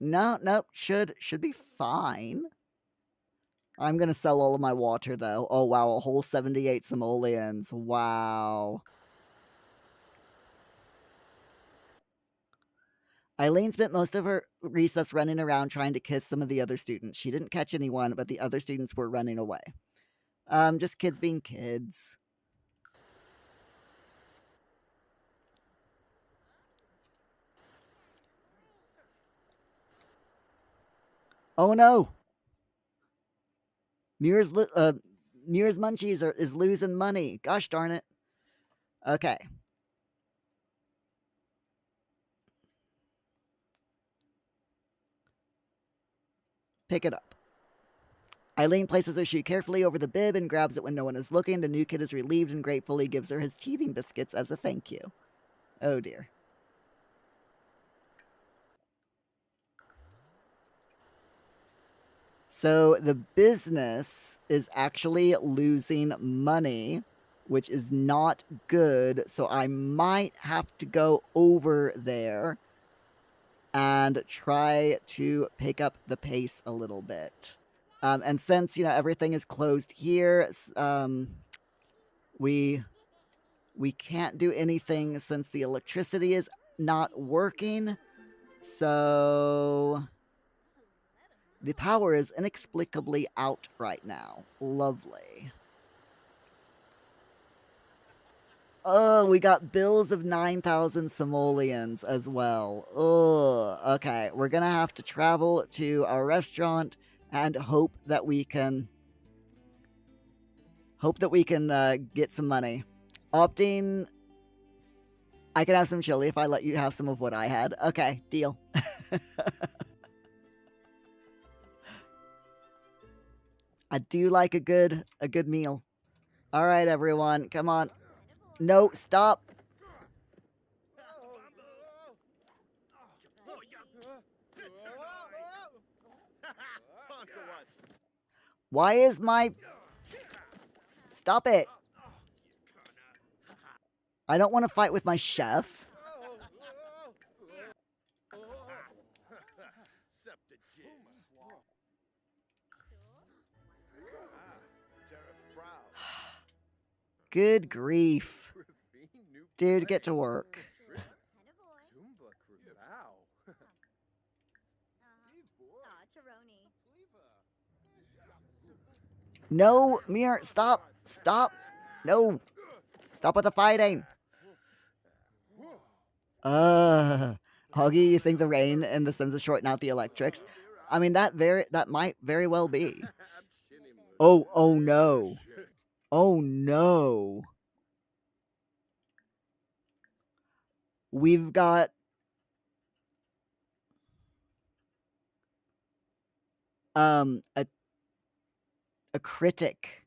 No, nope, should be fine. I'm gonna sell all of my water, though. Oh, wow, a whole 78 simoleons. Wow. Eileen spent most of her recess running around trying to kiss some of the other students. She didn't catch anyone, but the other students were running away. Just kids being kids. Oh no! Muir's Munchies is losing money. Gosh darn it. Okay. Pick it up. Eileen places her shoe carefully over the bib and grabs it when no one is looking. The new kid is relieved and gratefully gives her his teething biscuits as a thank you. Oh dear. So the business is actually losing money, which is not good. So I might have to go over there and try to pick up the pace a little bit. And since, everything is closed here, we can't do anything since the electricity is not working. So the power is inexplicably out right now. Lovely. Oh, we got bills of 9,000 simoleons as well. Oh, okay. We're gonna have to travel to a restaurant and hope that we can get some money. Opting, I can have some chili if I let you have some of what I had. Okay, deal. I do like a good meal. All right, everyone, come on. No, stop. Why is my... Stop it. I don't want to fight with my chef. Good grief. Dude, get to work. No, Muir, stop. Stop. No. Stop with the fighting. Hoggy, you think the rain in The Sims is shorting out the electrics? I mean, that might very well be. Oh no. Oh no. We've got a critic.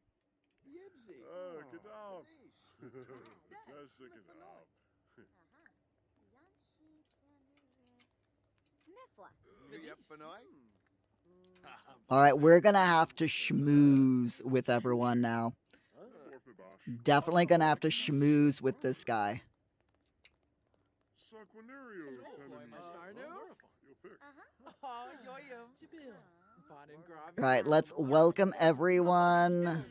Genau. Das ist genau. All right, we're gonna have to schmooze with everyone now. Definitely gonna have to schmooze with this guy. All right, let's welcome everyone.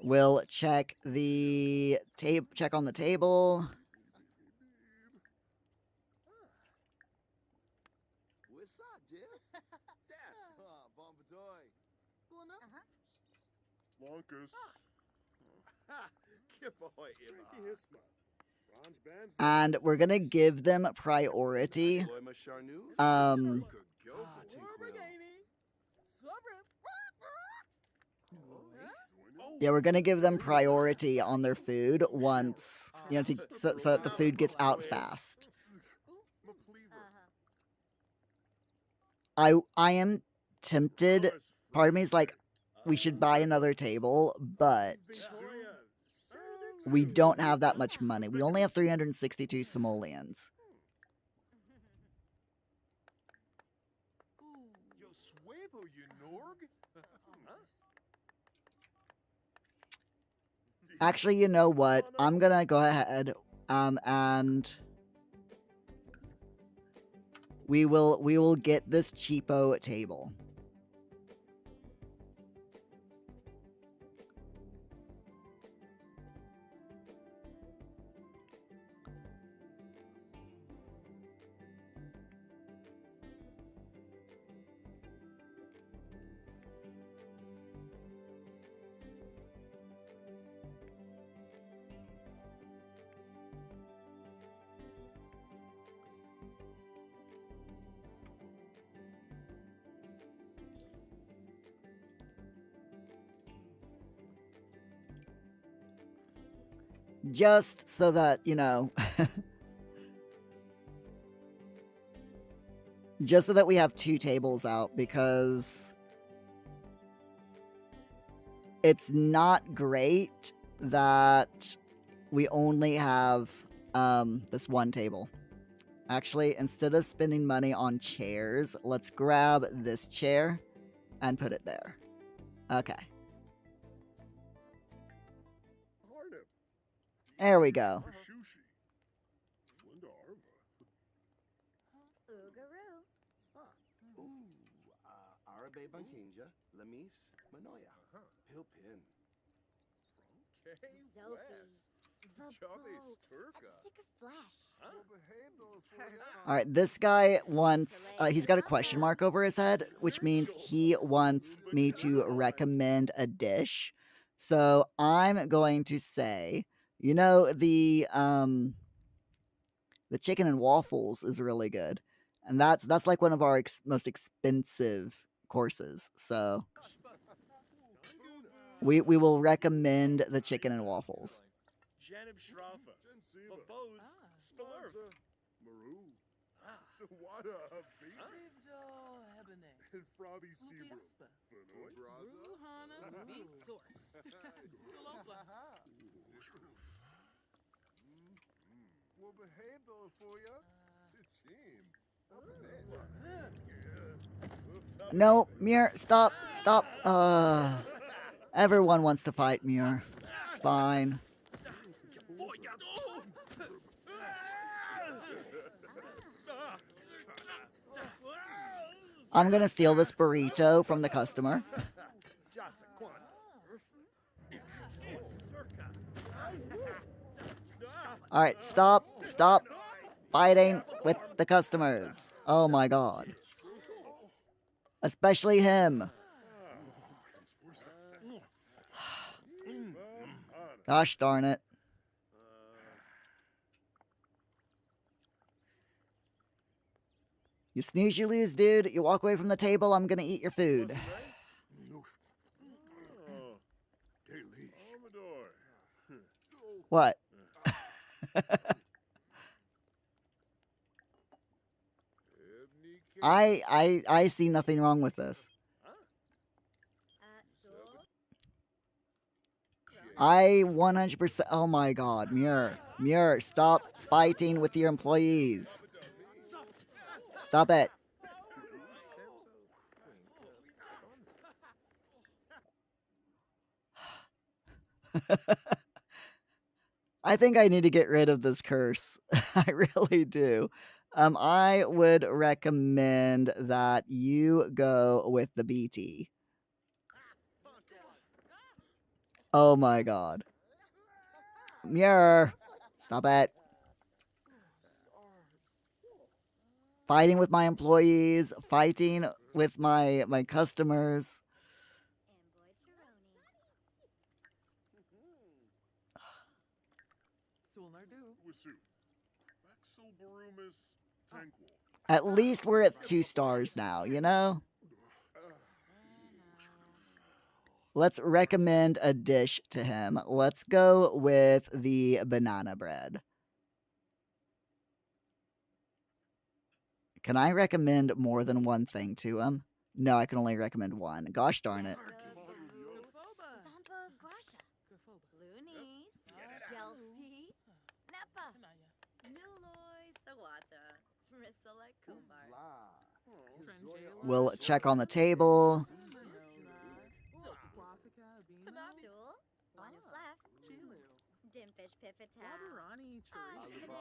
We'll check the check on the table. And we're gonna give them priority. Yeah, we're gonna give them priority on their food once, so that the food gets out fast. I am tempted. Part of me is like, we should buy another table, but we don't have that much money. We only have 362 simoleons. Actually, you know what? I'm gonna go ahead and we will get this cheapo table. Just so that, just so that we have 2 tables out, because it's not great that we only have this one table. Actually, instead of spending money on chairs, let's grab this chair and put it there. Okay. There we go. Alright, this guy wants, he's got a question mark over his head, which means he wants me to recommend a dish. So I'm going to say, the chicken and waffles is really good. And that's like one of our most expensive courses. So we will recommend the chicken and waffles. No, Muir, stop. Everyone wants to fight Muir. It's fine. I'm gonna steal this burrito from the customer. Alright, stop fighting with the customers. Oh my god. Especially him. Gosh darn it. You snooze, you lose, dude. You walk away from the table, I'm gonna eat your food. What? I see nothing wrong with this. I 100%. Oh my God, Muir, stop fighting with your employees. Stop it. I think I need to get rid of this curse. I really do. I would recommend that you go with the BT. Oh my God. Muir, stop it. Fighting with my employees, fighting with my customers. At least we're at 2 stars now, you know? Let's recommend a dish to him. Let's go with the banana bread. Can I recommend more than one thing to him? No, I can only recommend one. Gosh darn it. We'll check on the table.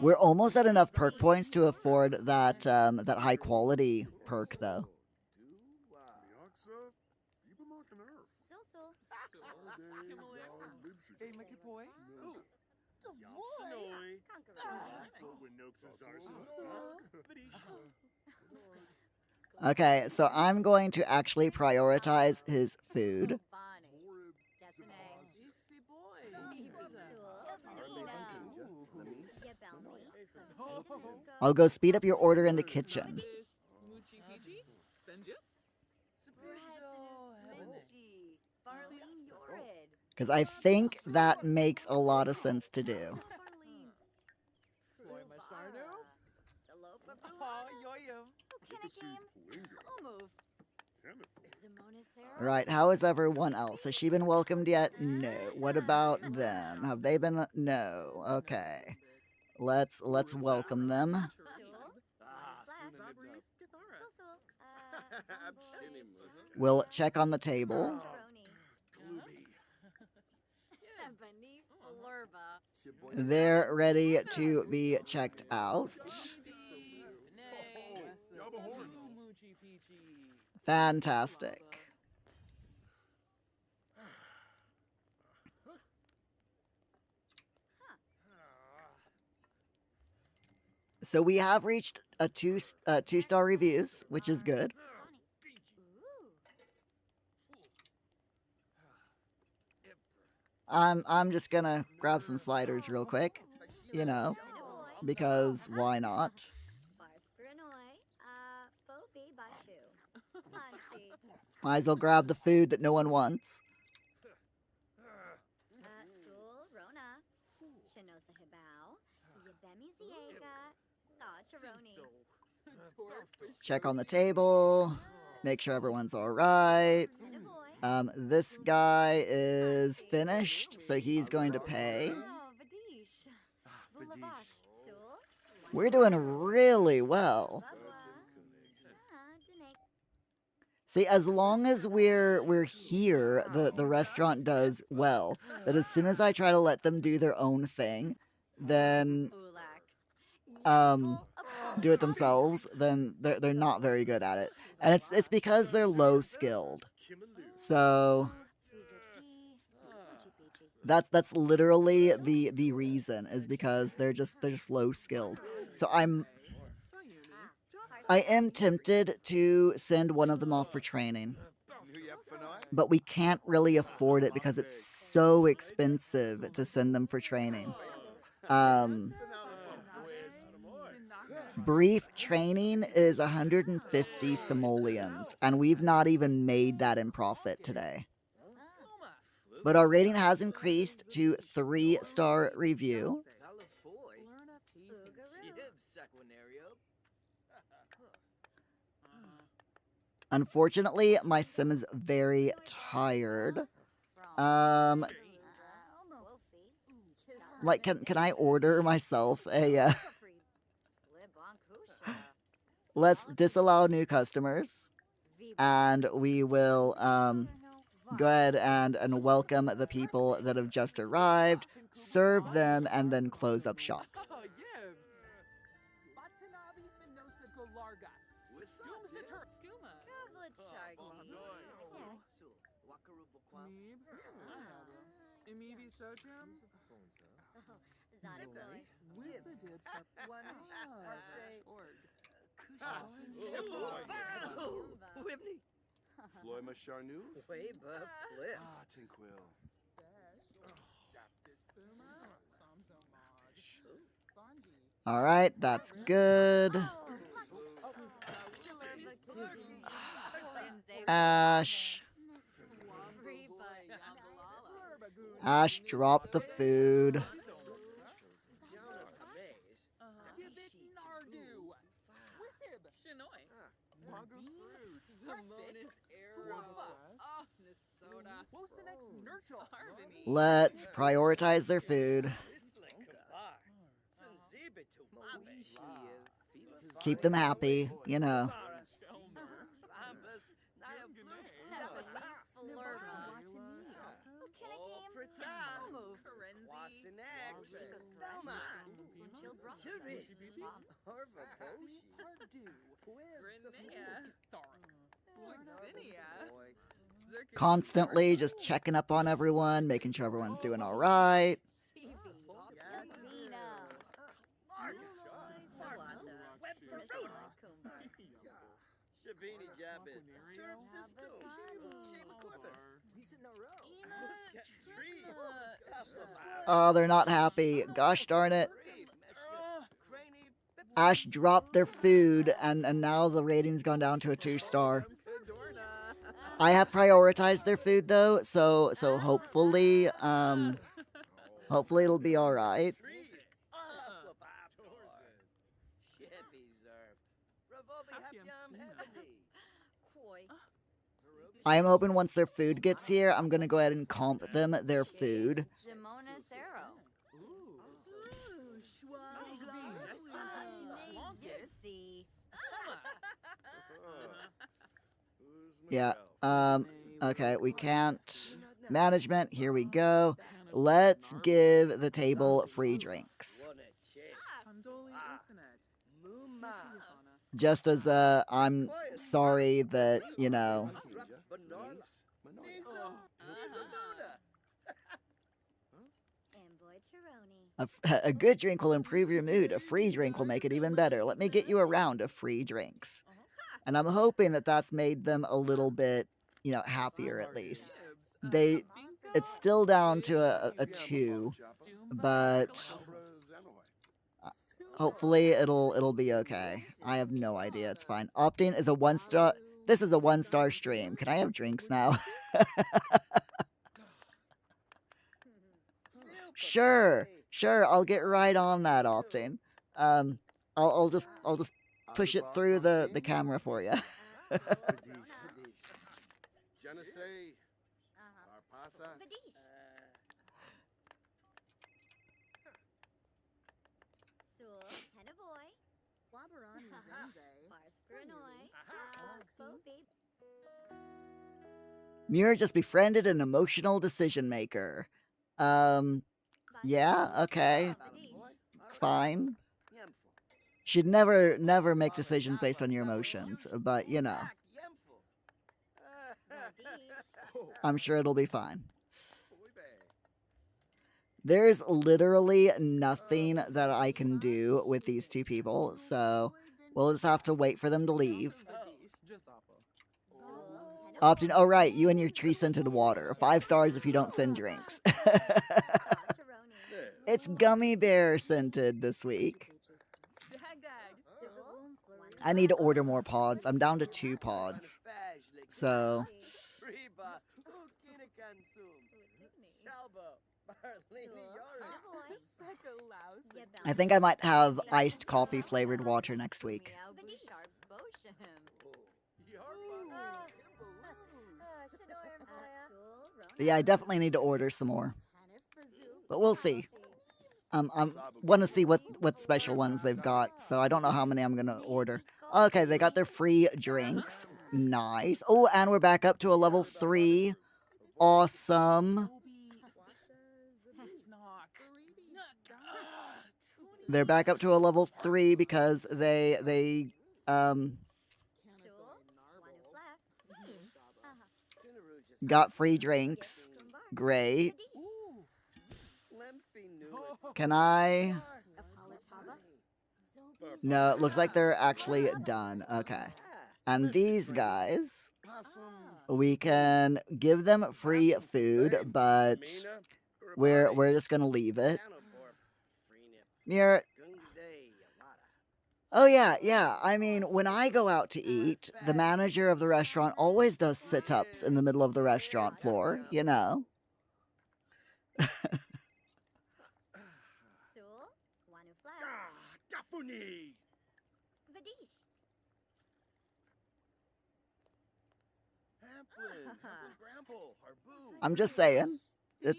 We're almost at enough perk points to afford that that high quality perk though. Okay, so I'm going to actually prioritize his food. I'll go speed up your order in the kitchen. Because I think that makes a lot of sense to do. Right, how is everyone else? Has she been welcomed yet? No. What about them? Have they been? No. Okay. Let's welcome them. We'll check on the table. They're ready to be checked out. Fantastic. So we have reached a two-star reviews, which is good. I'm just gonna grab some sliders real quick, you know, because why not? Might as well grab the food that no one wants. Check on the table. Make sure everyone's all right. This guy is finished, so he's going to pay. We're doing really well. See, as long as we're here, the restaurant does well. But as soon as I try to let them do their own thing, then do it themselves, then they're not very good at it. And it's because they're low skilled. So that's literally the reason, is because they're just low skilled. So I am tempted to send one of them off for training. But we can't really afford it because it's so expensive to send them for training. Brief training is 150 simoleons, and we've not even made that in profit today. But our rating has increased to 3-star review. Unfortunately, my sim is very tired. Like, can I order myself a? Let's disallow new customers, and we will go ahead and welcome the people that have just arrived, serve them, and then close up shop. Floy ma charnu? Ah, Tinquil. All right, that's good. Ash. Ash, drop the food. Let's prioritize their food. Keep them happy, you know. Constantly just checking up on everyone, making sure everyone's doing all right. Oh, they're not happy. Gosh darn it. Ash dropped their food, and now the rating's gone down to a 2-star. I have prioritized their food though, so hopefully hopefully it'll be all right. I am hoping once their food gets here, I'm gonna go ahead and comp them their food. Yeah. Okay, we can't. Management, here we go. Let's give the table free drinks. Just as I'm sorry that, you know, a good drink will improve your mood. A free drink will make it even better. Let me get you a round of free drinks. And I'm hoping that that's made them a little bit, you know, happier at least. It's still down to a 2, but hopefully it'll be okay. I have no idea. It's fine. Opting is a 1-star. This is a 1-star stream. Can I have drinks now? Sure. I'll get right on that, Opting. I'll just push it through the camera for you. Muir just befriended an emotional decision maker. Yeah, okay. It's fine. Should never make decisions based on your emotions, but you know. I'm sure it'll be fine. There's literally nothing that I can do with these two people, so we'll just have to wait for them to leave. Opting, oh right, you and your tree-scented water. 5 stars if you don't send drinks. It's gummy bear scented this week. I need to order more pods. I'm down to 2 pods. So I think I might have iced coffee flavored water next week. But yeah, I definitely need to order some more. But we'll see. I want to see what special ones they've got, so I don't know how many I'm gonna order. Okay, they got their free drinks. Nice. Oh, and we're back up to a level 3. Awesome. They're back up to a level 3 because they got free drinks. Great. Can I? No, it looks like they're actually done. Okay. And these guys, we can give them free food, but we're just gonna leave it. Muir. Oh yeah. I mean, when I go out to eat, the manager of the restaurant always does sit-ups in the middle of the restaurant floor, you know. I'm just saying.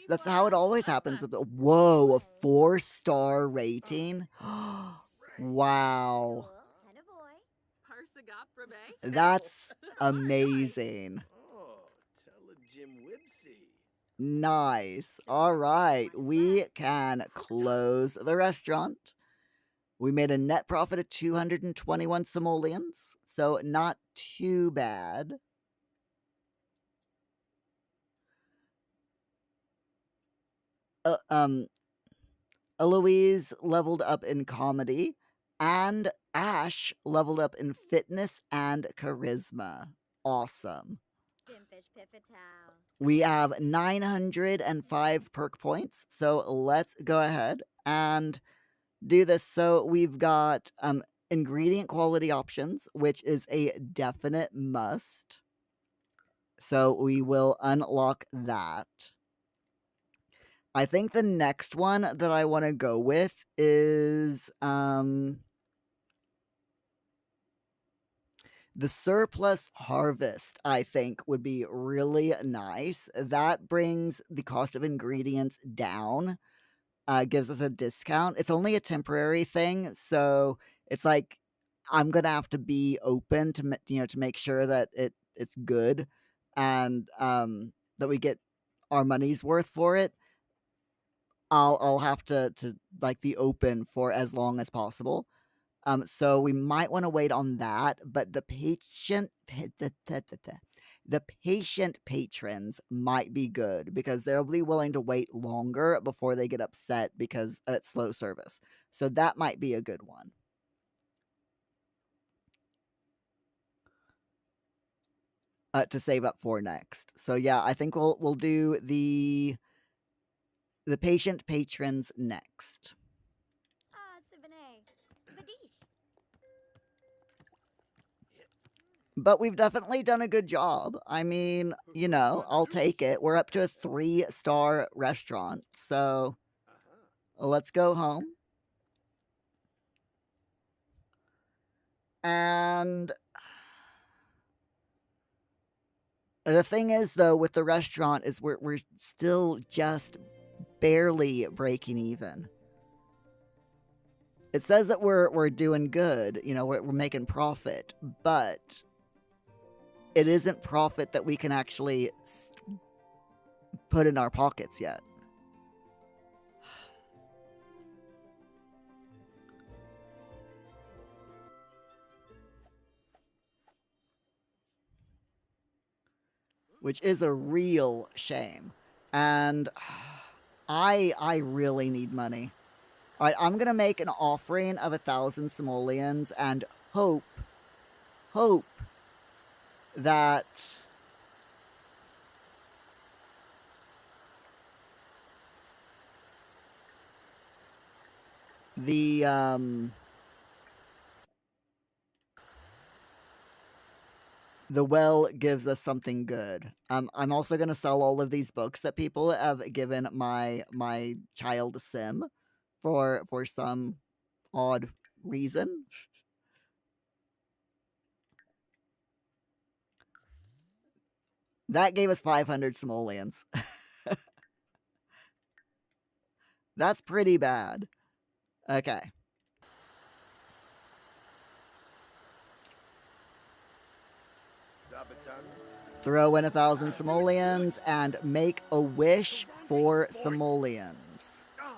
That's how it always happens. Whoa, a 4-star rating. Wow. That's amazing. Nice. All right. We can close the restaurant. We made a net profit of 221 simoleons, so not too bad. Eloise leveled up in comedy, and Ash leveled up in fitness and charisma. Awesome. We have 905 perk points, so let's go ahead and do this. So we've got ingredient quality options, which is a definite must. So we will unlock that. I think the next one that I want to go with is the surplus harvest. I think would be really nice. That brings the cost of ingredients down, gives us a discount. It's only a temporary thing, so it's like I'm gonna have to be open to to make sure that it's good and that we get our money's worth for it. I'll have to like be open for as long as possible. So we might want to wait on that, but the patient patrons might be good because they'll be willing to wait longer before they get upset because it's slow service. So that might be a good one. To save up for next. So yeah, I think we'll do the patient patrons next. But we've definitely done a good job. I mean, I'll take it. We're up to a 3-star restaurant. So let's go home. And the thing is, though, with the restaurant is we're still just barely breaking even. It says that we're doing good, we're making profit, but it isn't profit that we can actually put in our pockets yet. Which is a real shame. And I really need money. All right, I'm going to make an offering of 1,000 simoleons and hope that the well gives us something good. I'm also going to sell all of these books that people have given my child Sim for some odd reason. That gave us 500 simoleons. That's pretty bad. Okay. Zabatana. Throw in 1,000 simoleons and make a wish for simoleons. Oh,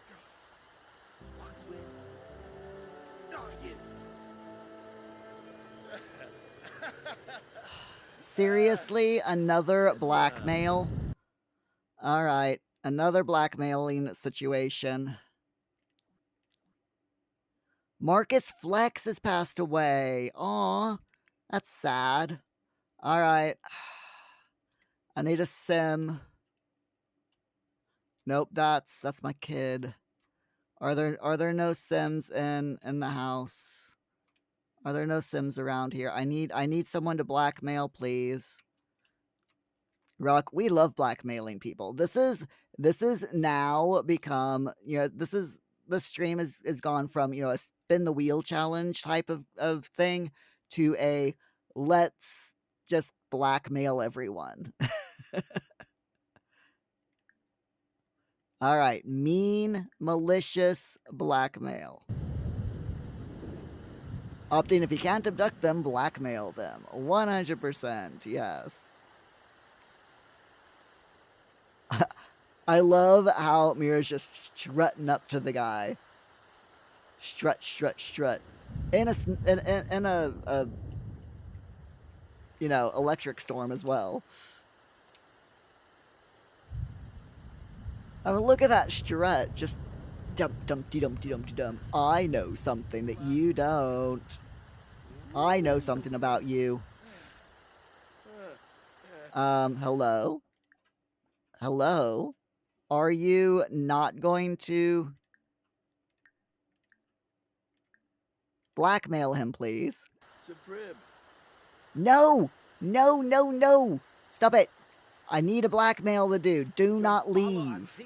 God. Boxwood. Oh, yes. Seriously? Another blackmail? Alright. Another blackmailing situation. Marcus Flex has passed away. Aw. That's sad. Alright. I need a sim. Nope, that's my kid. Are there no Sims in the house? Are there no Sims around here? I need someone to blackmail, please. Rock, we love blackmailing people. This is now become, the stream is gone from, a spin the wheel challenge type of thing to a let's just blackmail everyone. All right, mean, malicious blackmail. Opting if you can't abduct them, blackmail them. 100%, yes. I love how Muir's just strutting up to the guy. Strut, strut, strut. In a electric storm as well. I mean, look at that strut. Just dump, dumpty, dumpty, dumpty, dump. I know something that you don't. I know something about you. Hello? Hello? Are you not going to blackmail him, please? Supreme. No! No, no, no! Stop it! I need to blackmail the dude. Do not leave.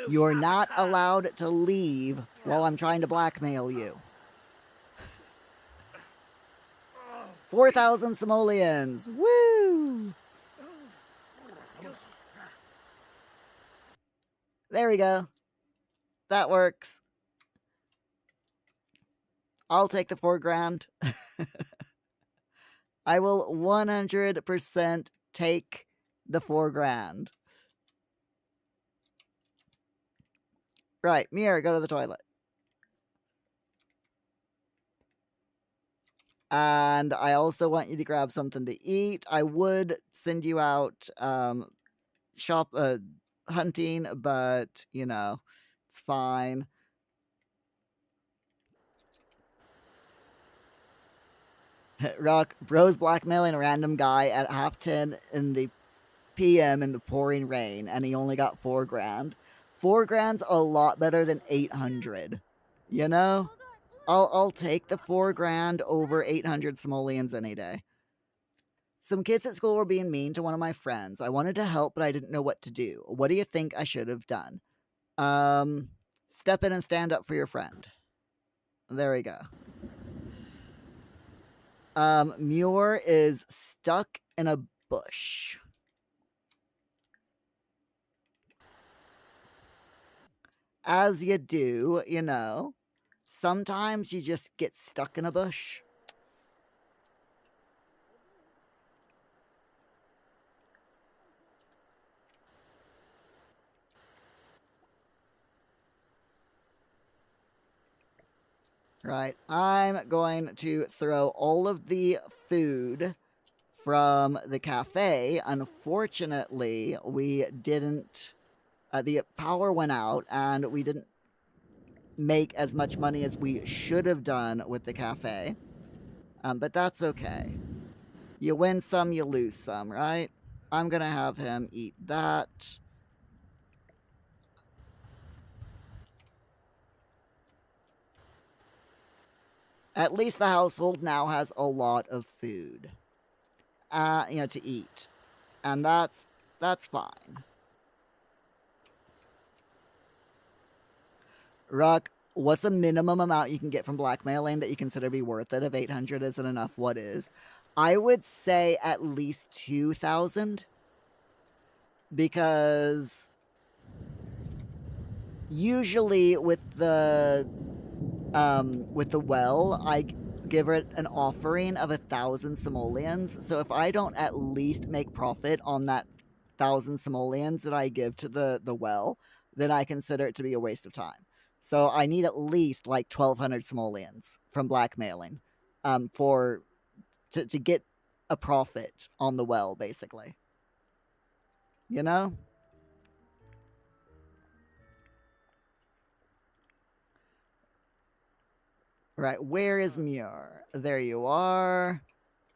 You're not allowed to leave while I'm trying to blackmail you. 4,000 simoleons! Woo! There we go. That works. I'll take the 4 grand. I will 100% take the 4 grand. Right, Muir, go to the toilet. And I also want you to grab something to eat. I would send you out hunting, but, it's fine. Rock, bro's blackmailing a random guy at 10:30 in the PM in the pouring rain, and he only got 4 grand. 4 grand's a lot better than 800. You know? I'll take the 4 grand over 800 simoleons any day. Some kids at school were being mean to one of my friends. I wanted to help, but I didn't know what to do. What do you think I should have done? Step in and stand up for your friend. There we go. Muir is stuck in a bush. As you do, sometimes you just get stuck in a bush. Right, I'm going to throw all of the food from the cafe. Unfortunately, we didn't, the power went out and we didn't make as much money as we should have done with the cafe. But that's okay. You win some, you lose some, right? I'm gonna have him eat that. At least the household now has a lot of food, to eat. And that's fine. Ruck, what's the minimum amount you can get from blackmailing that you consider be worth it? If 800 isn't enough, what is? I would say at least 2,000, because usually with the well, I give it an offering of 1,000 simoleons. So if I don't at least make profit on that 1,000 simoleons that I give to the well, then I consider it to be a waste of time. So I need at least like 1,200 simoleons from blackmailing, for to get a profit on the well, basically. You know? Right, where is Muir? There you are.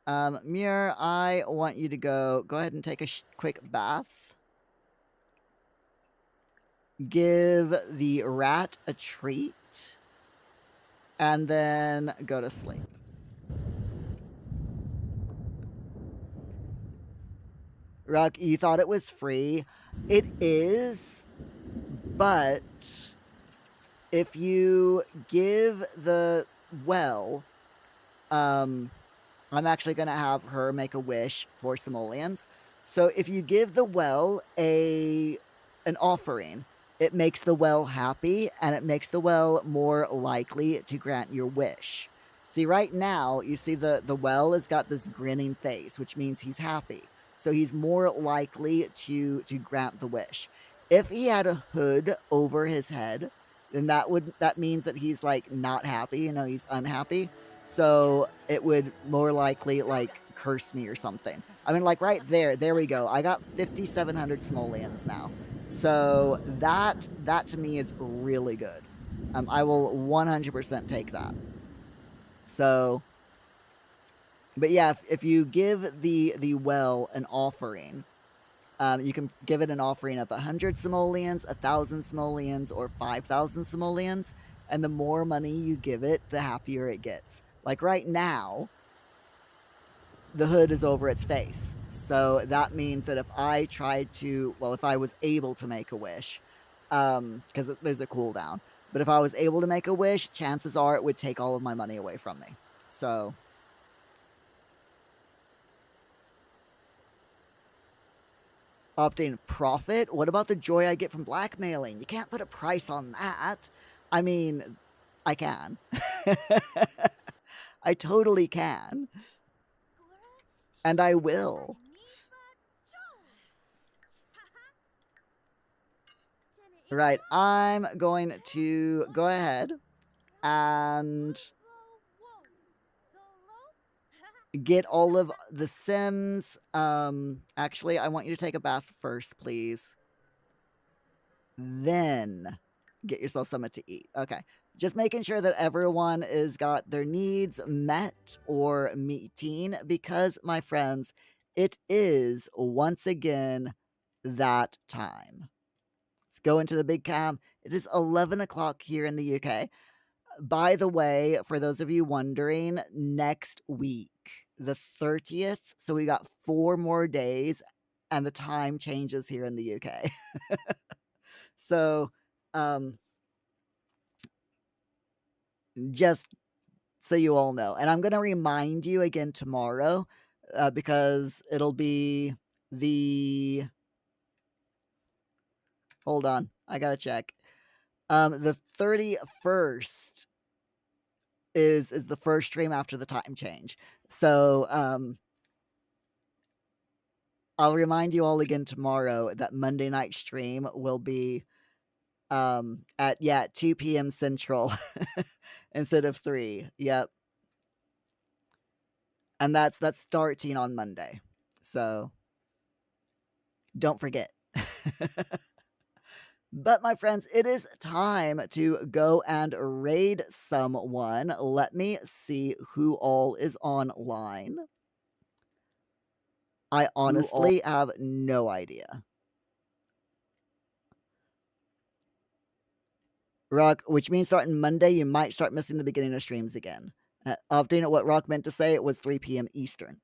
Muir, I want you to go ahead and take a quick bath. Give the rat a treat. And then go to sleep. Ruck, you thought it was free. It is, but if you give the well, I'm actually going to have her make a wish for simoleons. So if you give the well an offering, it makes the well happy, and it makes the well more likely to grant your wish. See, right now, you see the well has got this grinning face, which means he's happy. So he's more likely to grant the wish. If he had a hood over his head, then that means that he's like not happy, he's unhappy. So it would more likely like curse me or something. I mean, like right there we go. I got 5,700 simoleons now. So that to me is really good. I will 100% take that. So, but yeah, if you give the well an offering, you can give it an offering of 100 simoleons, 1,000 simoleons, or 5,000 simoleons. And the more money you give it, the happier it gets. Like right now, the hood is over its face. So that means that if I was able to make a wish, because there's a cooldown, but if I was able to make a wish, chances are it would take all of my money away from me. So opting profit? What about the joy I get from blackmailing? You can't put a price on that. I mean, I can. I totally can. And I will. Right, I'm going to go ahead and get all of the Sims. Actually, I want you to take a bath first, please. Then get yourself something to eat. Okay. Just making sure that everyone is got their needs met or meeting, because, my friends, it is once again that time. Let's go into the big cam. It is 11 o'clock here in the UK. By the way, for those of you wondering, next week, the 30th, so we got 4 more days, and the time changes here in the UK. So, just so you all know. And I'm going to remind you again tomorrow, because it'll be the... Hold on. I got to check. The 31st is the first stream after the time change. So, I'll remind you all again tomorrow that Monday night stream will be at 2 p.m. Central instead of 3. Yep. And that's starting on Monday. So don't forget. But, my friends, it is time to go and raid someone. Let me see who all is online. I honestly have no idea. Rock, which means starting Monday, you might start missing the beginning of streams again. Updating what Rock meant to say, it was 3 p.m. Eastern.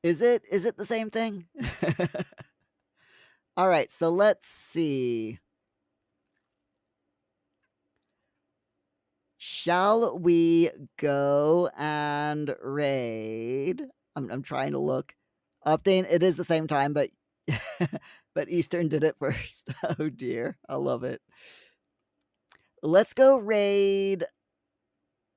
Is it the same thing? All right, so let's see. Shall we go and raid? I'm trying to look. Update, it is the same time, but but Eastern did it first. Oh dear. I love it. Let's go raid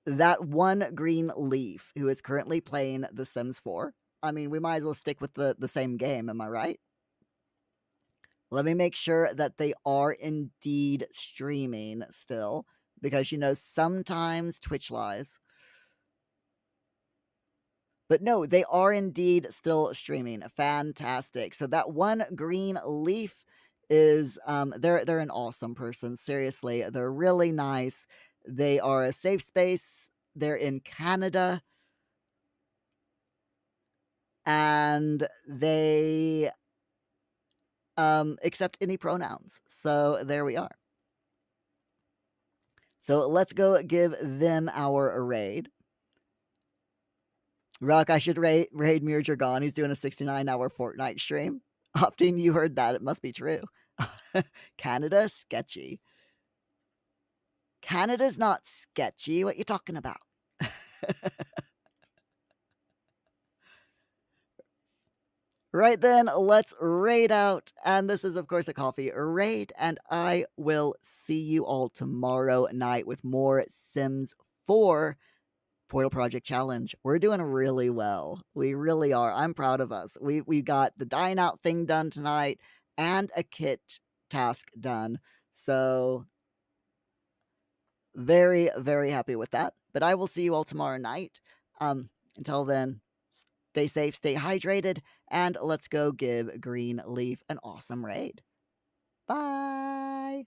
that one green leaf who is currently playing The Sims 4. I mean, we might as well stick with the same game, am I right? Let me make sure that they are indeed streaming still, because, sometimes Twitch lies. But no, they are indeed still streaming. Fantastic. So that one green leaf is they're an awesome person. Seriously, they're really nice. They are a safe space. They're in Canada. And they accept any pronouns. So there we are. So let's go give them our raid. Rock, I should raid Muir Jargon. He's doing a 69-hour Fortnite stream. Often you heard that. It must be true. Canada, sketchy. Canada's not sketchy. What you talking about? Right then, let's raid out. And this is, of course, a coffee raid. And I will see you all tomorrow night with more Sims 4 Portal Project Challenge. We're doing really well. We really are. I'm proud of us. We got the dine out thing done tonight and a kit task done. So very, very happy with that. But I will see you all tomorrow night. Until then, stay safe, stay hydrated, and let's go give Greenleaf an awesome raid. Bye.